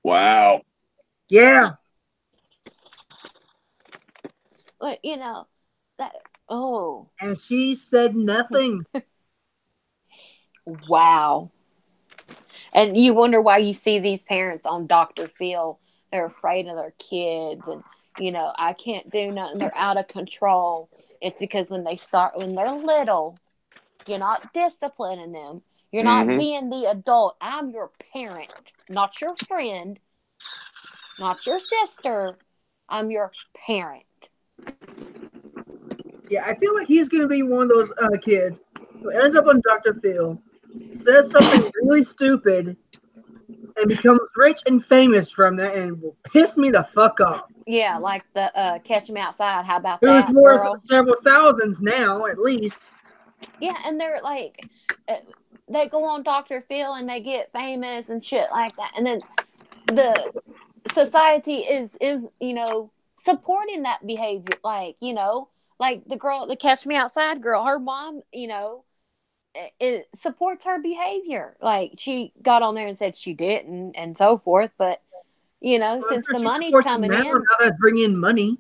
Wow. Yeah. But, that, oh. And she said nothing. Wow. And you wonder why you see these parents on Dr. Phil. They're afraid of their kids. And, I can't do nothing. They're out of control. It's because when they're little, you're not disciplining them. You're not being the adult. I'm your parent, not your friend, not your sister. I'm your parent. Yeah, I feel like he's going to be one of those kids who ends up on Dr. Phil, says something really stupid, and becomes rich and famous from that, and will piss me the fuck off. Yeah, like the Catch 'Em Outside. How about Who's that, worth girl? several thousands now, at least. Yeah, and they're like, they go on Dr. Phil and they get famous and shit like that, and then the society is supporting that behavior, like the Catch Me Outside girl, her mom, it supports her behavior. Like, she got on there and said she didn't and so forth, but You know, Well, I'm since sure the she's money's forcing coming them in. how to bring in money.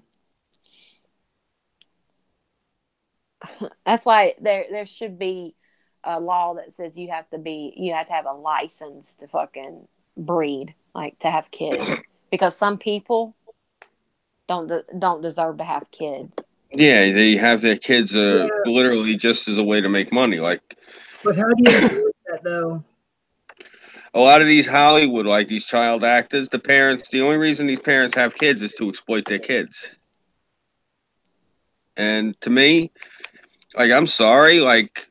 That's why there should be a law that says you have to have a license to fucking breed, like to have kids, because some people don't deserve to have kids. Yeah, they have their kids Yeah. literally just as a way to make money. Like But how do you enforce that though? a lot of these Hollywood, like these child actors, the only reason these parents have kids is to exploit their kids. And to me, like, I'm sorry, like,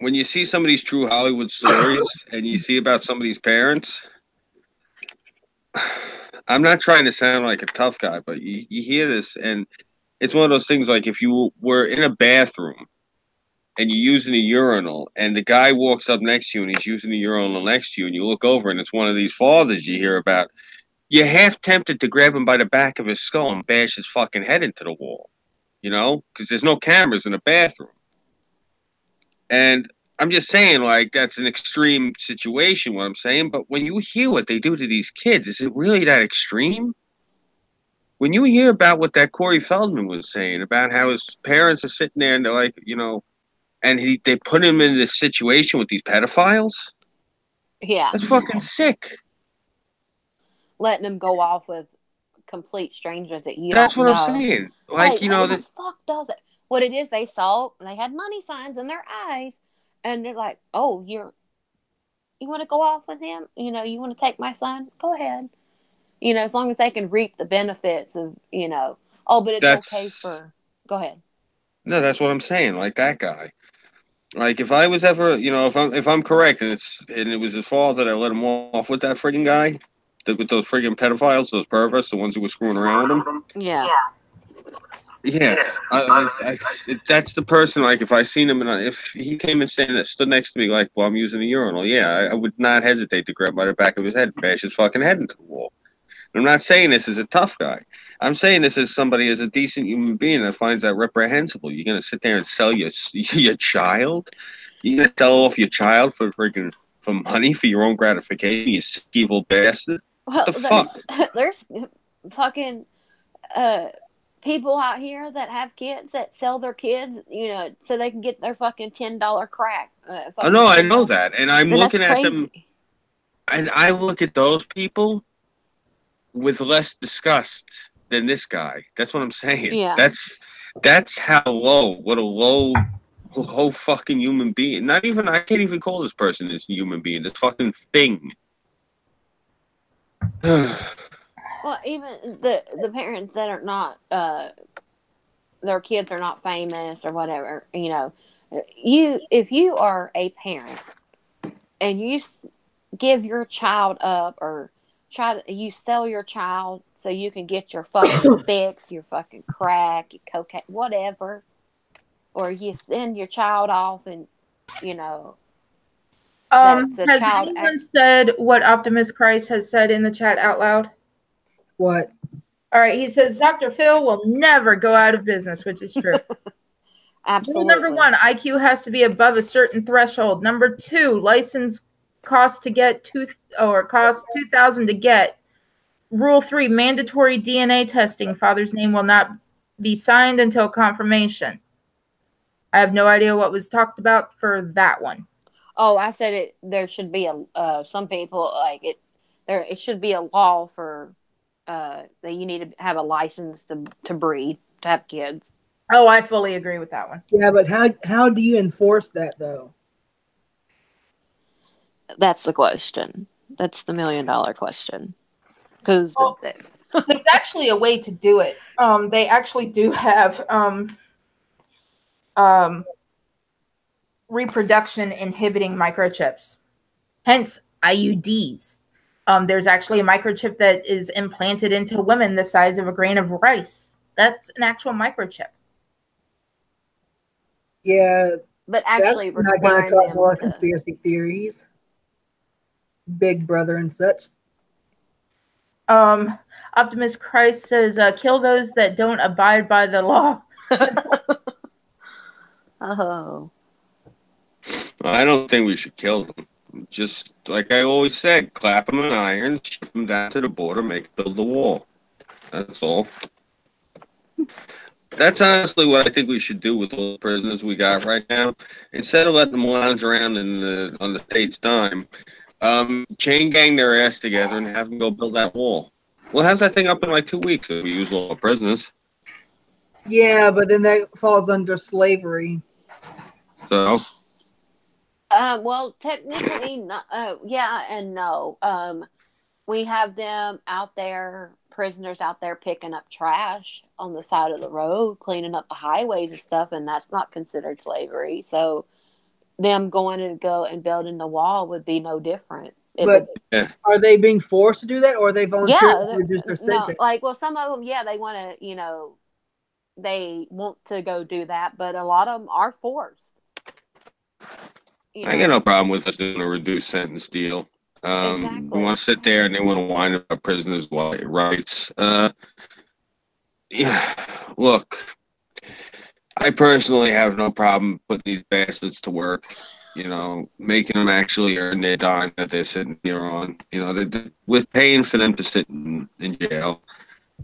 when you see some of these true Hollywood stories and you see about some of these parents, I'm not trying to sound like a tough guy, but you hear this, and it's one of those things like if you were in a bathroom and you're using a urinal, and the guy walks up next to you and he's using the urinal next to you, and you look over and it's one of these fathers you hear about, you're half tempted to grab him by the back of his skull and bash his fucking head into the wall, you know, because there's no cameras in the bathroom. And I'm just saying, like, that's an extreme situation, what I'm saying. But when you hear what they do to these kids, is it really that extreme? When you hear about what that Corey Feldman was saying about how his parents are sitting there and they're like, you know, and they put him in this situation with these pedophiles, Yeah, that's fucking sick. letting them go off with complete strangers that you That's don't what I'm know. saying. Like, Like, you know, who the that fuck does it? What it is, they had money signs in their eyes, and they're like, "Oh, you want to go off with him? You know, you want to take my son? Go ahead." You know, as long as they can reap the benefits of, you know, oh, but it's okay that's for. Go ahead. no, that's what I'm saying. Like that guy. Like if I was ever, you know, if I'm correct and it was his fault that I let him off with that friggin' guy, with those friggin' pedophiles, those perverts, the ones who were screwing around with him. Yeah. Yeah, that's the person. Like if I seen him and if he came and stood next to me, like, well, I'm using a urinal. Yeah, I would not hesitate to grab by the back of his head and bash his fucking head into the wall. I'm not saying this as a tough guy. I'm saying this as somebody as a decent human being that finds that reprehensible. You're gonna sit there and sell your child? You're gonna sell off your child for money for your own gratification? You sick evil bastard! Well, What the fuck? there's fucking uh people out here that have kids that sell their kids, you know, so they can get their fucking $10 crack. Oh no, I Fucking know $10. that, and I'm Then that's looking at them, crazy. and I look at those people with less disgust than this guy. That's what I'm saying. Yeah. That's how low. What a low fucking human being. Not even I can't even call this person this human being. This fucking thing. Well, even the parents that are not their kids are not famous or whatever, you know, if you are a parent and you give your child up or you sell your child so you can get your fucking fix, your fucking crack, your cocaine, whatever, or you send your child off and, you know, that's a Has child anyone said what Optimus Christ has said in the chat out loud? What? All right, he says Dr. Phil will never go out of business, which is true. Absolutely. Rule number 1, IQ has to be above a certain threshold. Number 2, license cost $2,000 to get. Rule 3, mandatory DNA testing. Father's name will not be signed until confirmation. I have no idea what was talked about for that one. Oh, I said it. There should be some people like it. It should be a law for that you need to have a license to breed, to have kids. Oh, I fully agree with that one. Yeah, but how do you enforce that though? That's the question. That's the $1 million question. Because there's actually a way to do it. They actually do have reproduction inhibiting microchips, hence IUDs. There's actually a microchip that is implanted into women the size of a grain of rice. That's an actual microchip. Yeah, but actually that's not going to requiring cause them more to. conspiracy theories. Big Brother and such. Optimus Christ says, kill those that don't abide by the law. Oh. I don't think we should kill them. Just like I always said, clap them in iron, ship them down to the border, build the wall. That's all. That's honestly what I think we should do with all the prisoners we got right now. Instead of letting them lounge around on the state's dime, chain gang their ass together and have them go build that wall. We'll have that thing up in like 2 weeks if we use all the prisoners. Yeah, but then that falls under slavery. So, Well, technically, not, yeah and no. We have them out there, prisoners out there picking up trash on the side of the road, cleaning up the highways and stuff, and that's not considered slavery. So them going to go and building the wall would be no different. But are they being forced to do that, or are they voluntarily Yeah, reduce their no, sentence? like, well, some of them, yeah, they want to, they want to go do that, but a lot of them are forced. I got no problem with us doing a reduced sentence deal. Exactly. We want to sit there and they want to whine about prisoners' rights. Yeah, look, I personally have no problem putting these bastards to work. Making them actually earn their dime that they're sitting here on. We're paying for them to sit in jail.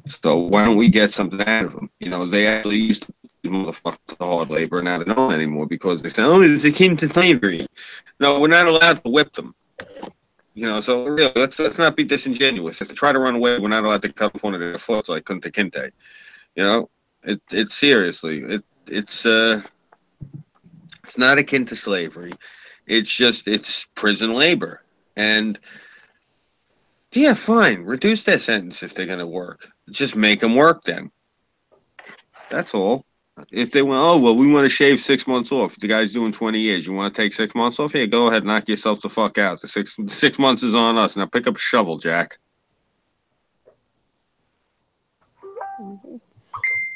So why don't we get something out of them? They actually used to do motherfuckers to hard labor, now they don't anymore because they say, oh, it's akin to slavery. No, we're not allowed to whip them. So really, let's not be disingenuous. If they try to run away, we're not allowed to cut off one of their foot like Kunta Kinte. It's seriously, it's not akin to slavery. It's prison labor. And yeah, fine. Reduce their sentence if they're going to work. Just make them work then. That's all. If they want, oh, well, we want to shave 6 months off. The guy's doing 20 years. You want to take 6 months off? Yeah, go ahead, knock yourself the fuck out. The 6 months is on us. Now pick up a shovel, Jack. Mm-hmm.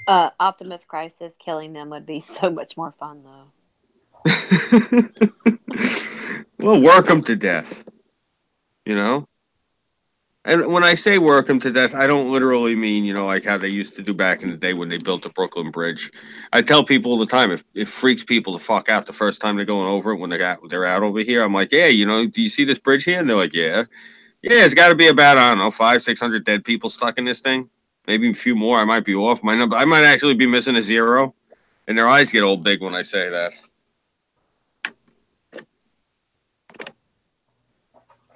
Optimus Crisis, killing them would be so much more fun, though. Well, work them to death. And when I say work them to death, I don't literally mean, like how they used to do back in the day when they built the Brooklyn Bridge. I tell people all the time, if it freaks people the fuck out the first time they're going over it when they're out over here, I'm like, yeah, do you see this bridge here? And they're like, yeah. Yeah, it's got to be about, I don't know, 500-600 dead people stuck in this thing. Maybe a few more. I might be off. My number, I might actually be missing a zero. And their eyes get all big when I say that.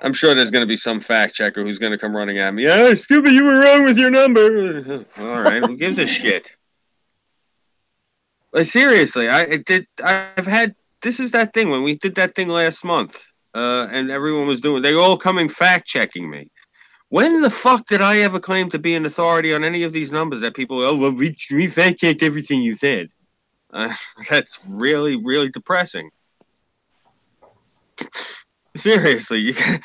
I'm sure there's going to be some fact checker who's going to come running at me. Oh, Scooby, you were wrong with your number. All right, who gives a shit? But seriously, this is that thing when we did that thing last month, and everyone was they all coming fact checking me. When the fuck did I ever claim to be an authority on any of these numbers that people, oh, well, we fact checked everything you said? That's really, really depressing. Seriously, you can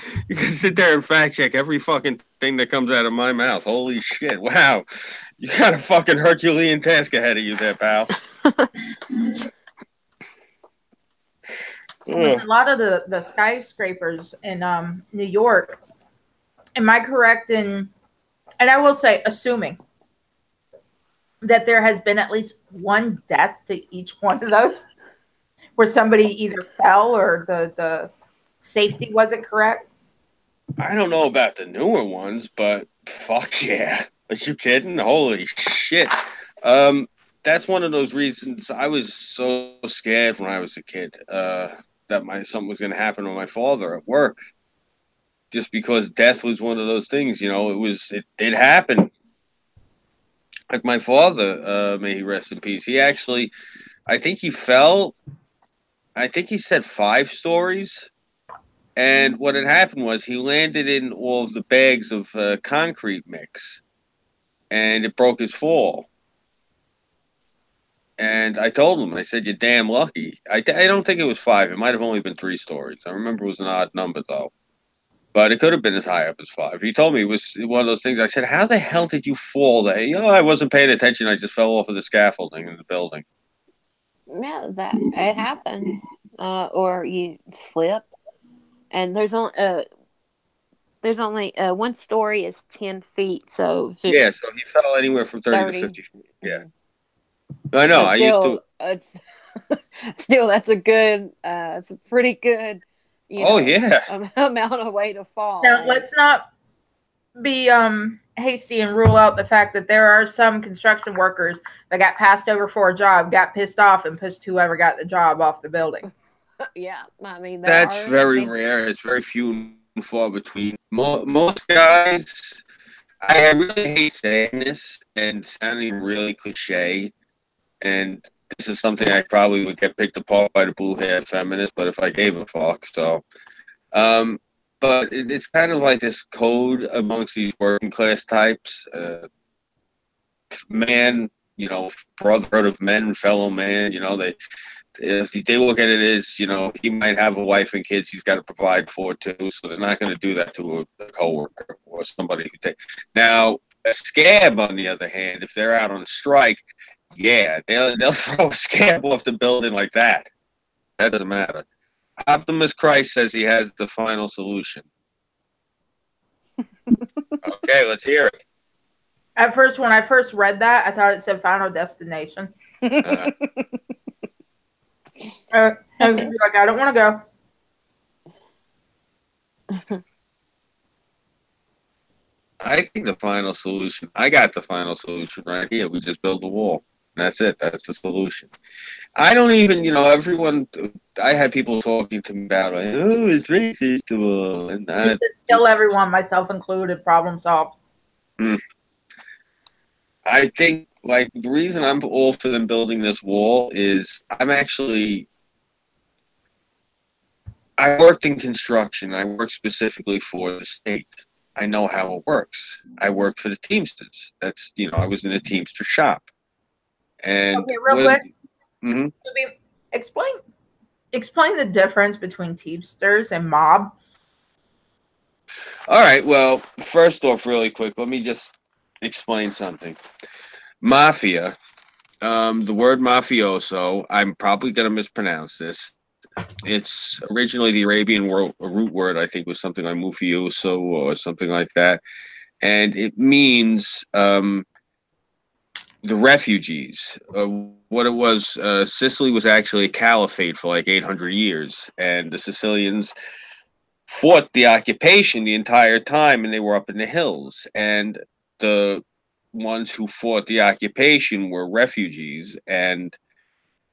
sit there and fact check every fucking thing that comes out of my mouth. Holy shit! Wow, you got a fucking Herculean task ahead of you, there, pal. A lot of the skyscrapers in New York. Am I correct in? And I will say, assuming that there has been at least one death to each one of those, where somebody either fell or the safety wasn't correct. I don't know about the newer ones, but fuck yeah. Are you kidding? Holy shit. That's one of those reasons I was so scared when I was a kid, that something was going to happen to my father at work. Just because death was one of those things, it did happen. Like my father, may he rest in peace. He actually, I think he fell, I think he said 5 stories. And what had happened was he landed in all of the bags of concrete mix, and it broke his fall. And I told him, I said, you're damn lucky. I don't think it was 5. It might have only been 3 stories. I remember it was an odd number, though. But it could have been as high up as 5. He told me it was one of those things. I said, how the hell did you fall there? I wasn't paying attention. I just fell off of the scaffolding in the building. Yeah, it happens. Or you slip. And there's only one story is 10 feet. So yeah, so he fell anywhere from 30 to 50 feet. Yeah. I know. Still, that's a pretty good Oh, yeah. amount of way to fall. Now, let's not be hasty and rule out the fact that there are some construction workers that got passed over for a job, got pissed off, and pushed whoever got the job off the building. Yeah, I mean That's very rare. It's very few and far between. Most guys, I really hate saying this and sounding really cliche, and this is something I probably would get picked apart by the blue-haired feminists, but if I gave a fuck, so. But it's kind of like this code amongst these working class types. Man, brotherhood of men, fellow man, if they look at it as, he might have a wife and kids he's got to provide for too, so they're not going to do that to a coworker or somebody who take. Now, a scab, on the other hand, if they're out on strike, yeah, they'll throw a scab off the building like that. That doesn't matter. Optimus Christ says he has the final solution. Okay, let's hear it. At first, when I first read that, I thought it said Final Destination. I was like, I don't want to go. I think the final solution, I got the final solution right here. We just build a wall. That's it. That's the solution. I don't even, everyone, I had people talking to me about, like, oh, it's racist. And Kill everyone, myself included, problem solved. I think, like, the reason I'm all for them building this wall is I worked in construction. I worked specifically for the state. I know how it works. I worked for the Teamsters. That's, I was in a Teamster shop. And okay, real quick. Mm-hmm. Explain the difference between Teamsters and mob. All right. Well, first off, really quick, let me just explain something. Mafia, the word mafioso, I'm probably going to mispronounce this. It's originally the Arabian root word, I think was something like mufioso or something like that. And it means the refugees. What it was, Sicily was actually a caliphate for like 800 years. And the Sicilians fought the occupation the entire time, and they were up in the hills. And the ones who fought the occupation were refugees, and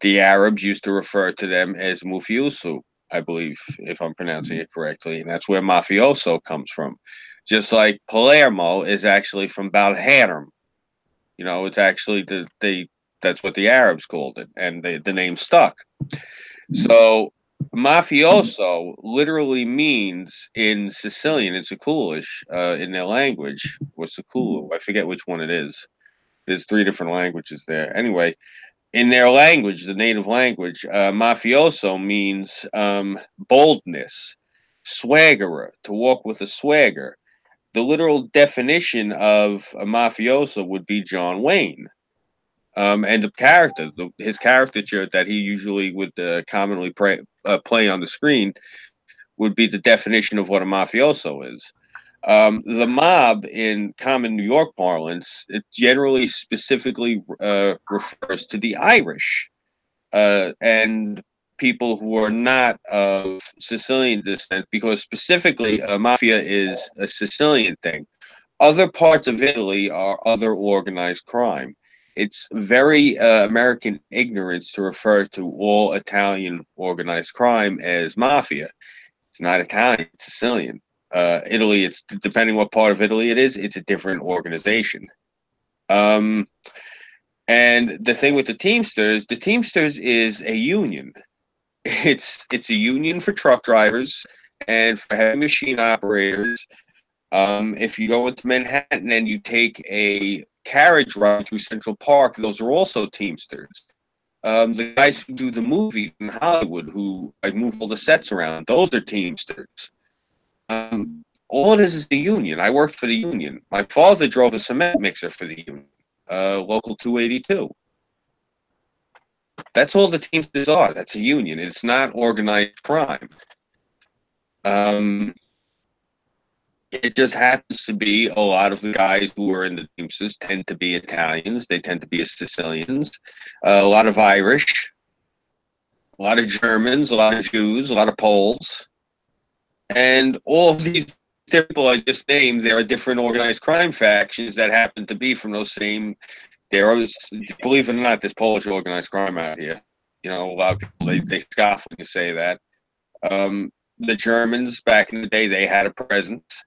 the Arabs used to refer to them as mufioso, I believe, if I'm pronouncing it correctly, and that's where mafioso comes from. Just like Palermo is actually from Balharum. It's actually that's what the Arabs called it, and the name stuck. So mafioso literally means in Sicilian, in Siculish, in their language, or Siculu, I forget which one it is. There's 3 different languages there. Anyway, in their language, the native language, mafioso means boldness, swaggerer, to walk with a swagger. The literal definition of a mafioso would be John Wayne. And the character, his caricature that he usually would commonly play on the screen would be the definition of what a mafioso is. The mob, in common New York parlance, it generally specifically refers to the Irish and people who are not of Sicilian descent, because specifically mafia is a Sicilian thing. Other parts of Italy are other organized crime. It's very American ignorance to refer to all Italian organized crime as mafia. It's not Italian, it's Sicilian. Italy, it's depending what part of Italy it is, it's a different organization. And the thing with the Teamsters is a union. It's a union for truck drivers and for heavy machine operators. If you go into Manhattan and you take a carriage ride through Central Park, those are also Teamsters. The guys who do the movies in Hollywood, who move all the sets around, those are Teamsters. All it is the union. I worked for the union. My father drove a cement mixer for the union, local 282. That's all the Teamsters are. That's a union. It's not organized crime. It just happens to be a lot of the guys who are in the Teamsters tend to be Italians. They tend to be Sicilians. A lot of Irish, a lot of Germans, a lot of Jews, a lot of Poles. And all of these people I just named, there are different organized crime factions that happen to be from those same. There is, believe it or not, there's Polish organized crime out here. You know, a lot of people they scoff when you say that. The Germans back in the day, they had a presence.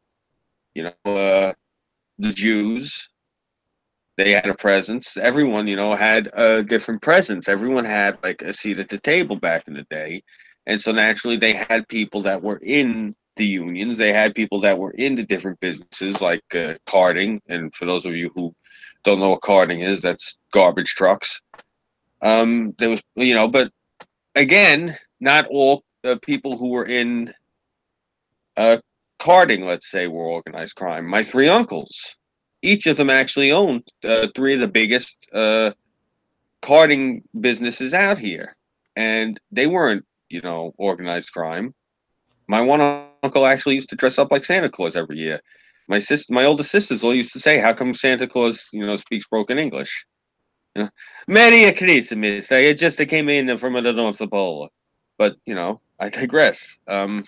You know, the Jews, they had a presence. Everyone, you know, had a different presence. Everyone had like a seat at the table back in the day. And so naturally they had people that were in the unions. They had people that were into different businesses like carting. And for those of you who don't know what carting is, that's garbage trucks. There was, you know, but again, not all people who were in uh, carting, let's say, were organized crime. My three uncles, each of them actually owned three of the biggest carting businesses out here, and they weren't, you know, organized crime. My one uncle actually used to dress up like Santa Claus every year. My older sisters all used to say, "How come Santa Claus, you know, speaks broken English?" You know, Merry Christmas. I came in from the North Pole, but you know, I digress. You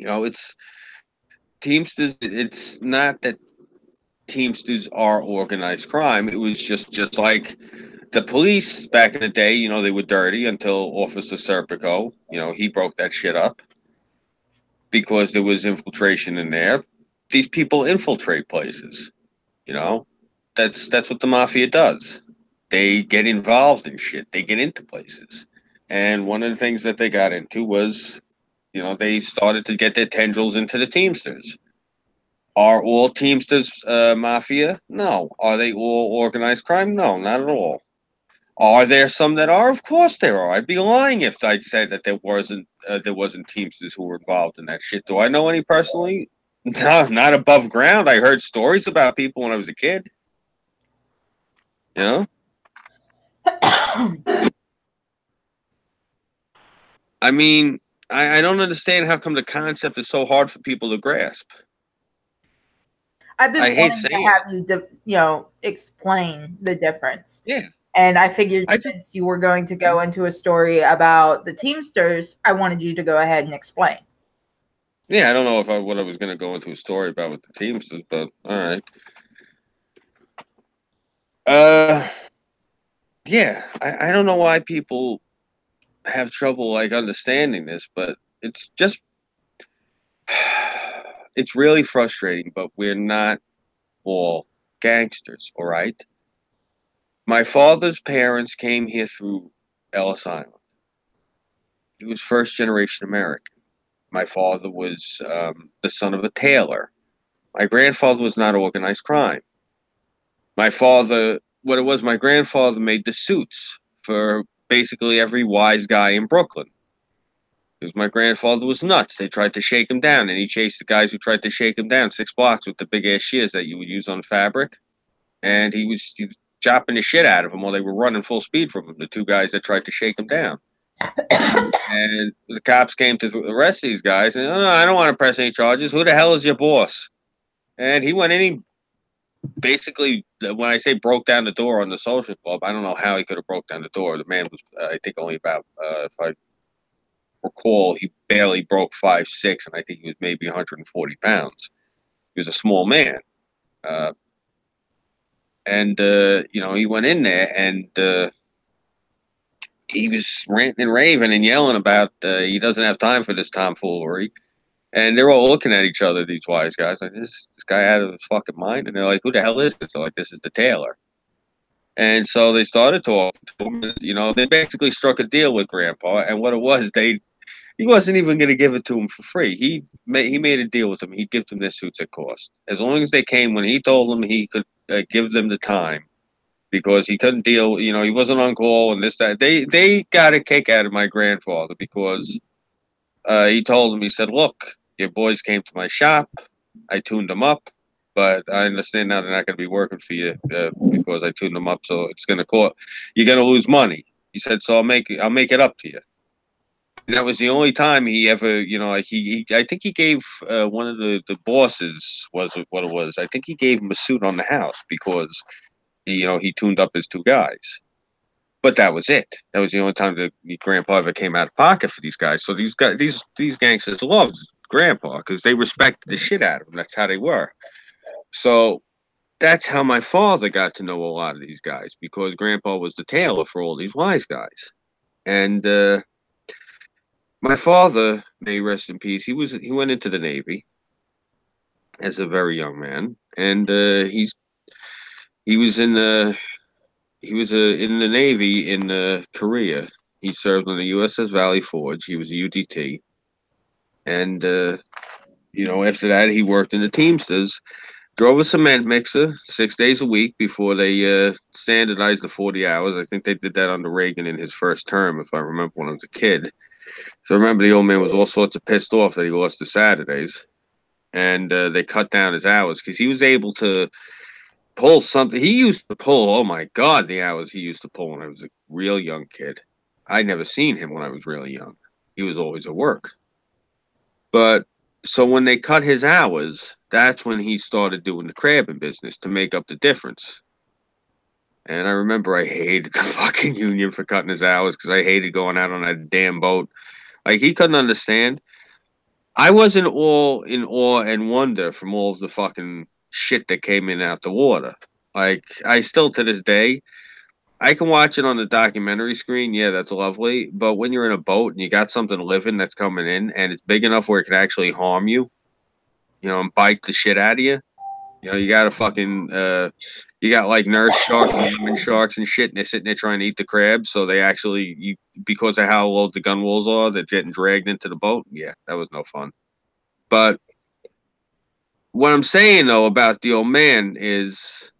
know, it's Teamsters. It's not that Teamsters are organized crime. It was just like the police back in the day. You know, they were dirty until Officer Serpico. You know, he broke that shit up because there was infiltration in there. These people infiltrate places. You know, that's what the mafia does. They get involved in shit. They get into places. And one of the things that they got into was, you know, they started to get their tendrils into the Teamsters. Are all Teamsters mafia? No. Are they all organized crime? No, not at all. Are there some that are? Of course there are. I'd be lying if I'd say that there wasn't Teamsters who were involved in that shit. Do I know any personally? No, not above ground. I heard stories about people when I was a kid. You know? I mean, I don't understand how come the concept is so hard for people to grasp. I've been I hate wanting to saying have you, explain the difference. Yeah. And I figured I just, since you were going to go into a story about the Teamsters, I wanted you to go ahead and explain. yeah, I don't know what I was going to go into a story about with the Teamsters, but all right. Uh, yeah, I don't know why people have trouble like understanding this, but it's just it's really frustrating. But we're not all gangsters, all right? My father's parents came here through Ellis Island. He was first generation American. My father was the son of a tailor. My grandfather was not organized crime. My grandfather made the suits for basically every wise guy in Brooklyn. Because my grandfather was nuts. They tried to shake him down, and he chased the guys who tried to shake him down 6 blocks with the big ass shears that you would use on fabric. And he was chopping the shit out of them while they were running full speed from him, the two guys that tried to shake him down. And the cops came to arrest these guys, and I don't want to press any charges. Who the hell is your boss? And he went in, he basically, when I say broke down the door on the social club, I don't know how he could have broke down the door. The man was, I think, only about, if I recall, he barely broke 5'6", and I think he was maybe 140 pounds. He was a small man. Uh, and, you know, he went in there, and he was ranting and raving and yelling about he doesn't have time for this tomfoolery. And they're all looking at each other, these wise guys, like, this guy out of his fucking mind? And they're like, who the hell is this? They're like, this is the tailor. And so they started talking to him. You know, they basically struck a deal with Grandpa. And what it was, he wasn't even going to give it to him for free. He made a deal with them. He'd give them their suits at cost. As long as they came when he told them he could give them the time. Because he couldn't deal, you know, he wasn't on call and this, that. They got a kick out of my grandfather because he told them, he said, look, your boys came to my shop. I tuned them up. But I understand now they're not going to be working for you because I tuned them up. So it's going to cost. You're going to lose money. He said, so I'll make it up to you. And that was the only time he ever, you know, I think he gave one of the bosses was what it was. I think he gave him a suit on the house because, you know, he tuned up his two guys. But that was it. That was the only time that Grandpa ever came out of pocket for these guys. So these guys, these gangsters loved Grandpa because they respected the shit out of him. That's how they were. So that's how my father got to know a lot of these guys because Grandpa was the tailor for all these wise guys. And my father, may he rest in peace, he went into the Navy as a very young man, and he was in the in the Navy in Korea. He served on the USS Valley Forge. He was a UDT, and after that he worked in the Teamsters. Drove a cement mixer 6 days a week before they standardized the 40 hours. I think they did that under Reagan in his first term, if I remember when I was a kid. So I remember the old man was all sorts of pissed off that he lost the Saturdays, and they cut down his hours because he was able to pull something. He used to pull, oh my God, the hours he used to pull when I was a real young kid. I'd never seen him when I was really young. He was always at work. But so when they cut his hours, that's when he started doing the crabbing business to make up the difference. And I remember I hated the fucking union for cutting his hours because I hated going out on that damn boat. Like he couldn't understand. I wasn't all in awe and wonder from all of the fucking shit that came in out the water. Like I still to this day, I can watch it on the documentary screen. Yeah, that's lovely. But when you're in a boat and you got something living that's coming in and it's big enough where it can actually harm you, and bite the shit out of you, you got a fucking you got like nurse sharks and lemon sharks and shit, and they're sitting there trying to eat the crabs. So they actually, because of how low the gun walls are, they're getting dragged into the boat. Yeah, that was no fun. But what I'm saying though about the old man is,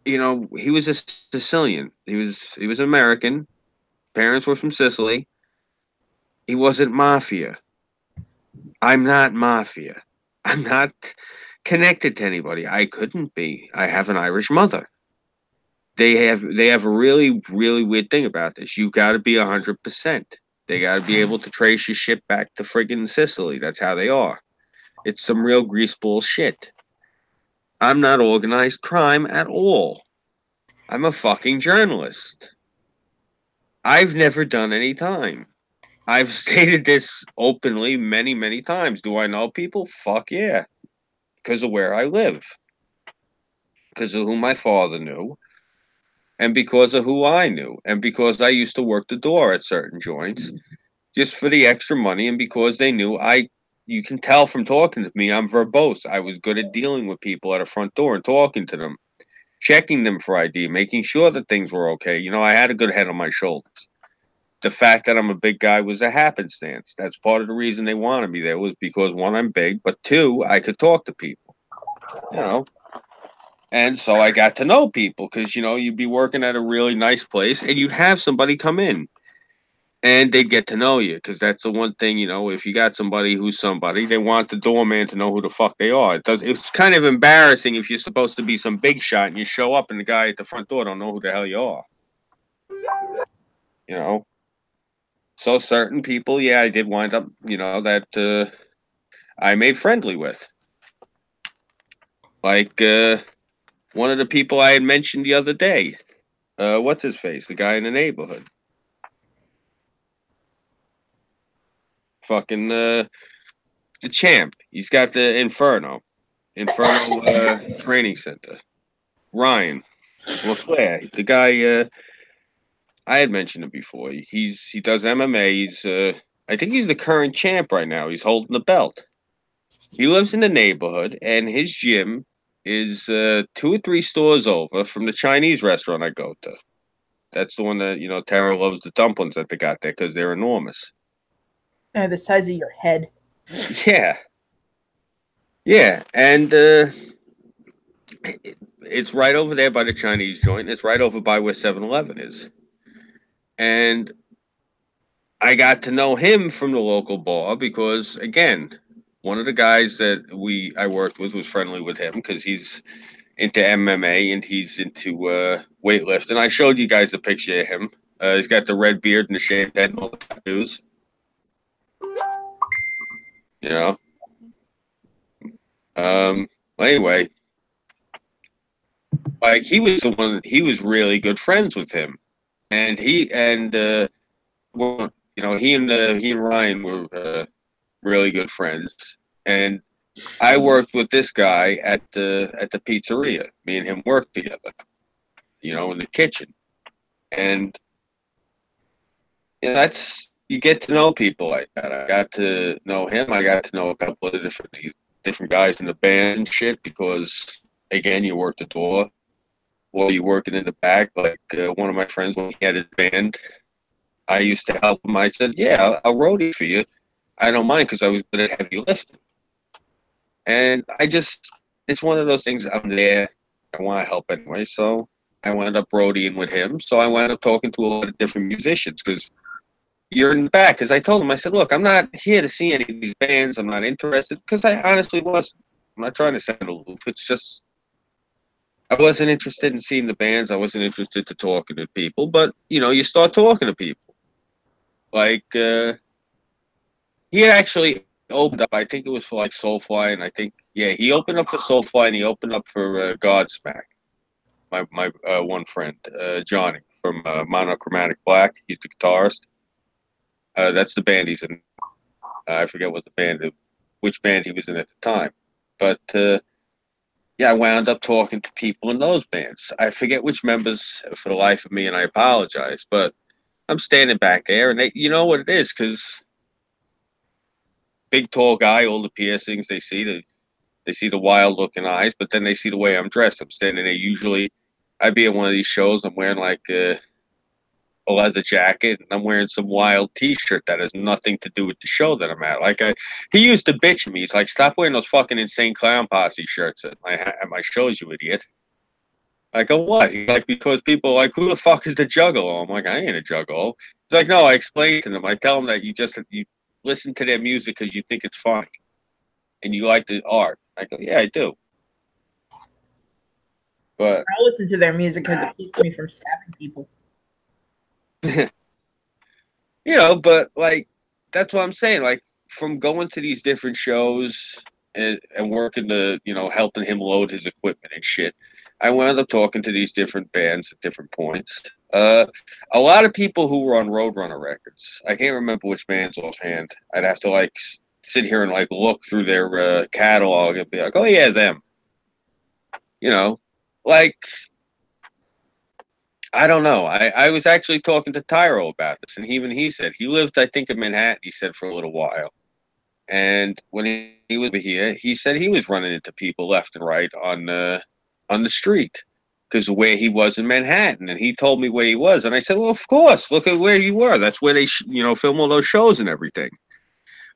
he was a Sicilian. He was American. Parents were from Sicily. He wasn't mafia. I'm not mafia. I'm not connected to anybody. I couldn't be. I have an Irish mother. They have a really, really weird thing about this. You got to be 100%. They got to be able to trace your shit back to friggin' Sicily. That's how they are. It's some real greaseball shit. I'm not organized crime at all. I'm a fucking journalist. I've never done any time. I've stated this openly many, many times. Do I know people? Fuck yeah. Because of where I live. Because of who my father knew. And because of who I knew. And because I used to work the door at certain joints. Just for the extra money. And because they knew you can tell from talking to me, I'm verbose. I was good at dealing with people at a front door and talking to them. Checking them for ID. Making sure that things were okay. I had a good head on my shoulders. The fact that I'm a big guy was a happenstance. That's part of the reason they wanted me there was because one, I'm big, but two, I could talk to people, And so I got to know people because, you'd be working at a really nice place and you'd have somebody come in and they'd get to know you because that's the one thing, if you got somebody who's somebody, they want the doorman to know who the fuck they are. It's kind of embarrassing if you're supposed to be some big shot and you show up and the guy at the front door don't know who the hell you are. So certain people, yeah, I did wind up, that I made friendly with. Like one of the people I had mentioned the other day. What's his face? The guy in the neighborhood. Fucking the champ. He's got the Inferno Training Center. Ryan LeClaire. The guy I had mentioned him before. He does MMA. I think he's the current champ right now. He's holding the belt. He lives in the neighborhood, and his gym is 2 or 3 stores over from the Chinese restaurant I go to. That's the one that, Tara loves the dumplings that they got there because they're enormous. The size of your head. Yeah. Yeah, and it's right over there by the Chinese joint. It's right over by where 7-Eleven is. And I got to know him from the local bar because, again, one of the guys that I worked with was friendly with him because he's into MMA and he's into weightlifting. I showed you guys the picture of him. He's got the red beard and the shaved head and all the tattoos. Anyway, Like he was the one. He was really good friends with him, and well, he and Ryan were really good friends. And I worked with this guy at the pizzeria. Me and him worked together, in the kitchen. And that's you get to know people like that. I got to know him. I got to know a couple of different guys in the band and shit because again, you work the door while you're working in the back. Like one of my friends when he had his band, I used to help him. I said, "Yeah, I'll roadie for you. I don't mind because I was good at heavy lifting." And it's one of those things. I'm there. I want to help anyway, so I wound up roadieing with him. So I wound up talking to a lot of different musicians because you're in the back. Because I told him, I said, look, I'm not here to see any of these bands. I'm not interested because I honestly wasn't. I'm not trying to sound aloof. It's just I wasn't interested in seeing the bands. I wasn't interested to talking to people. But you start talking to people. Like he actually opened up. I think it was for like Soulfly, and I think he opened up for Soulfly, and he opened up for Godsmack. My one friend, Johnny from Monochromatic Black. He's the guitarist. That's the band he's in. I forget which band he was in at the time, but I wound up talking to people in those bands. I forget which members for the life of me, and I apologize, but I'm standing back there, and you know what it is, because big tall guy, all the piercings, they see the wild looking eyes, but then they see the way I'm dressed. I'm standing there. Usually, I'd be at one of these shows. I'm wearing like a leather jacket, and I'm wearing some wild T-shirt that has nothing to do with the show that I'm at. Like he used to bitch at me. He's like, "Stop wearing those fucking insane clown posse shirts at my shows, you idiot." I go, "What?" He's like, "Because people are like, who the fuck is the Juggalo?" I'm like, "I ain't a Juggalo." He's like, "No." I explain to them. I tell them that you listen to their music because you think it's funny and you like the art. I go, "Yeah, I do." But I listen to their music because it keeps me from stabbing people. but like that's what I'm saying. Like from going to these different shows and working helping him load his equipment and shit, I wound up talking to these different bands at different points. A lot of people who were on Roadrunner Records. I can't remember which bands offhand. I'd have to like sit here and like look through their catalog and be like, oh yeah, them. Like I don't know. I was actually talking to Tyro about this, and even he said he lived, I think, in Manhattan. He said for a little while, and when he was here, he said he was running into people left and right on the street because of where he was in Manhattan, and he told me where he was, and I said, well, of course, look at where you were. That's where they film all those shows and everything.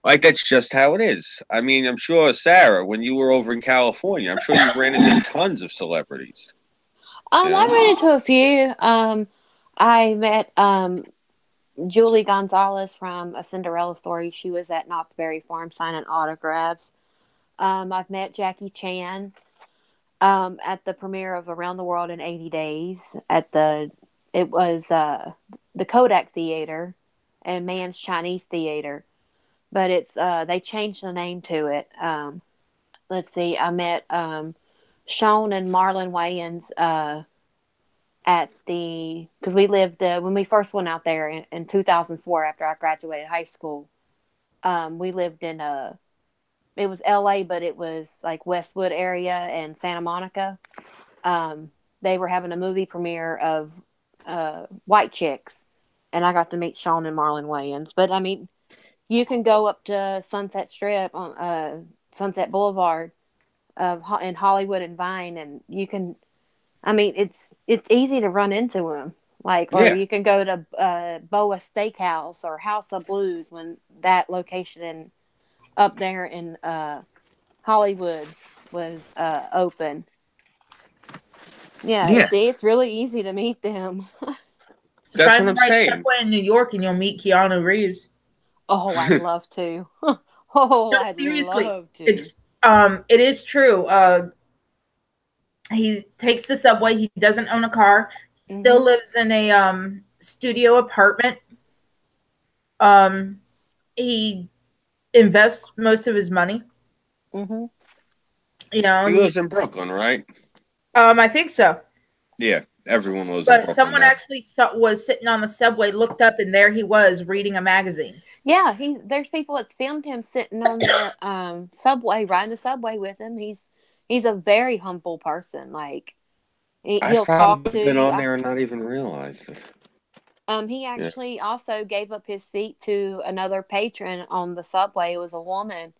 Like that's just how it is. I mean, I'm sure Sarah, when you were over in California, I'm sure you ran into tons of celebrities. I ran into a few. I met Julie Gonzalez from A Cinderella Story. She was at Knott's Berry Farm signing autographs. I've met Jackie Chan at the premiere of Around the World in 80 Days it was the Kodak Theater and Mann's Chinese Theater, but it's they changed the name to it. Let's see, I met Sean and Marlon Wayans because we lived when we first went out there in 2004 after I graduated high school. We lived in it was LA, but it was like Westwood area and Santa Monica. They were having a movie premiere of White Chicks, and I got to meet Sean and Marlon Wayans. But I mean, you can go up to Sunset Strip on Sunset Boulevard in Hollywood and Vine, and you can. I mean, it's easy to run into them. Or you can go to Boa Steakhouse or House of Blues when that location up there in Hollywood was open. Yeah, it's really easy to meet them. That's Try what the I'm right saying. subway in New York and you'll meet Keanu Reeves. Oh, I'd love to. Oh, No, I'd seriously, love to. it is true. He takes the subway. He doesn't own a car. He still lives in a studio apartment. He invests most of his money. Mm-hmm. He lives in Brooklyn, right? I think so. Yeah, everyone was in But Brooklyn someone now. actually was sitting on the subway, looked up, and there he was reading a magazine. Yeah, there's people that's filmed him sitting on the subway, riding the subway with him. He's a very humble person. Like I've he'll talk probably to been you. on there and not even realized it. He Yeah. actually also gave up his seat to another patron on the subway. It was a woman,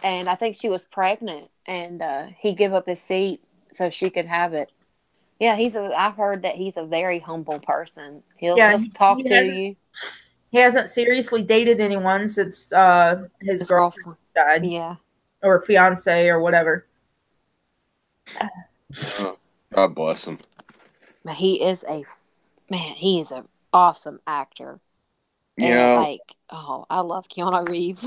and I think she was pregnant, and he gave up his seat so she could have it. Yeah, I've heard that he's a very humble person. Yeah, He'll talk to you. he hasn't seriously dated anyone since his His girlfriend girlfriend. died, Yeah, or fiance, or whatever. Oh, God bless him. but he is he is an awesome actor. You And know, I love Keanu Reeves.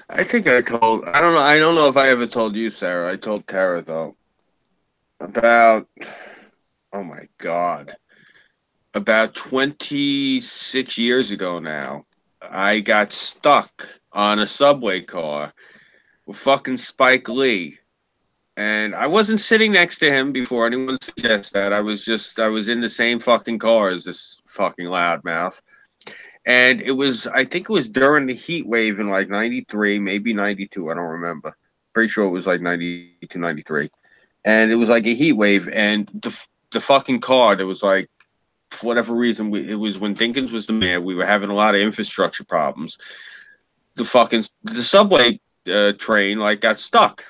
I think I told. I don't know. I don't know if I ever told you, Sarah. I told Tara though. About. Oh my God. About 26 years ago now, I got stuck on a subway car with fucking Spike Lee. And I wasn't sitting next to him before anyone suggests that. I was in the same fucking car as this fucking loudmouth. And I think it was during the heat wave in like 93, maybe 92. I don't remember. Pretty sure it was like 92, 93. And it was like a heat wave. And the fucking car, there was like, for whatever reason, it was when Dinkins was the mayor. We were having a lot of infrastructure problems. The subway train like got stuck,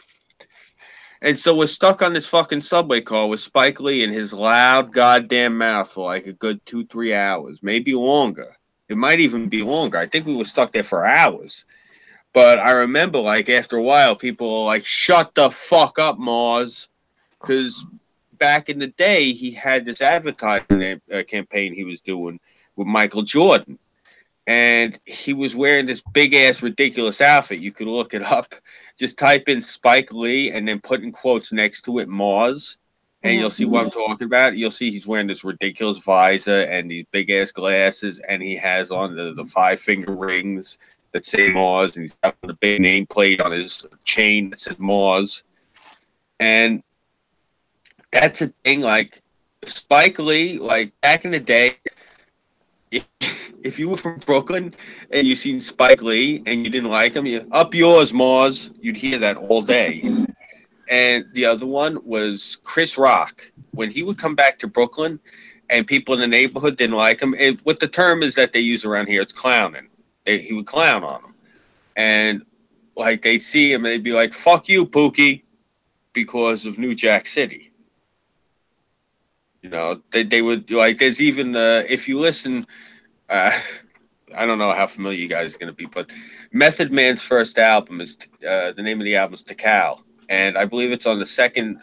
and so we're stuck on this fucking subway car with Spike Lee in his loud goddamn mouth for like a good 2-3 hours, maybe longer. It might even be longer. I think we were stuck there for hours. But I remember, like after a while, people were like, "Shut the fuck up, Mars," because back in the day, he had this advertising campaign he was doing with Michael Jordan. And he was wearing this big ass ridiculous outfit. You could look it up. Just type in Spike Lee and then put in quotes next to it Mars, and you'll see what I'm talking about. You'll see he's wearing this ridiculous visor and these big ass glasses, and he has on the 5-finger rings that say Mars, and he's got the big nameplate on his chain that says Mars. And that's a thing. Like Spike Lee, like back in the day, if you were from Brooklyn and you seen Spike Lee and you didn't like him, you up yours, Mars. You'd hear that all day. And the other one was Chris Rock. When he would come back to Brooklyn and people in the neighborhood didn't like him, what the term is that they use around here, it's clowning. He would clown on them. And like they'd see him and they'd be like, "Fuck you, Pookie," because of New Jack City. You know, they would like. There's even if you listen, I don't know how familiar you guys are going to be, but Method Man's first album is the name of the album is Tikal, and I believe it's on the second.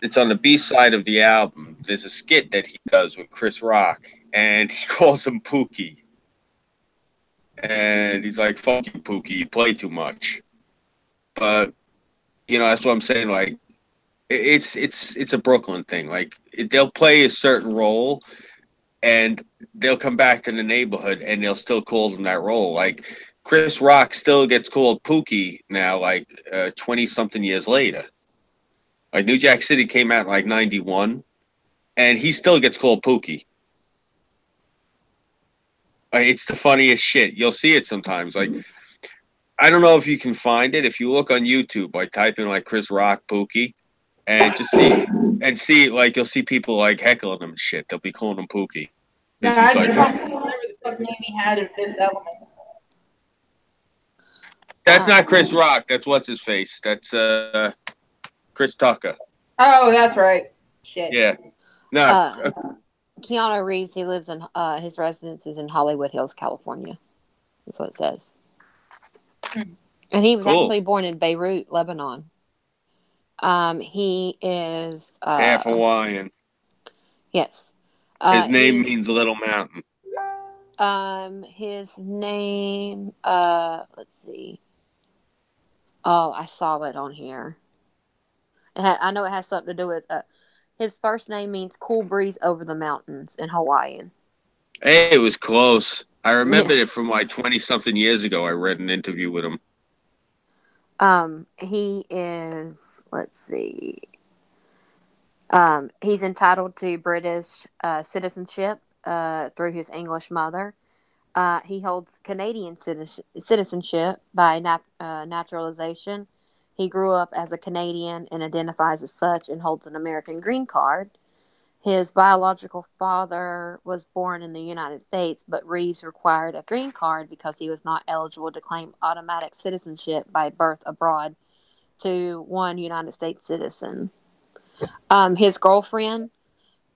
It's on the B side of the album. There's a skit that he does with Chris Rock, and he calls him Pookie, and he's like, "Fuck you, Pookie, you play too much." But you know, that's what I'm saying. Like, it's a Brooklyn thing. Like, they'll play a certain role, and they'll come back to the neighborhood, and they'll still call them that role. Like, Chris Rock still gets called Pookie now, like 20-something years later. Like, New Jack City came out in like 91, and he still gets called Pookie. Like, it's the funniest shit. You'll see it sometimes. Like, I don't know if you can find it. If you look on YouTube, like type in like Chris Rock Pookie, and just see like you'll see people like heckling him and shit. They'll be calling him Pookie. No, He's I like, don't remember the fuck name he had in Fifth Element. that's not Chris Rock. That's what's his face. That's Chris Tucker. Oh, that's right. Shit. Yeah. No. Keanu Reeves, he lives in his residence is in Hollywood Hills, California. That's what it says. And he was Cool. actually born in Beirut, Lebanon. He is Half Hawaiian. Yes. His name means little mountain. His name, let's see. Oh, I saw it on here. I know it has something to do with, his first name means cool breeze over the mountains in Hawaiian. Hey, it was close. I remembered it from like 20-something years ago. I read an interview with him. He is, let's see. He's entitled to British citizenship through his English mother. He holds Canadian citizenship by naturalization. He grew up as a Canadian and identifies as such and holds an American green card. His biological father was born in the United States, but Reeves required a green card because he was not eligible to claim automatic citizenship by birth abroad to one United States citizen. His girlfriend,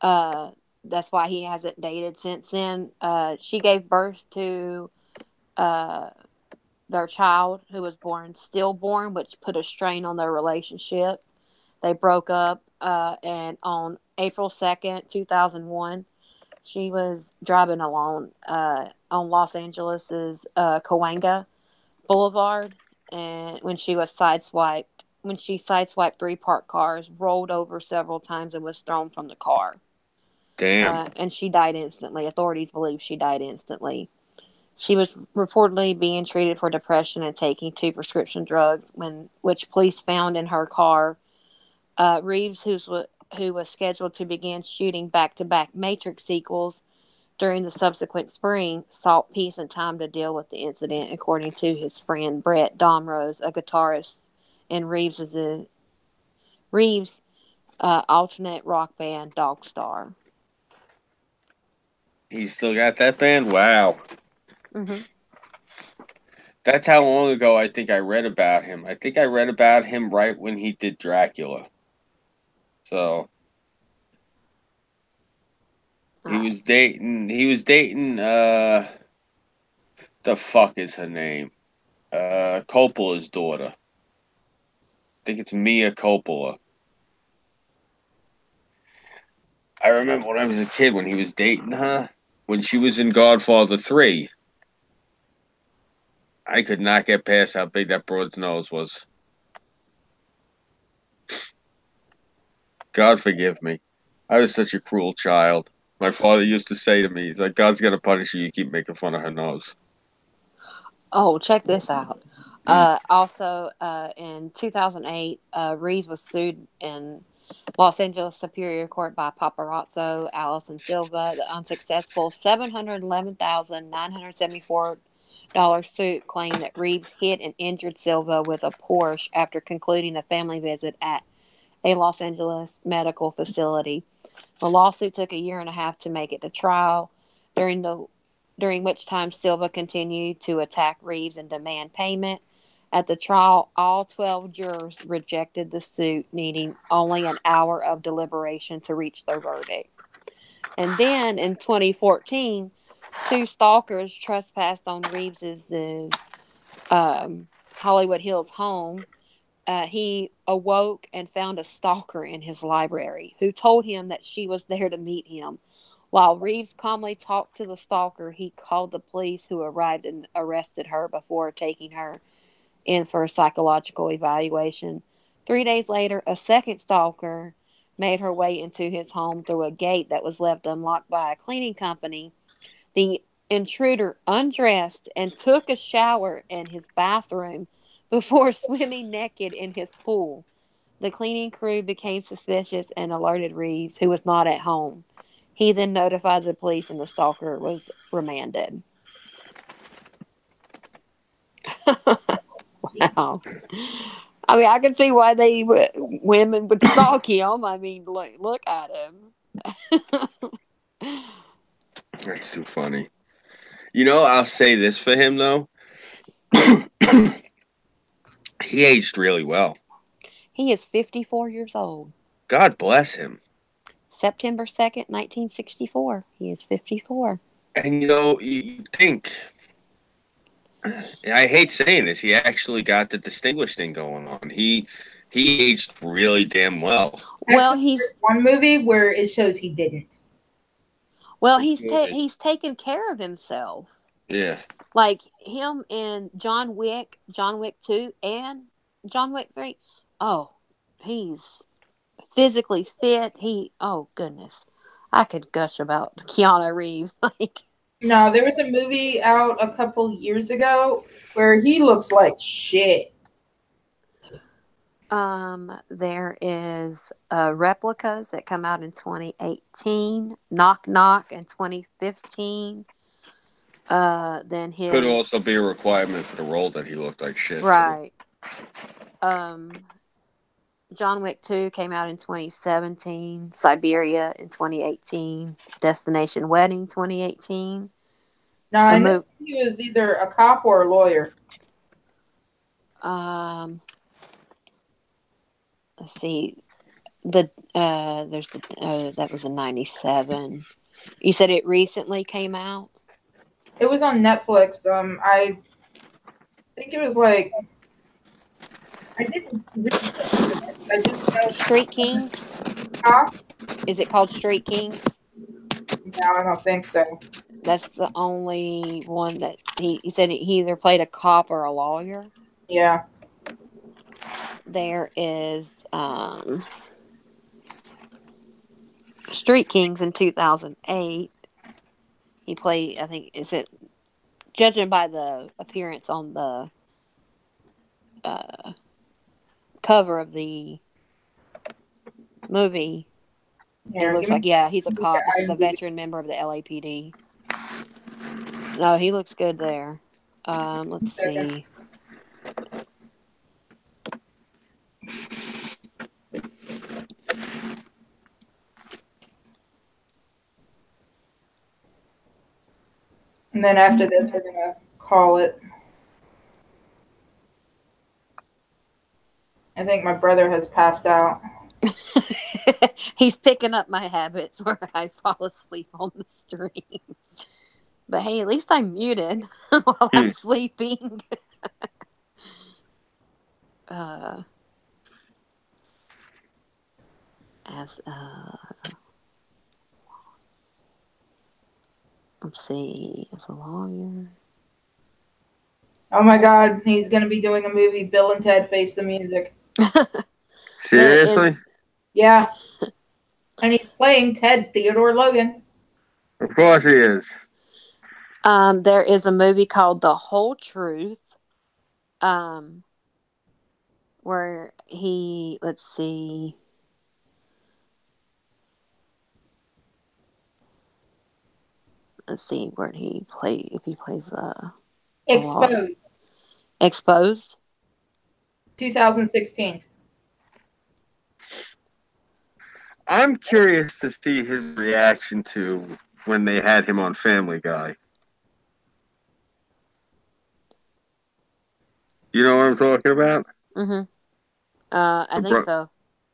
uh, that's why he hasn't dated since then. She gave birth to uh, their child, who was born stillborn, which put a strain on their relationship. They broke up, and on April 2nd, 2001, she was driving alone on Los Angeles's Cahuenga Boulevard, and when she sideswiped three parked cars, rolled over several times, and was thrown from the car. Damn. And she died instantly. Authorities believe she died instantly. She was reportedly being treated for depression and taking 2 prescription drugs, which police found in her car. Reeves, who was scheduled to begin shooting back-to-back Matrix sequels during the subsequent spring, sought peace and time to deal with the incident, according to his friend Brett Domrose, a guitarist in Reeves' alternate rock band Dogstar. He still got that band? Wow. Mm-hmm. That's how long ago I think I read about him. I think I read about him right when he did Dracula. So he was dating the fuck is her name? Coppola's daughter. I think it's Mia Coppola. I remember when I was a kid when he was dating her, when she was in Godfather 3. I could not get past how big that broad's nose was. God forgive me. I was such a cruel child. My father used to say to me, he's like, God's going to punish you. You keep making fun of her nose. Oh, check this out. Also, in 2008, Reeves was sued in Los Angeles Superior Court by paparazzo Allison Silva. The unsuccessful $711,974 suit claimed that Reeves hit and injured Silva with a Porsche after concluding a family visit at a Los Angeles medical facility. The lawsuit took a year and a half to make it to trial, during which time Silva continued to attack Reeves and demand payment. At the trial, all 12 jurors rejected the suit, needing only an hour of deliberation to reach their verdict. And then in 2014, 2 stalkers trespassed on Reeves's Hollywood Hills home. He awoke and found a stalker in his library who told him that she was there to meet him. While Reeves calmly talked to the stalker, he called the police, who arrived and arrested her before taking her in for a psychological evaluation. 3 days later, a second stalker made her way into his home through a gate that was left unlocked by a cleaning company. The intruder undressed and took a shower in his bathroom before swimming naked in his pool. The cleaning crew became suspicious and alerted Reeves, who was not at home. He then notified the police and the stalker was remanded. Wow. I mean, I can see why women would stalk him. I mean, look at him. That's too funny. You know, I'll say this for him, though. He aged really well. He is 54 years old. God bless him. September 2nd, 1964. He is 54. And, you know, you think, I hate saying this, he actually got the distinguished thing going on. He aged really damn well. Well, Actually, there's one movie where it shows he didn't. Well, he's taken care of himself. Yeah. Like him in John Wick 2, and John Wick 3. Oh, he's physically fit. Oh goodness, I could gush about Keanu Reeves. No, there was a movie out a couple years ago where he looks like shit. There is replicas that come out in 2018. Knock Knock in 2015. Then his Could also be a requirement for the role that he looked like shit. right. John Wick 2 came out in 2017. Siberia in 2018. Destination Wedding 2018. Now, I know he was either a cop or a lawyer. Let's see. There's the that was in 97. You said it recently came out? It was on Netflix. I think it was like I didn't really look into it. I just know Street Kings? cop. Is it called Street Kings? No, I don't think so. That's the only one that he said he either played a cop or a lawyer. Yeah. There is Street Kings in 2008. He played, I think, is it judging by the appearance on the cover of the movie, Here, it looks like, yeah, he's a cop. This is a veteran member of the LAPD. No, he looks good there. Let's see. And then after this, we're gonna call it. I think my brother has passed out. He's picking up my habits where I fall asleep on the stream. But hey, at least I'm muted while I'm sleeping. Let's see, as a lawyer. Oh my God, he's gonna be doing a movie. Bill and Ted Face the Music. Seriously? Yeah. And he's playing Ted Theodore Logan. Of course he is. There is a movie called The Whole Truth. Where he, let's see. Let's see where he play, if he plays Exposed. Exposed. 2016. I'm curious to see his reaction to when they had him on Family Guy. You know what I'm talking about? Mm-hmm. I think so.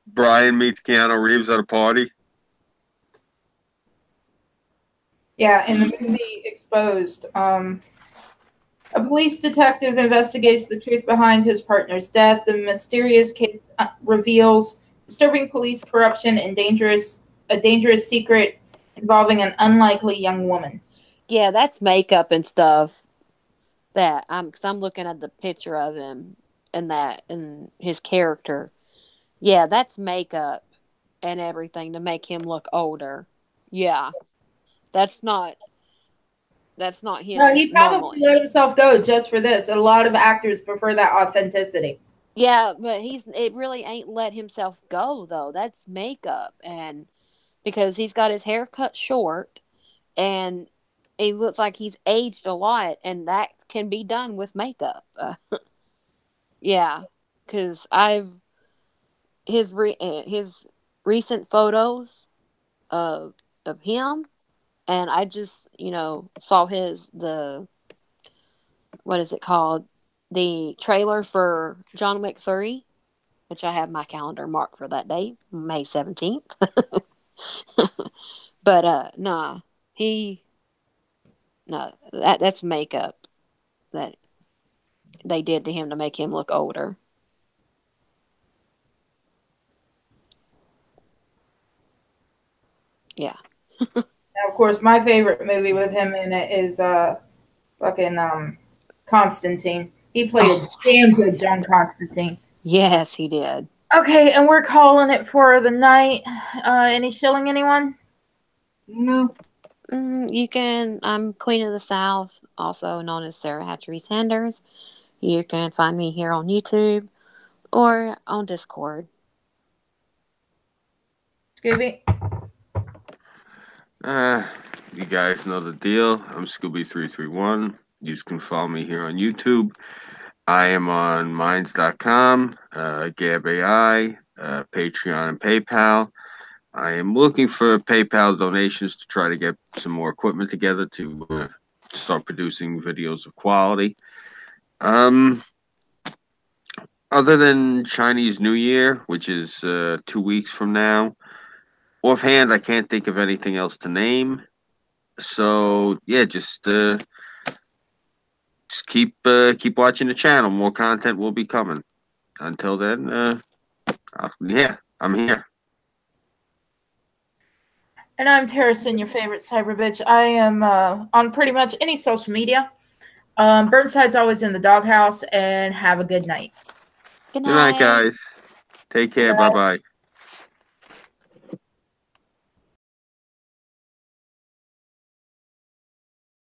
Brian meets Keanu Reeves at a party. Yeah, in the movie Exposed, a police detective investigates the truth behind his partner's death. The mysterious case reveals disturbing police corruption and a dangerous secret involving an unlikely young woman. Yeah, that's makeup and stuff. That because I'm looking at the picture of him and his character. Yeah, that's makeup and everything to make him look older. Yeah, that's not him. No, he probably normally let himself go just for this. A lot of actors prefer that authenticity. Yeah, but it really ain't let himself go though. That's makeup, and because he's got his hair cut short, and he looks like he's aged a lot, and that can be done with makeup. Yeah, because his recent photos of him, and I just saw what is it called, the trailer for John Wick 3, which I have my calendar marked for that date, May 17th. But that's makeup that they did to him to make him look older. Yeah. Now, of course, my favorite movie with him in it is fucking Constantine. He played a damn good John Constantine. Yes, he did. Okay, and we're calling it for the night. Any shilling, anyone? No. You can. I'm Queen of the South, also known as Sarah Hatchery Sanders. You can find me here on YouTube or on Discord. Scooby? You guys know the deal. I'm Scooby331. You can follow me here on YouTube. I am on Minds.com, Gab AI, Patreon, and PayPal. I am looking for PayPal donations to try to get some more equipment together to start producing videos of quality. Other than Chinese New Year, which is 2 weeks from now, offhand, I can't think of anything else to name. So yeah, just keep watching the channel. More content will be coming. Until then, yeah, I'm here. And I'm Terracin, your favorite cyber bitch. I am on pretty much any social media. Burnside's always in the doghouse, and have a good night. Good Good night, night. guys. Take care. Bye bye.